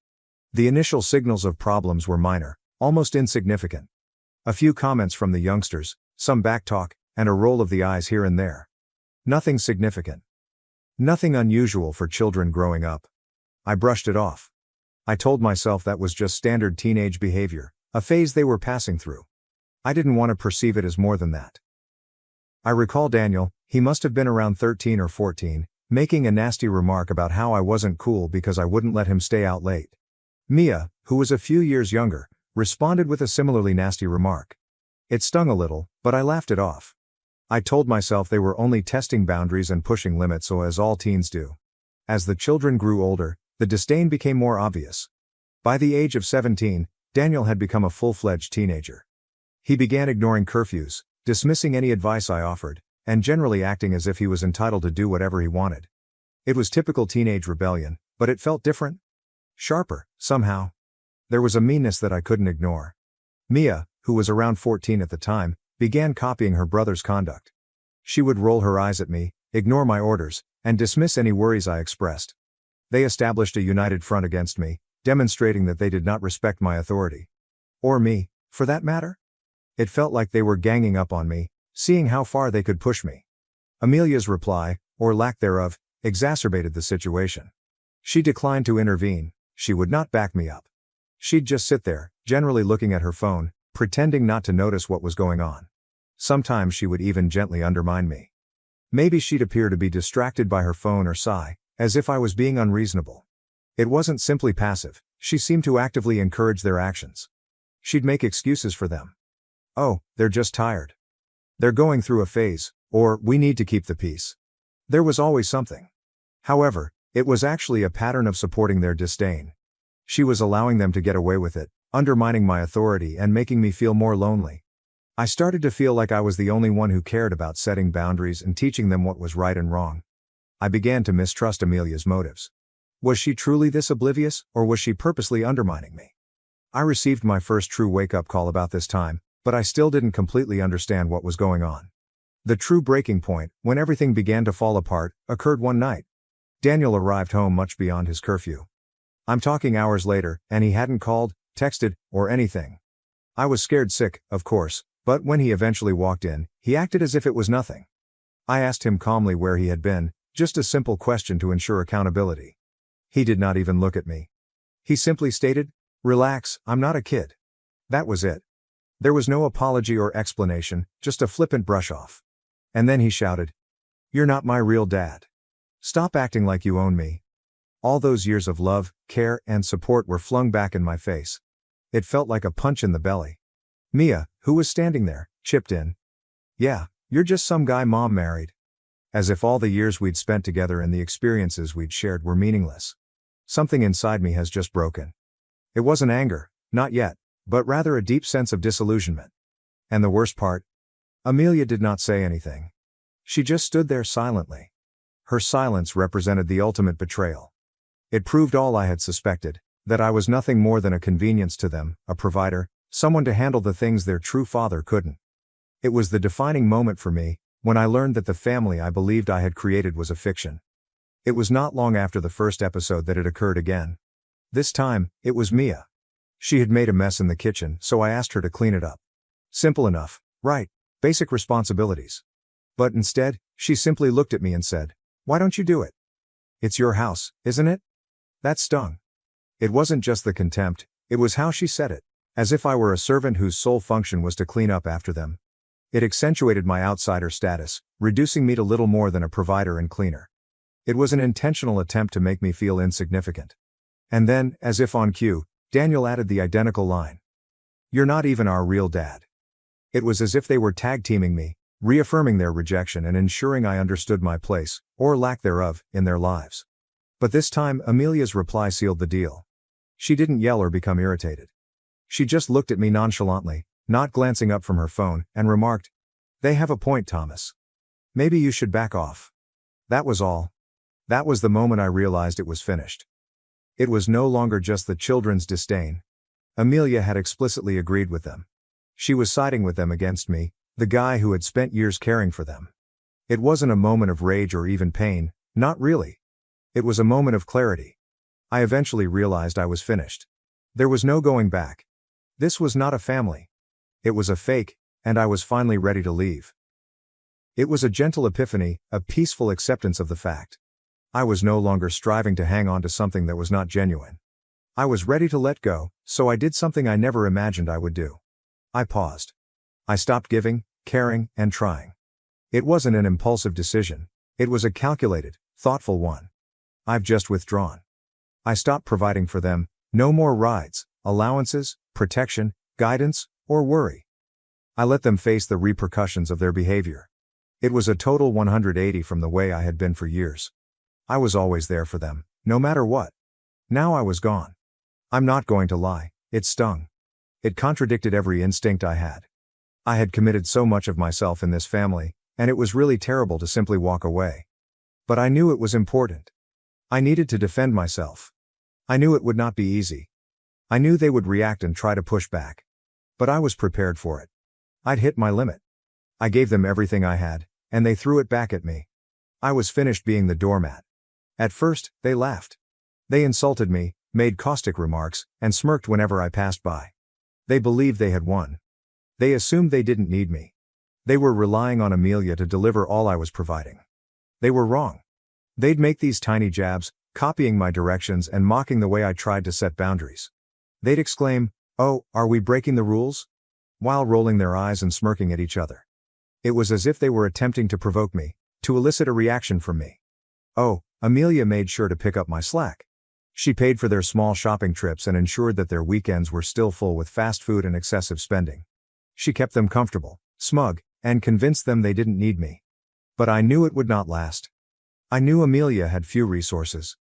The initial signals of problems were minor, almost insignificant. A few comments from the youngsters, some backtalk, and a roll of the eyes here and there. Nothing significant. Nothing unusual for children growing up. I brushed it off. I told myself that was just standard teenage behavior, a phase they were passing through. I didn't want to perceive it as more than that. I recall Daniel, he must have been around 13 or 14, making a nasty remark about how I wasn't cool because I wouldn't let him stay out late. Mia, who was a few years younger, responded with a similarly nasty remark. It stung a little, but I laughed it off. I told myself they were only testing boundaries and pushing limits, so as all teens do. As the children grew older, the disdain became more obvious. By the age of 17, Daniel had become a full-fledged teenager. He began ignoring curfews, dismissing any advice I offered, and generally acting as if he was entitled to do whatever he wanted. It was typical teenage rebellion, but it felt different. Sharper, somehow. There was a meanness that I couldn't ignore. Mia, who was around 14 at the time, began copying her brother's conduct. She would roll her eyes at me, ignore my orders, and dismiss any worries I expressed. They established a united front against me, demonstrating that they did not respect my authority. Or me, for that matter. It felt like they were ganging up on me, seeing how far they could push me. Amelia's reply, or lack thereof, exacerbated the situation. She declined to intervene. She would not back me up. She'd just sit there, generally looking at her phone, pretending not to notice what was going on. Sometimes she would even gently undermine me. Maybe she'd appear to be distracted by her phone or sigh, as if I was being unreasonable. It wasn't simply passive, she seemed to actively encourage their actions. She'd make excuses for them. Oh, they're just tired. They're going through a phase, or we need to keep the peace. There was always something. However, it was actually a pattern of supporting their disdain. She was allowing them to get away with it, undermining my authority and making me feel more lonely. I started to feel like I was the only one who cared about setting boundaries and teaching them what was right and wrong. I began to mistrust Amelia's motives. Was she truly this oblivious, or was she purposely undermining me? I received my first true wake-up call about this time, but I still didn't completely understand what was going on. The true breaking point, when everything began to fall apart, occurred one night. Daniel arrived home much beyond his curfew. I'm talking hours later, and he hadn't called, texted, or anything. I was scared sick, of course, but when he eventually walked in, he acted as if it was nothing. I asked him calmly where he had been, Just a simple question to ensure accountability. He did not even look at me. He simply stated, "Relax, I'm not a kid." That was it. There was no apology or explanation, just a flippant brush-off. And then he shouted, "You're not my real dad. Stop acting like you own me." All those years of love, care, and support were flung back in my face. It felt like a punch in the belly. Mia, who was standing there, chipped in. "Yeah, you're just some guy mom married." As if all the years we'd spent together and the experiences we'd shared were meaningless. Something inside me has just broken. It wasn't anger, not yet, but rather a deep sense of disillusionment. And the worst part? Amelia did not say anything. She just stood there silently. Her silence represented the ultimate betrayal. It proved all I had suspected, that I was nothing more than a convenience to them, a provider, someone to handle the things their true father couldn't. It was the defining moment for me, when I learned that the family I believed I had created was a fiction. It was not long after the first episode that it occurred again. This time, it was Mia. She had made a mess in the kitchen, so I asked her to clean it up. Simple enough, right? Basic responsibilities. But instead, she simply looked at me and said, "Why don't you do it? It's your house, isn't it?" That stung. It wasn't just the contempt, it was how she said it, as if I were a servant whose sole function was to clean up after them. It accentuated my outsider status, reducing me to little more than a provider and cleaner. It was an intentional attempt to make me feel insignificant. And then, as if on cue, Daniel added the identical line. "You're not even our real dad." It was as if they were tag-teaming me, reaffirming their rejection and ensuring I understood my place, or lack thereof, in their lives. But this time, Amelia's reply sealed the deal. She didn't yell or become irritated. She just looked at me nonchalantly, not glancing up from her phone, and remarked, "They have a point, Thomas. Maybe you should back off." That was all. That was the moment I realized it was finished. It was no longer just the children's disdain. Amelia had explicitly agreed with them. She was siding with them against me, the guy who had spent years caring for them. It wasn't a moment of rage or even pain, not really. It was a moment of clarity. I eventually realized I was finished. There was no going back. This was not a family. It was a fake, and I was finally ready to leave. It was a gentle epiphany, a peaceful acceptance of the fact. I was no longer striving to hang on to something that was not genuine. I was ready to let go, so I did something I never imagined I would do. I paused. I stopped giving, caring, and trying. It wasn't an impulsive decision. It was a calculated, thoughtful one. I've just withdrawn. I stopped providing for them, no more rides, allowances, protection, guidance, or worry. I let them face the repercussions of their behavior. It was a total 180 from the way I had been for years. I was always there for them, no matter what. Now I was gone. I'm not going to lie, it stung. It contradicted every instinct I had. I had committed so much of myself in this family, and it was really terrible to simply walk away. But I knew it was important. I needed to defend myself. I knew it would not be easy. I knew they would react and try to push back. But I was prepared for it. I'd hit my limit. I gave them everything I had, and they threw it back at me. I was finished being the doormat. At first, they laughed. They insulted me, made caustic remarks, and smirked whenever I passed by. They believed they had won. They assumed they didn't need me. They were relying on Amelia to deliver all I was providing. They were wrong. They'd make these tiny jabs, copying my directions and mocking the way I tried to set boundaries. They'd exclaim, "Oh, are we breaking the rules?" while rolling their eyes and smirking at each other. It was as if they were attempting to provoke me, to elicit a reaction from me. Oh, Amelia made sure to pick up my slack. She paid for their small shopping trips and ensured that their weekends were still full with fast food and excessive spending. She kept them comfortable, smug, and convinced them they didn't need me. But I knew it would not last. I knew Amelia had few resources.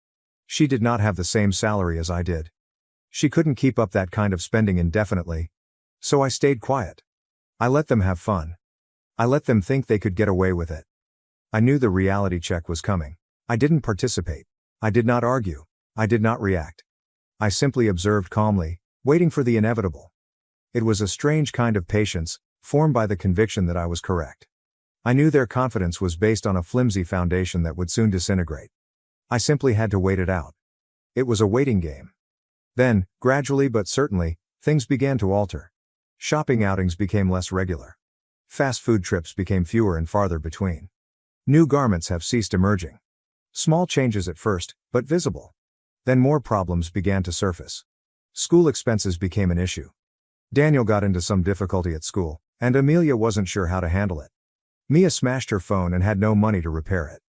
She did not have the same salary as I did. She couldn't keep up that kind of spending indefinitely. So I stayed quiet. I let them have fun. I let them think they could get away with it. I knew the reality check was coming. I didn't participate. I did not argue. I did not react. I simply observed calmly, waiting for the inevitable. It was a strange kind of patience, formed by the conviction that I was correct. I knew their confidence was based on a flimsy foundation that would soon disintegrate. I simply had to wait it out. It was a waiting game. Then, gradually but certainly, things began to alter. Shopping outings became less regular. Fast food trips became fewer and farther between. New garments have ceased emerging. Small changes at first, but visible. Then more problems began to surface. School expenses became an issue. Daniel got into some difficulty at school, and Amelia wasn't sure how to handle it. Mia smashed her phone and had no money to repair it.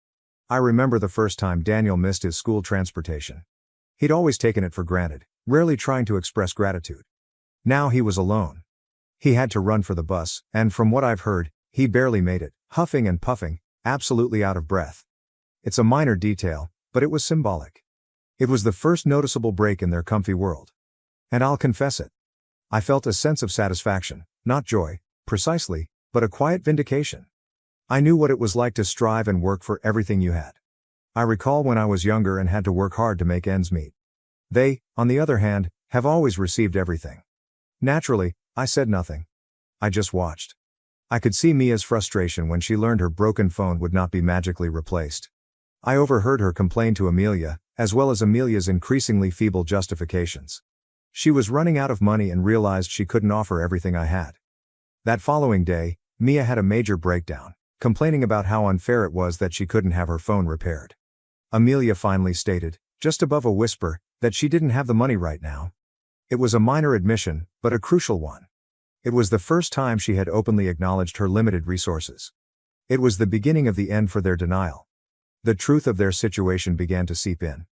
I remember the first time Daniel missed his school transportation. He'd always taken it for granted, rarely trying to express gratitude. Now he was alone. He had to run for the bus, and from what I've heard, he barely made it, huffing and puffing, absolutely out of breath. It's a minor detail, but it was symbolic. It was the first noticeable break in their comfy world. And I'll confess it. I felt a sense of satisfaction, not joy, precisely, but a quiet vindication. I knew what it was like to strive and work for everything you had. I recall when I was younger and had to work hard to make ends meet. They, on the other hand, have always received everything. Naturally, I said nothing. I just watched. I could see Mia's frustration when she learned her broken phone would not be magically replaced. I overheard her complain to Amelia, as well as Amelia's increasingly feeble justifications. She was running out of money and realized she couldn't offer everything I had. That following day, Mia had a major breakdown, complaining about how unfair it was that she couldn't have her phone repaired. Amelia finally stated, just above a whisper, that she didn't have the money right now. It was a minor admission, but a crucial one. It was the first time she had openly acknowledged her limited resources. It was the beginning of the end for their denial. The truth of their situation began to seep in.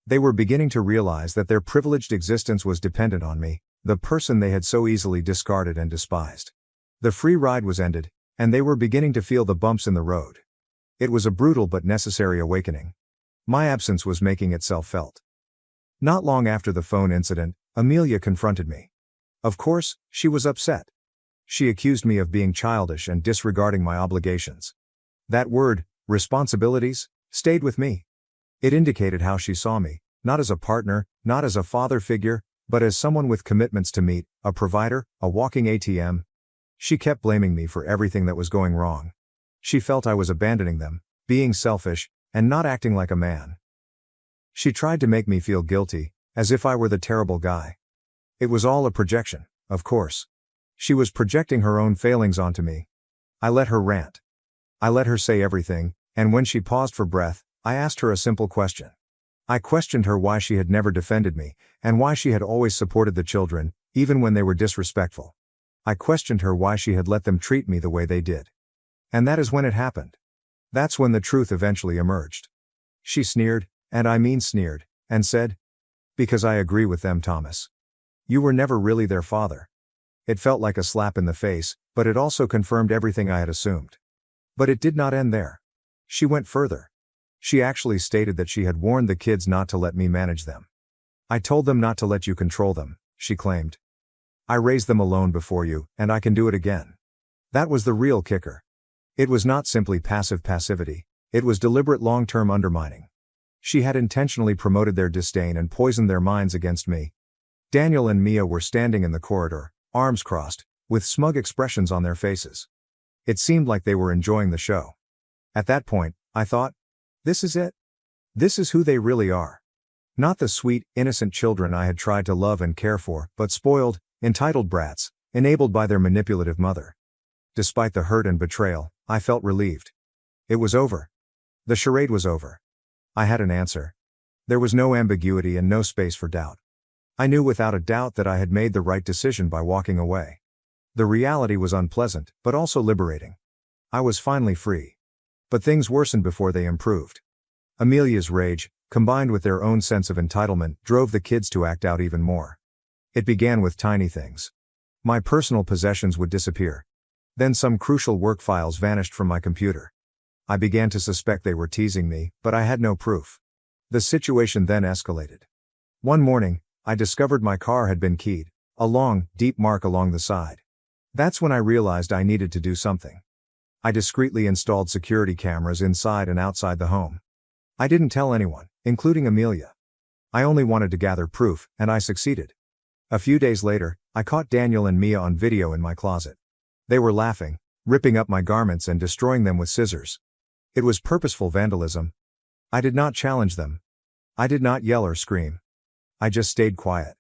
They were beginning to realize that their privileged existence was dependent on me, the person they had so easily discarded and despised. The free ride was ended, and they were beginning to feel the bumps in the road. It was a brutal but necessary awakening. My absence was making itself felt. Not long after the phone incident, Amelia confronted me. Of course, she was upset. She accused me of being childish and disregarding my obligations. That word, responsibilities, stayed with me. It indicated how she saw me, not as a partner, not as a father figure, but as someone with commitments to meet, a provider, a walking ATM. She kept blaming me for everything that was going wrong. She felt I was abandoning them, being selfish, and not acting like a man. She tried to make me feel guilty, as if I were the terrible guy. It was all a projection, of course. She was projecting her own failings onto me. I let her rant. I let her say everything, and when she paused for breath, I asked her a simple question. I questioned her why she had never defended me, and why she had always supported the children, even when they were disrespectful. I questioned her why she had let them treat me the way they did. And that is when it happened. That's when the truth eventually emerged. She sneered, and I mean sneered, and said, "Because I agree with them, Thomas. You were never really their father." It felt like a slap in the face, but it also confirmed everything I had assumed. But it did not end there. She went further. She actually stated that she had warned the kids not to let me manage them. "I told them not to let you control them," she claimed. "I raised them alone before you, and I can do it again." That was the real kicker. It was not simply passive passivity, it was deliberate long-term undermining. She had intentionally promoted their disdain and poisoned their minds against me. Daniel and Mia were standing in the corridor, arms crossed, with smug expressions on their faces. It seemed like they were enjoying the show. At that point, I thought, this is it. This is who they really are. Not the sweet, innocent children I had tried to love and care for, but spoiled, entitled brats, enabled by their manipulative mother. Despite the hurt and betrayal, I felt relieved. It was over. The charade was over. I had an answer. There was no ambiguity and no space for doubt. I knew without a doubt that I had made the right decision by walking away. The reality was unpleasant, but also liberating. I was finally free. But things worsened before they improved. Amelia's rage, combined with their own sense of entitlement, drove the kids to act out even more. It began with tiny things. My personal possessions would disappear. Then some crucial work files vanished from my computer. I began to suspect they were teasing me, but I had no proof. The situation then escalated. One morning, I discovered my car had been keyed, a long, deep mark along the side. That's when I realized I needed to do something. I discreetly installed security cameras inside and outside the home. I didn't tell anyone, including Amelia. I only wanted to gather proof, and I succeeded. A few days later, I caught Daniel and Mia on video in my closet. They were laughing, ripping up my garments and destroying them with scissors. It was purposeful vandalism. I did not challenge them. I did not yell or scream. I just stayed quiet.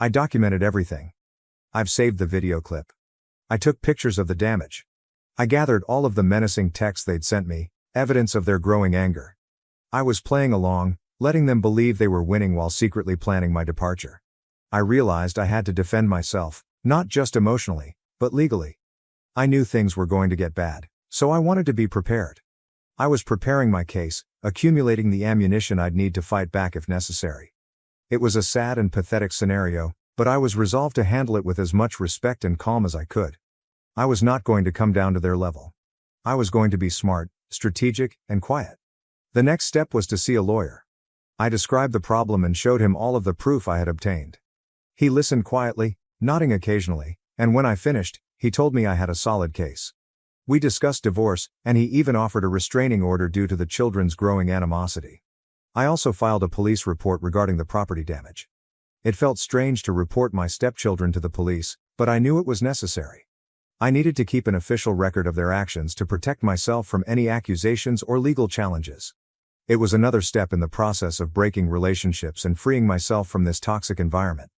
I documented everything. I've saved the video clip. I took pictures of the damage. I gathered all of the menacing texts they'd sent me, evidence of their growing anger. I was playing along, letting them believe they were winning while secretly planning my departure. I realized I had to defend myself, not just emotionally, but legally. I knew things were going to get bad, so I wanted to be prepared. I was preparing my case, accumulating the ammunition I'd need to fight back if necessary. It was a sad and pathetic scenario, but I was resolved to handle it with as much respect and calm as I could. I was not going to come down to their level. I was going to be smart, strategic, and quiet. The next step was to see a lawyer. I described the problem and showed him all of the proof I had obtained. He listened quietly, nodding occasionally, and when I finished, he told me I had a solid case. We discussed divorce, and he even offered a restraining order due to the children's growing animosity. I also filed a police report regarding the property damage. It felt strange to report my stepchildren to the police, but I knew it was necessary. I needed to keep an official record of their actions to protect myself from any accusations or legal challenges. It was another step in the process of breaking relationships and freeing myself from this toxic environment.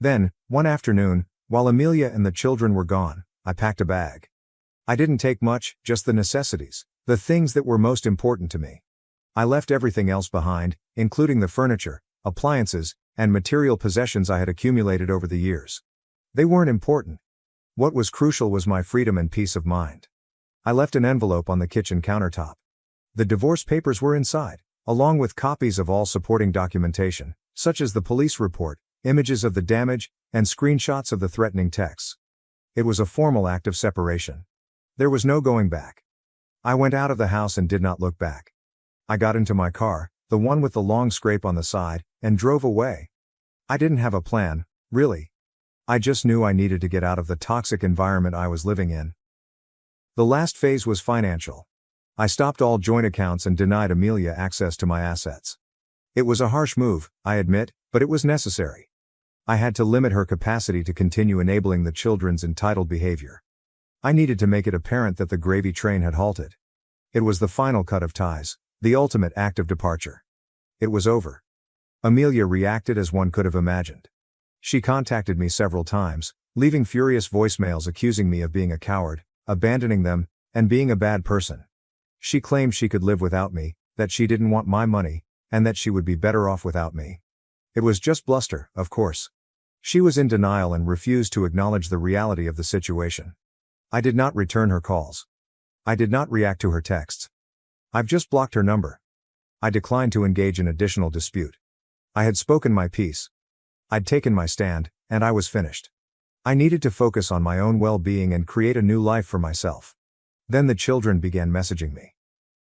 Then, one afternoon, while Amelia and the children were gone, I packed a bag. I didn't take much, just the necessities, the things that were most important to me. I left everything else behind, including the furniture, appliances, and material possessions I had accumulated over the years. They weren't important. What was crucial was my freedom and peace of mind. I left an envelope on the kitchen countertop. The divorce papers were inside, along with copies of all supporting documentation, such as the police report, images of the damage, and screenshots of the threatening texts. It was a formal act of separation. There was no going back. I went out of the house and did not look back. I got into my car, the one with the long scrape on the side, and drove away. I didn't have a plan, really. I just knew I needed to get out of the toxic environment I was living in. The last phase was financial. I stopped all joint accounts and denied Amelia access to my assets. It was a harsh move, I admit, but it was necessary. I had to limit her capacity to continue enabling the children's entitled behavior. I needed to make it apparent that the gravy train had halted. It was the final cut of ties, the ultimate act of departure. It was over. Amelia reacted as one could have imagined. She contacted me several times, leaving furious voicemails accusing me of being a coward, abandoning them, and being a bad person. She claimed she could live without me, that she didn't want my money, and that she would be better off without me. It was just bluster, of course. She was in denial and refused to acknowledge the reality of the situation. I did not return her calls. I did not react to her texts. I've just blocked her number. I declined to engage in additional dispute. I had spoken my piece. I'd taken my stand, and I was finished. I needed to focus on my own well-being and create a new life for myself. Then the children began messaging me.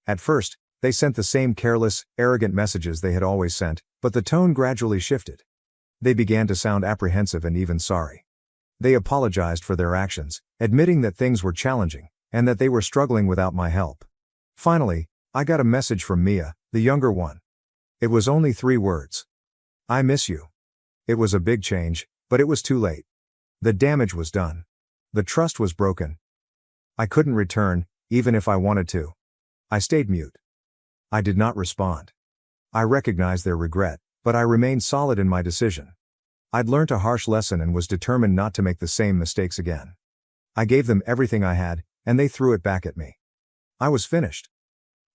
At first, they sent the same careless, arrogant messages they had always sent, but the tone gradually shifted. They began to sound apprehensive and even sorry. They apologized for their actions, admitting that things were challenging, and that they were struggling without my help. Finally, I got a message from Mia, the younger one. It was only 3 words. I miss you. It was a big change, but it was too late. The damage was done. The trust was broken. I couldn't return, even if I wanted to. I stayed mute. I did not respond. I recognized their regret, but I remained solid in my decision. I'd learned a harsh lesson and was determined not to make the same mistakes again. I gave them everything I had, and they threw it back at me. I was finished.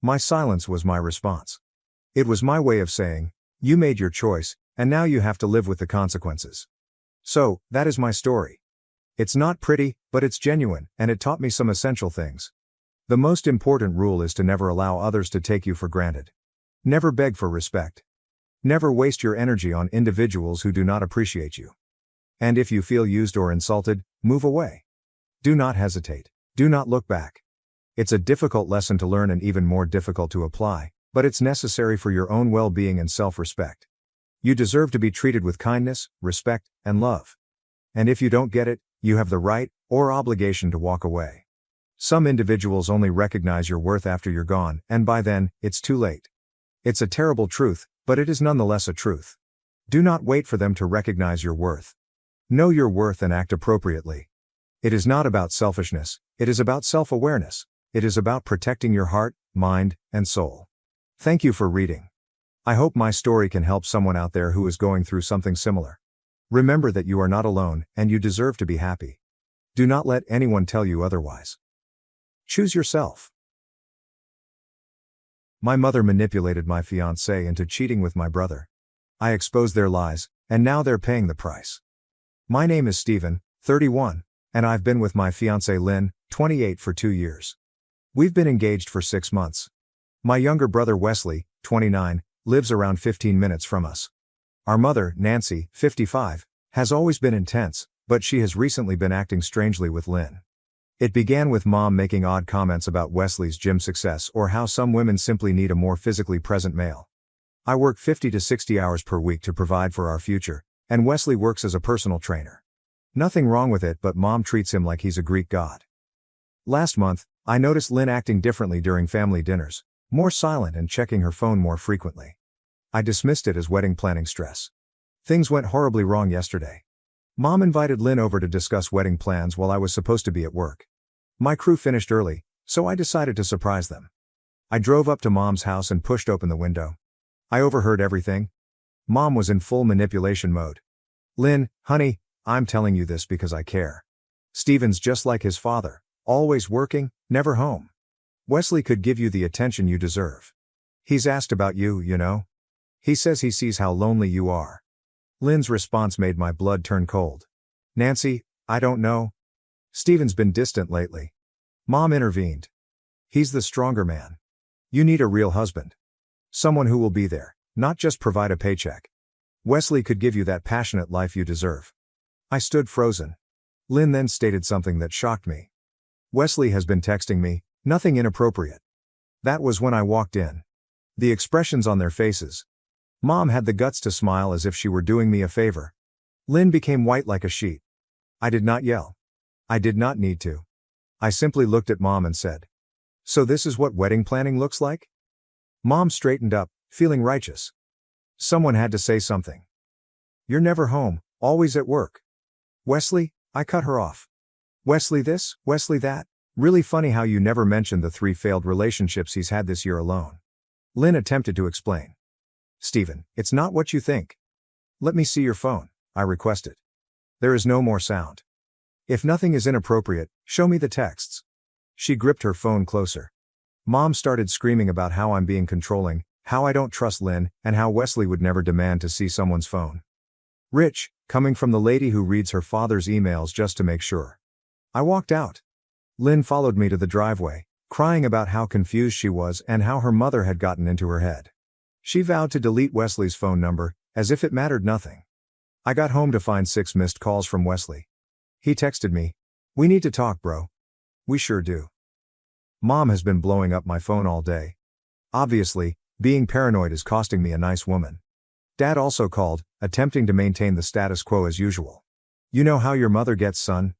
My silence was my response. It was my way of saying, you made your choice, and now you have to live with the consequences. So, that is my story. It's not pretty, but it's genuine, and it taught me some essential things. The most important rule is to never allow others to take you for granted. Never beg for respect. Never waste your energy on individuals who do not appreciate you. And if you feel used or insulted, move away. Do not hesitate. Do not look back. It's a difficult lesson to learn and even more difficult to apply, but it's necessary for your own well-being and self-respect. You deserve to be treated with kindness, respect, and love. And if you don't get it, you have the right, or obligation to walk away. Some individuals only recognize your worth after you're gone, and by then, it's too late. It's a terrible truth, but it is nonetheless a truth. Do not wait for them to recognize your worth. Know your worth and act appropriately. It is not about selfishness, it is about self-awareness. It is about protecting your heart, mind, and soul. Thank you for reading. I hope my story can help someone out there who is going through something similar. Remember that you are not alone, and you deserve to be happy. Do not let anyone tell you otherwise. Choose yourself. My mother manipulated my fiancé into cheating with my brother. I exposed their lies, and now they're paying the price. My name is Stephen, 31, and I've been with my fiancé Lynn, 28 for 2 years. We've been engaged for 6 months. My younger brother Wesley, 29, lives around 15 minutes from us. Our mother, Nancy, 55, has always been intense, but she has recently been acting strangely with Lynn. It began with Mom making odd comments about Wesley's gym success or how some women simply need a more physically present male. I work 50 to 60 hours per week to provide for our future, and Wesley works as a personal trainer. Nothing wrong with it, but Mom treats him like he's a Greek god. Last month, I noticed Lynn acting differently during family dinners, more silent and checking her phone more frequently. I dismissed it as wedding planning stress. Things went horribly wrong yesterday. Mom invited Lynn over to discuss wedding plans while I was supposed to be at work. My crew finished early, so I decided to surprise them. I drove up to Mom's house and pushed open the window. I overheard everything. Mom was in full manipulation mode. Lynn, honey, I'm telling you this because I care. Stephen's just like his father, always working, never home. Wesley could give you the attention you deserve. He's asked about you, you know. He says he sees how lonely you are. Lynn's response made my blood turn cold. Nancy, I don't know. Stephen's been distant lately. Mom intervened. He's the stronger man. You need a real husband. Someone who will be there, not just provide a paycheck. Wesley could give you that passionate life you deserve. I stood frozen. Lynn then stated something that shocked me. Wesley has been texting me, nothing inappropriate. That was when I walked in. The expressions on their faces. Mom had the guts to smile as if she were doing me a favor. Lynn became white like a sheet. I did not yell. I did not need to. I simply looked at Mom and said, "So this is what wedding planning looks like?" Mom straightened up, feeling righteous. Someone had to say something. You're never home, always at work. Wesley, I cut her off. Wesley this, Wesley that. Really funny how you never mentioned the 3 failed relationships he's had this year alone. Lynn attempted to explain. Stephen, it's not what you think. Let me see your phone, I requested. There is no more sound. If nothing is inappropriate, show me the texts. She gripped her phone closer. Mom started screaming about how I'm being controlling, how I don't trust Lynn, and how Wesley would never demand to see someone's phone. Rich, coming from the lady who reads her father's emails just to make sure. I walked out. Lynn followed me to the driveway, crying about how confused she was and how her mother had gotten into her head. She vowed to delete Wesley's phone number, as if it mattered nothing. I got home to find 6 missed calls from Wesley. He texted me, "We need to talk, bro." We sure do. Mom has been blowing up my phone all day. Obviously, being paranoid is costing me a nice woman. Dad also called, attempting to maintain the status quo as usual. You know how your mother gets, son?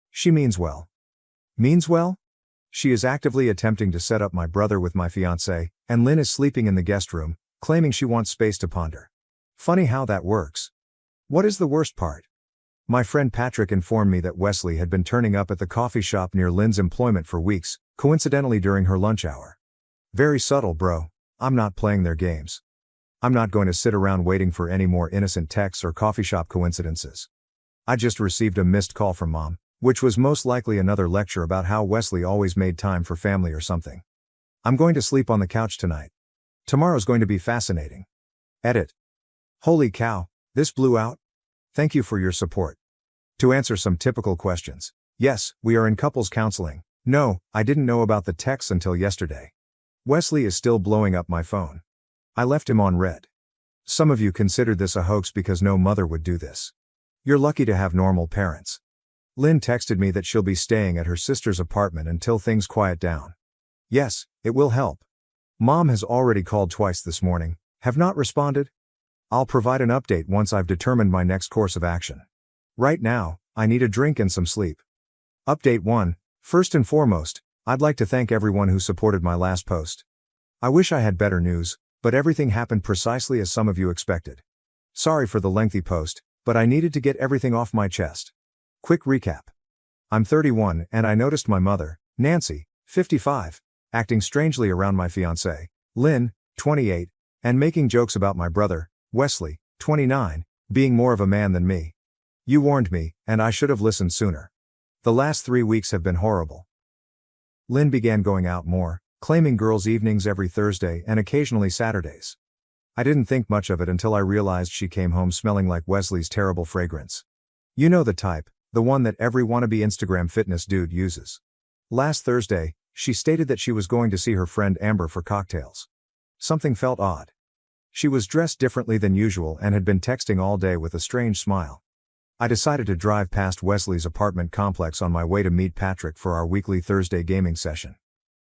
She means well. Means well? She is actively attempting to set up my brother with my fiancé, and Lynn is sleeping in the guest room, claiming she wants space to ponder. Funny how that works. What is the worst part? My friend Patrick informed me that Wesley had been turning up at the coffee shop near Lynn's employment for weeks, coincidentally during her lunch hour. Very subtle, bro. I'm not playing their games. I'm not going to sit around waiting for any more innocent texts or coffee shop coincidences. I just received a missed call from Mom, which was most likely another lecture about how Wesley always made time for family or something. I'm going to sleep on the couch tonight. Tomorrow's going to be fascinating. Edit. Holy cow, this blew out? Thank you for your support. To answer some typical questions. Yes, we are in couples counseling. No, I didn't know about the texts until yesterday. Wesley is still blowing up my phone. I left him on red. Some of you considered this a hoax because no mother would do this. You're lucky to have normal parents. Lynn texted me that she'll be staying at her sister's apartment until things quiet down. Yes, it will help. Mom has already called twice this morning, have not responded. I'll provide an update once I've determined my next course of action. Right now, I need a drink and some sleep. Update 1. First and foremost, I'd like to thank everyone who supported my last post. I wish I had better news, but everything happened precisely as some of you expected. Sorry for the lengthy post, but I needed to get everything off my chest. Quick recap. I'm 31 and I noticed my mother, Nancy, 55, acting strangely around my fiancé, Lynn, 28, and making jokes about my brother, Wesley, 29, being more of a man than me. You warned me, and I should have listened sooner. The last 3 weeks have been horrible. Lynn began going out more, claiming girls' evenings every Thursday and occasionally Saturdays. I didn't think much of it until I realized she came home smelling like Wesley's terrible fragrance. You know the type, the one that every wannabe Instagram fitness dude uses. Last Thursday, she stated that she was going to see her friend Amber for cocktails. Something felt odd. She was dressed differently than usual and had been texting all day with a strange smile. I decided to drive past Wesley's apartment complex on my way to meet Patrick for our weekly Thursday gaming session.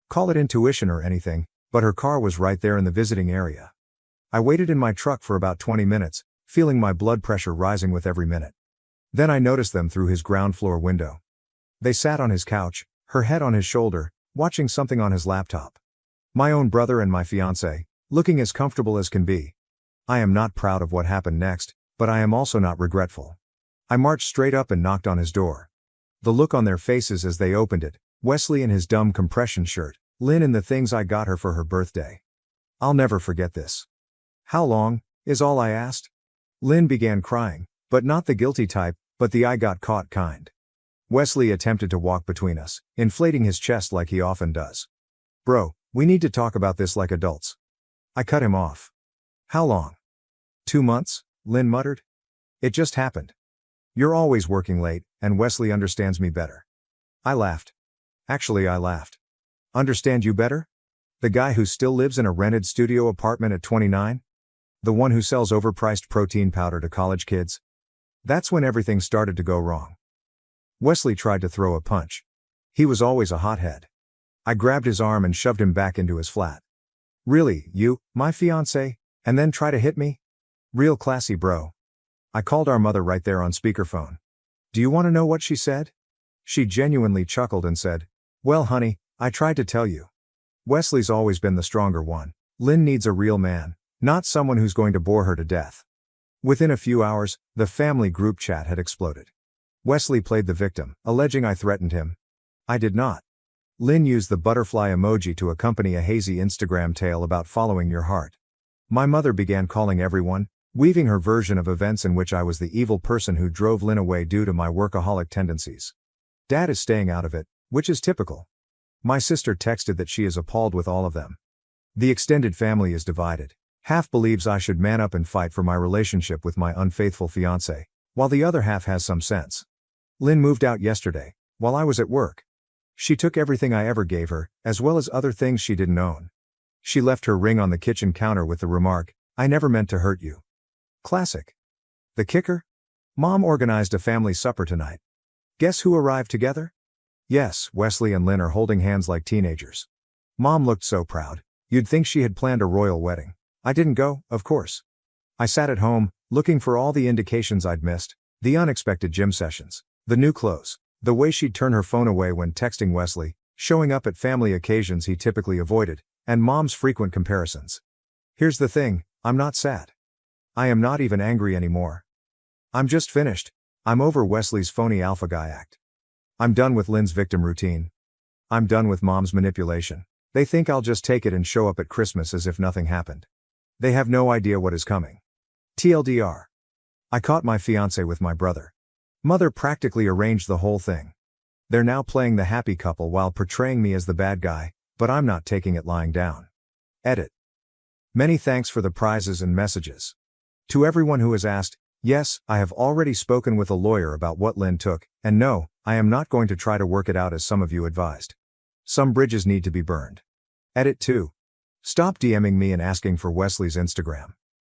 Call it intuition or anything, but her car was right there in the visiting area. I waited in my truck for about 20 minutes, feeling my blood pressure rising with every minute. Then I noticed them through his ground floor window. They sat on his couch, her head on his shoulder, watching something on his laptop. My own brother and my fiancé, looking as comfortable as can be. I am not proud of what happened next, but I am also not regretful. I marched straight up and knocked on his door. The look on their faces as they opened it, Wesley in his dumb compression shirt, Lynn in the things I got her for her birthday. I'll never forget this. How long, is all I asked? Lynn began crying, but not the guilty type, but the I got caught kind. Wesley attempted to walk between us, inflating his chest like he often does. Bro, we need to talk about this like adults. I cut him off. How long? 2 months, Lynn muttered. It just happened. You're always working late, and Wesley understands me better. I laughed. Actually, I laughed. Understand you better? The guy who still lives in a rented studio apartment at 29? The one who sells overpriced protein powder to college kids? That's when everything started to go wrong. Wesley tried to throw a punch. He was always a hothead. I grabbed his arm and shoved him back into his flat. Really, you, my fiancé, and then try to hit me? Real classy, bro. I called our mother right there on speakerphone. Do you want to know what she said? She genuinely chuckled and said, well, honey, I tried to tell you. Wesley's always been the stronger one. Lynn needs a real man, not someone who's going to bore her to death. Within a few hours, the family group chat had exploded. Wesley played the victim, alleging I threatened him. I did not. Lynn used the butterfly emoji to accompany a hazy Instagram tale about following your heart. My mother began calling everyone, weaving her version of events in which I was the evil person who drove Lynn away due to my workaholic tendencies. Dad is staying out of it, which is typical. My sister texted that she is appalled with all of them. The extended family is divided. Half believes I should man up and fight for my relationship with my unfaithful fiancé, while the other half has some sense. Lynn moved out yesterday, while I was at work. She took everything I ever gave her, as well as other things she didn't own. She left her ring on the kitchen counter with the remark, I never meant to hurt you. Classic. The kicker? Mom organized a family supper tonight. Guess who arrived together? Yes, Wesley and Lynn are holding hands like teenagers. Mom looked so proud. You'd think she had planned a royal wedding. I didn't go, of course. I sat at home, looking for all the indications I'd missed, the unexpected gym sessions, the new clothes, the way she'd turn her phone away when texting Wesley, showing up at family occasions he typically avoided, and Mom's frequent comparisons. Here's the thing, I'm not sad. I am not even angry anymore. I'm just finished. I'm over Wesley's phony alpha guy act. I'm done with Lynn's victim routine. I'm done with Mom's manipulation. They think I'll just take it and show up at Christmas as if nothing happened. They have no idea what is coming. TLDR. I caught my fiancé with my brother. Mother practically arranged the whole thing. They're now playing the happy couple while portraying me as the bad guy, but I'm not taking it lying down. Edit. Many thanks for the prizes and messages. To everyone who has asked, yes, I have already spoken with a lawyer about what Lynn took, and no, I am not going to try to work it out as some of you advised. Some bridges need to be burned. Edit 2. Stop DMing me and asking for Wesley's Instagram.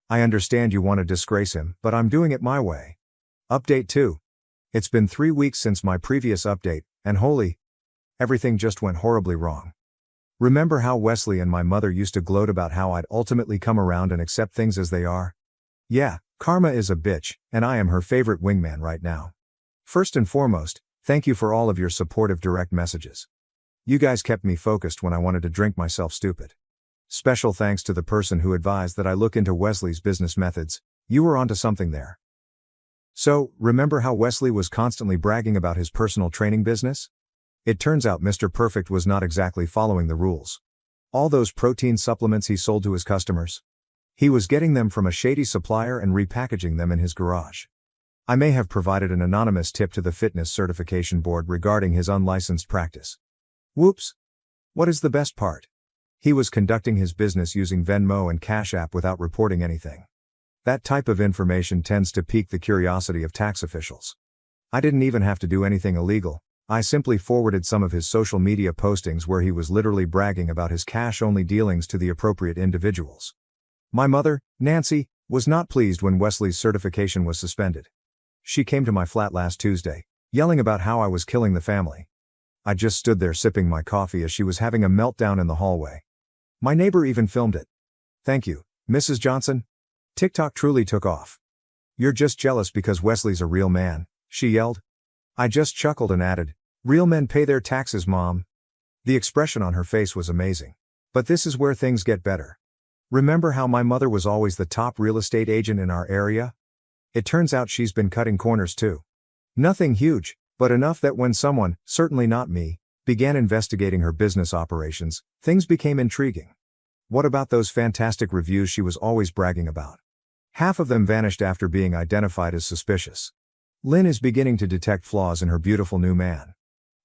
I understand you want to disgrace him, but I'm doing it my way. Update 2. It's been 3 weeks since my previous update, and holy, everything just went horribly wrong. Remember how Wesley and my mother used to gloat about how I'd ultimately come around and accept things as they are? Yeah, karma is a bitch, and I am her favorite wingman right now. First and foremost, thank you for all of your supportive direct messages. You guys kept me focused when I wanted to drink myself stupid. Special thanks to the person who advised that I look into Wesley's business methods. You were onto something there. So, remember how Wesley was constantly bragging about his personal training business? It turns out Mr. Perfect was not exactly following the rules. All those protein supplements he sold to his customers, he was getting them from a shady supplier and repackaging them in his garage. I may have provided an anonymous tip to the fitness certification board regarding his unlicensed practice. Whoops. What is the best part? He was conducting his business using Venmo and Cash App without reporting anything. That type of information tends to pique the curiosity of tax officials. I didn't even have to do anything illegal. I simply forwarded some of his social media postings where he was literally bragging about his cash-only dealings to the appropriate individuals. My mother, Nancy, was not pleased when Wesley's certification was suspended. She came to my flat last Tuesday, yelling about how I was killing the family. I just stood there sipping my coffee as she was having a meltdown in the hallway. My neighbor even filmed it. "Thank you, Mrs. Johnson. TikTok truly took off. You're just jealous because Wesley's a real man," she yelled. I just chuckled and added, "Real men pay their taxes, Mom." The expression on her face was amazing. But this is where things get better. Remember how my mother was always the top real estate agent in our area? It turns out she's been cutting corners too. Nothing huge, but enough that when someone, certainly not me, began investigating her business operations, things became intriguing. What about those fantastic reviews she was always bragging about? Half of them vanished after being identified as suspicious. Lynn is beginning to detect flaws in her beautiful new man.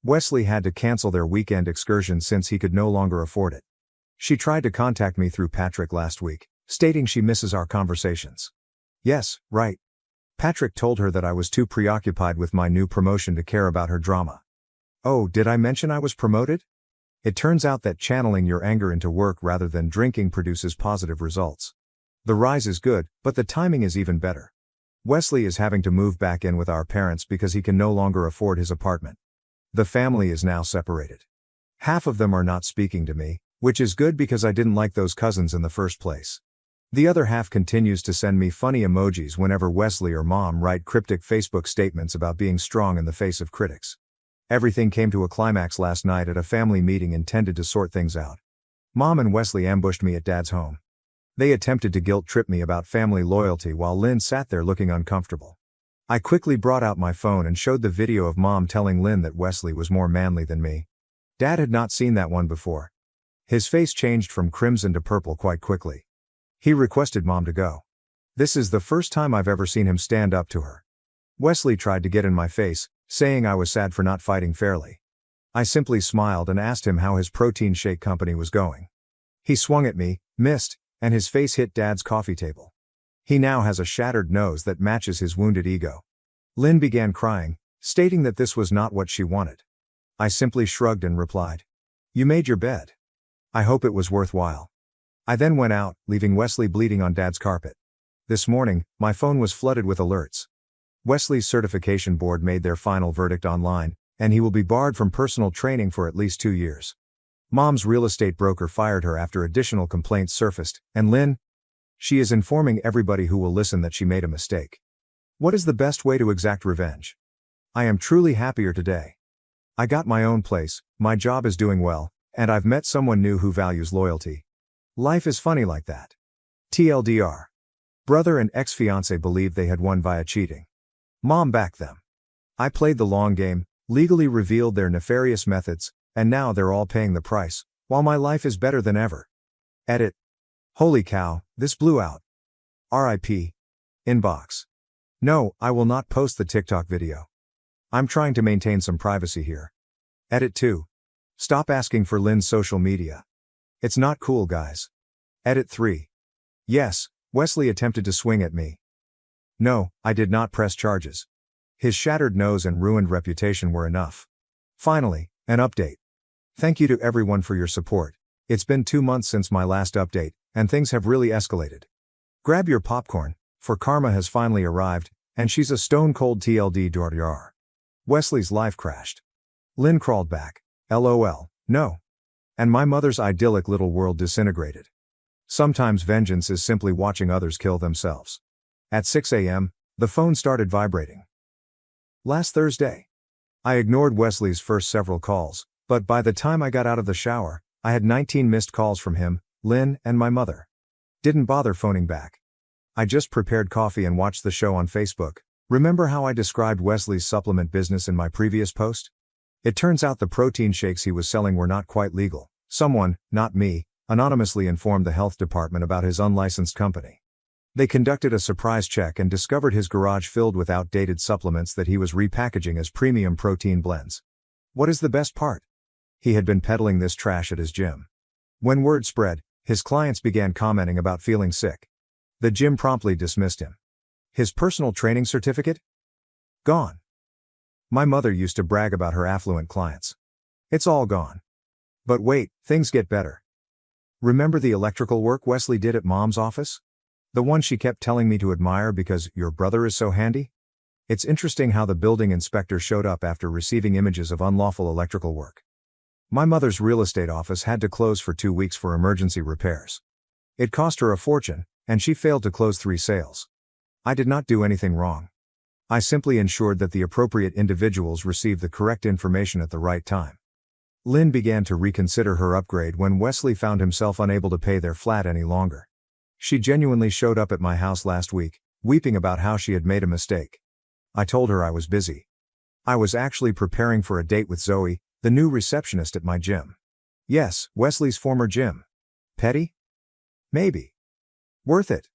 Wesley had to cancel their weekend excursion since he could no longer afford it. She tried to contact me through Patrick last week, stating she misses our conversations. Yes, right. Patrick told her that I was too preoccupied with my new promotion to care about her drama. Oh, did I mention I was promoted? It turns out that channeling your anger into work rather than drinking produces positive results. The rise is good, but the timing is even better. Wesley is having to move back in with our parents because he can no longer afford his apartment. The family is now separated. Half of them are not speaking to me, which is good because I didn't like those cousins in the first place. The other half continues to send me funny emojis whenever Wesley or Mom write cryptic Facebook statements about being strong in the face of critics. Everything came to a climax last night at a family meeting intended to sort things out. Mom and Wesley ambushed me at Dad's home. They attempted to guilt-trip me about family loyalty while Lynn sat there looking uncomfortable. I quickly brought out my phone and showed the video of Mom telling Lynn that Wesley was more manly than me. Dad had not seen that one before. His face changed from crimson to purple quite quickly. He requested Mom to go. This is the first time I've ever seen him stand up to her. Wesley tried to get in my face, saying I was sad for not fighting fairly. I simply smiled and asked him how his protein shake company was going. He swung at me, missed, and his face hit Dad's coffee table. He now has a shattered nose that matches his wounded ego. Lynn began crying, stating that this was not what she wanted. I simply shrugged and replied, "You made your bed. I hope it was worthwhile." I then went out, leaving Wesley bleeding on Dad's carpet. This morning, my phone was flooded with alerts. Wesley's certification board made their final verdict online, and he will be barred from personal training for at least 2 years. Mom's real estate broker fired her after additional complaints surfaced, and Lynn? She is informing everybody who will listen that she made a mistake. What is the best way to exact revenge? I am truly happier today. I got my own place, my job is doing well, and I've met someone new who values loyalty. Life is funny like that. TLDR. Brother and ex-fiancé believed they had won via cheating. Mom backed them. I played the long game, legally revealed their nefarious methods, and now they're all paying the price, while my life is better than ever. Edit. Holy cow, this blew out. RIP. Inbox. No, I will not post the TikTok video. I'm trying to maintain some privacy here. Edit 2. Stop asking for Lynn's social media. It's not cool, guys. Edit 3. Yes, Wesley attempted to swing at me. No, I did not press charges. His shattered nose and ruined reputation were enough. Finally, an update. Thank you to everyone for your support. It's been 2 months since my last update, and things have really escalated. Grab your popcorn, for Karma has finally arrived, and she's a stone-cold TLDR. Wesley's life crashed. Lynn crawled back. LOL, no. And my mother's idyllic little world disintegrated. Sometimes vengeance is simply watching others kill themselves. At 6 a.m., the phone started vibrating. Last Thursday. I ignored Wesley's first several calls, but by the time I got out of the shower, I had 19 missed calls from him, Lynn, and my mother. Didn't bother phoning back. I just prepared coffee and watched the show on Facebook. Remember how I described Wesley's supplement business in my previous post? It turns out the protein shakes he was selling were not quite legal. Someone, not me, anonymously informed the health department about his unlicensed company. They conducted a surprise check and discovered his garage filled with outdated supplements that he was repackaging as premium protein blends. What is the best part? He had been peddling this trash at his gym. When word spread, his clients began commenting about feeling sick. The gym promptly dismissed him. His personal training certificate? Gone. My mother used to brag about her affluent clients. It's all gone. But wait, things get better. Remember the electrical work Wesley did at Mom's office? The one she kept telling me to admire because your brother is so handy? It's interesting how the building inspector showed up after receiving images of unlawful electrical work. My mother's real estate office had to close for 2 weeks for emergency repairs. It cost her a fortune, and she failed to close 3 sales. I did not do anything wrong. I simply ensured that the appropriate individuals received the correct information at the right time. Lynn began to reconsider her upgrade when Wesley found himself unable to pay their flat any longer. She genuinely showed up at my house last week, weeping about how she had made a mistake. I told her I was busy. I was actually preparing for a date with Zoe, the new receptionist at my gym. Yes, Wesley's former gym. Petty? Maybe. Worth it?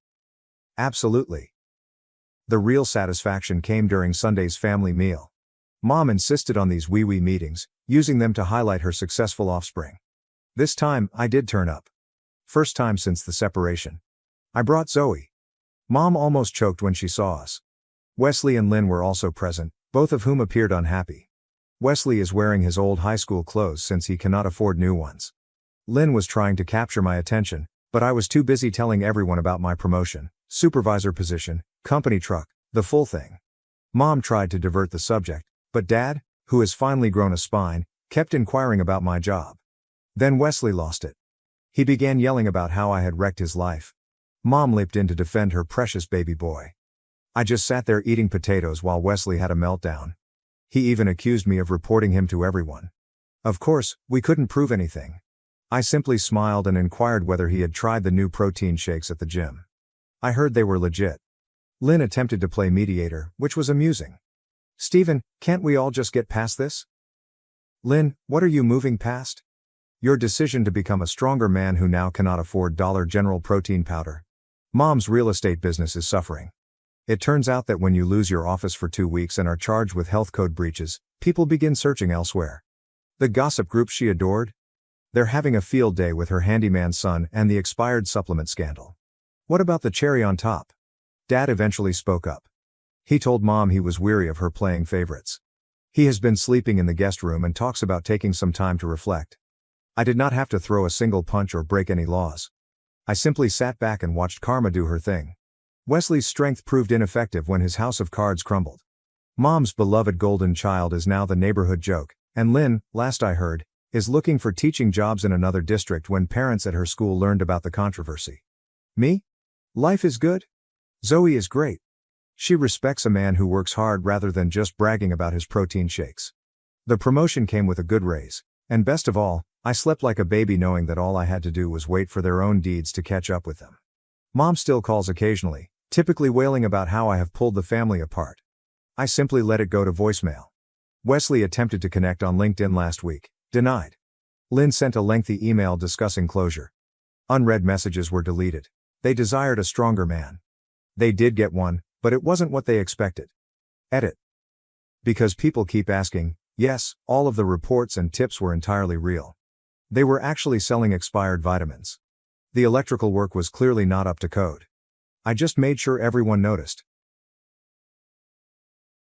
Absolutely. The real satisfaction came during Sunday's family meal. Mom insisted on these wee-wee meetings, using them to highlight her successful offspring. This time, I did turn up. First time since the separation. I brought Zoe. Mom almost choked when she saw us. Wesley and Lynn were also present, both of whom appeared unhappy. Wesley is wearing his old high school clothes since he cannot afford new ones. Lynn was trying to capture my attention, but I was too busy telling everyone about my promotion, supervisor position, company truck, the full thing. Mom tried to divert the subject, but Dad, who has finally grown a spine, kept inquiring about my job. Then Wesley lost it. He began yelling about how I had wrecked his life. Mom leaped in to defend her precious baby boy. I just sat there eating potatoes while Wesley had a meltdown. He even accused me of reporting him to everyone. Of course, we couldn't prove anything. I simply smiled and inquired whether he had tried the new protein shakes at the gym. I heard they were legit. Lynn attempted to play mediator, which was amusing. Stephen, can't we all just get past this? Lynn, what are you moving past? Your decision to become a stronger man who now cannot afford Dollar General protein powder. Mom's real estate business is suffering. It turns out that when you lose your office for 2 weeks and are charged with health code breaches, people begin searching elsewhere. The gossip group she adored? They're having a field day with her handyman son and the expired supplement scandal. What about the cherry on top? Dad eventually spoke up. He told Mom he was weary of her playing favorites. He has been sleeping in the guest room and talks about taking some time to reflect. I did not have to throw a single punch or break any laws. I simply sat back and watched karma do her thing. Wesley's strength proved ineffective when his house of cards crumbled. Mom's beloved golden child is now the neighborhood joke, and Lynn, last I heard, is looking for teaching jobs in another district when parents at her school learned about the controversy. Me? Life is good. Zoe is great. She respects a man who works hard rather than just bragging about his protein shakes. The promotion came with a good raise, and best of all, I slept like a baby knowing that all I had to do was wait for their own deeds to catch up with them. Mom still calls occasionally, typically wailing about how I have pulled the family apart. I simply let it go to voicemail. Wesley attempted to connect on LinkedIn last week, denied. Lynn sent a lengthy email discussing closure. Unread messages were deleted. They desired a stronger man. They did get one, but it wasn't what they expected. Edit. Because people keep asking, yes, all of the reports and tips were entirely real. They were actually selling expired vitamins. The electrical work was clearly not up to code. I just made sure everyone noticed.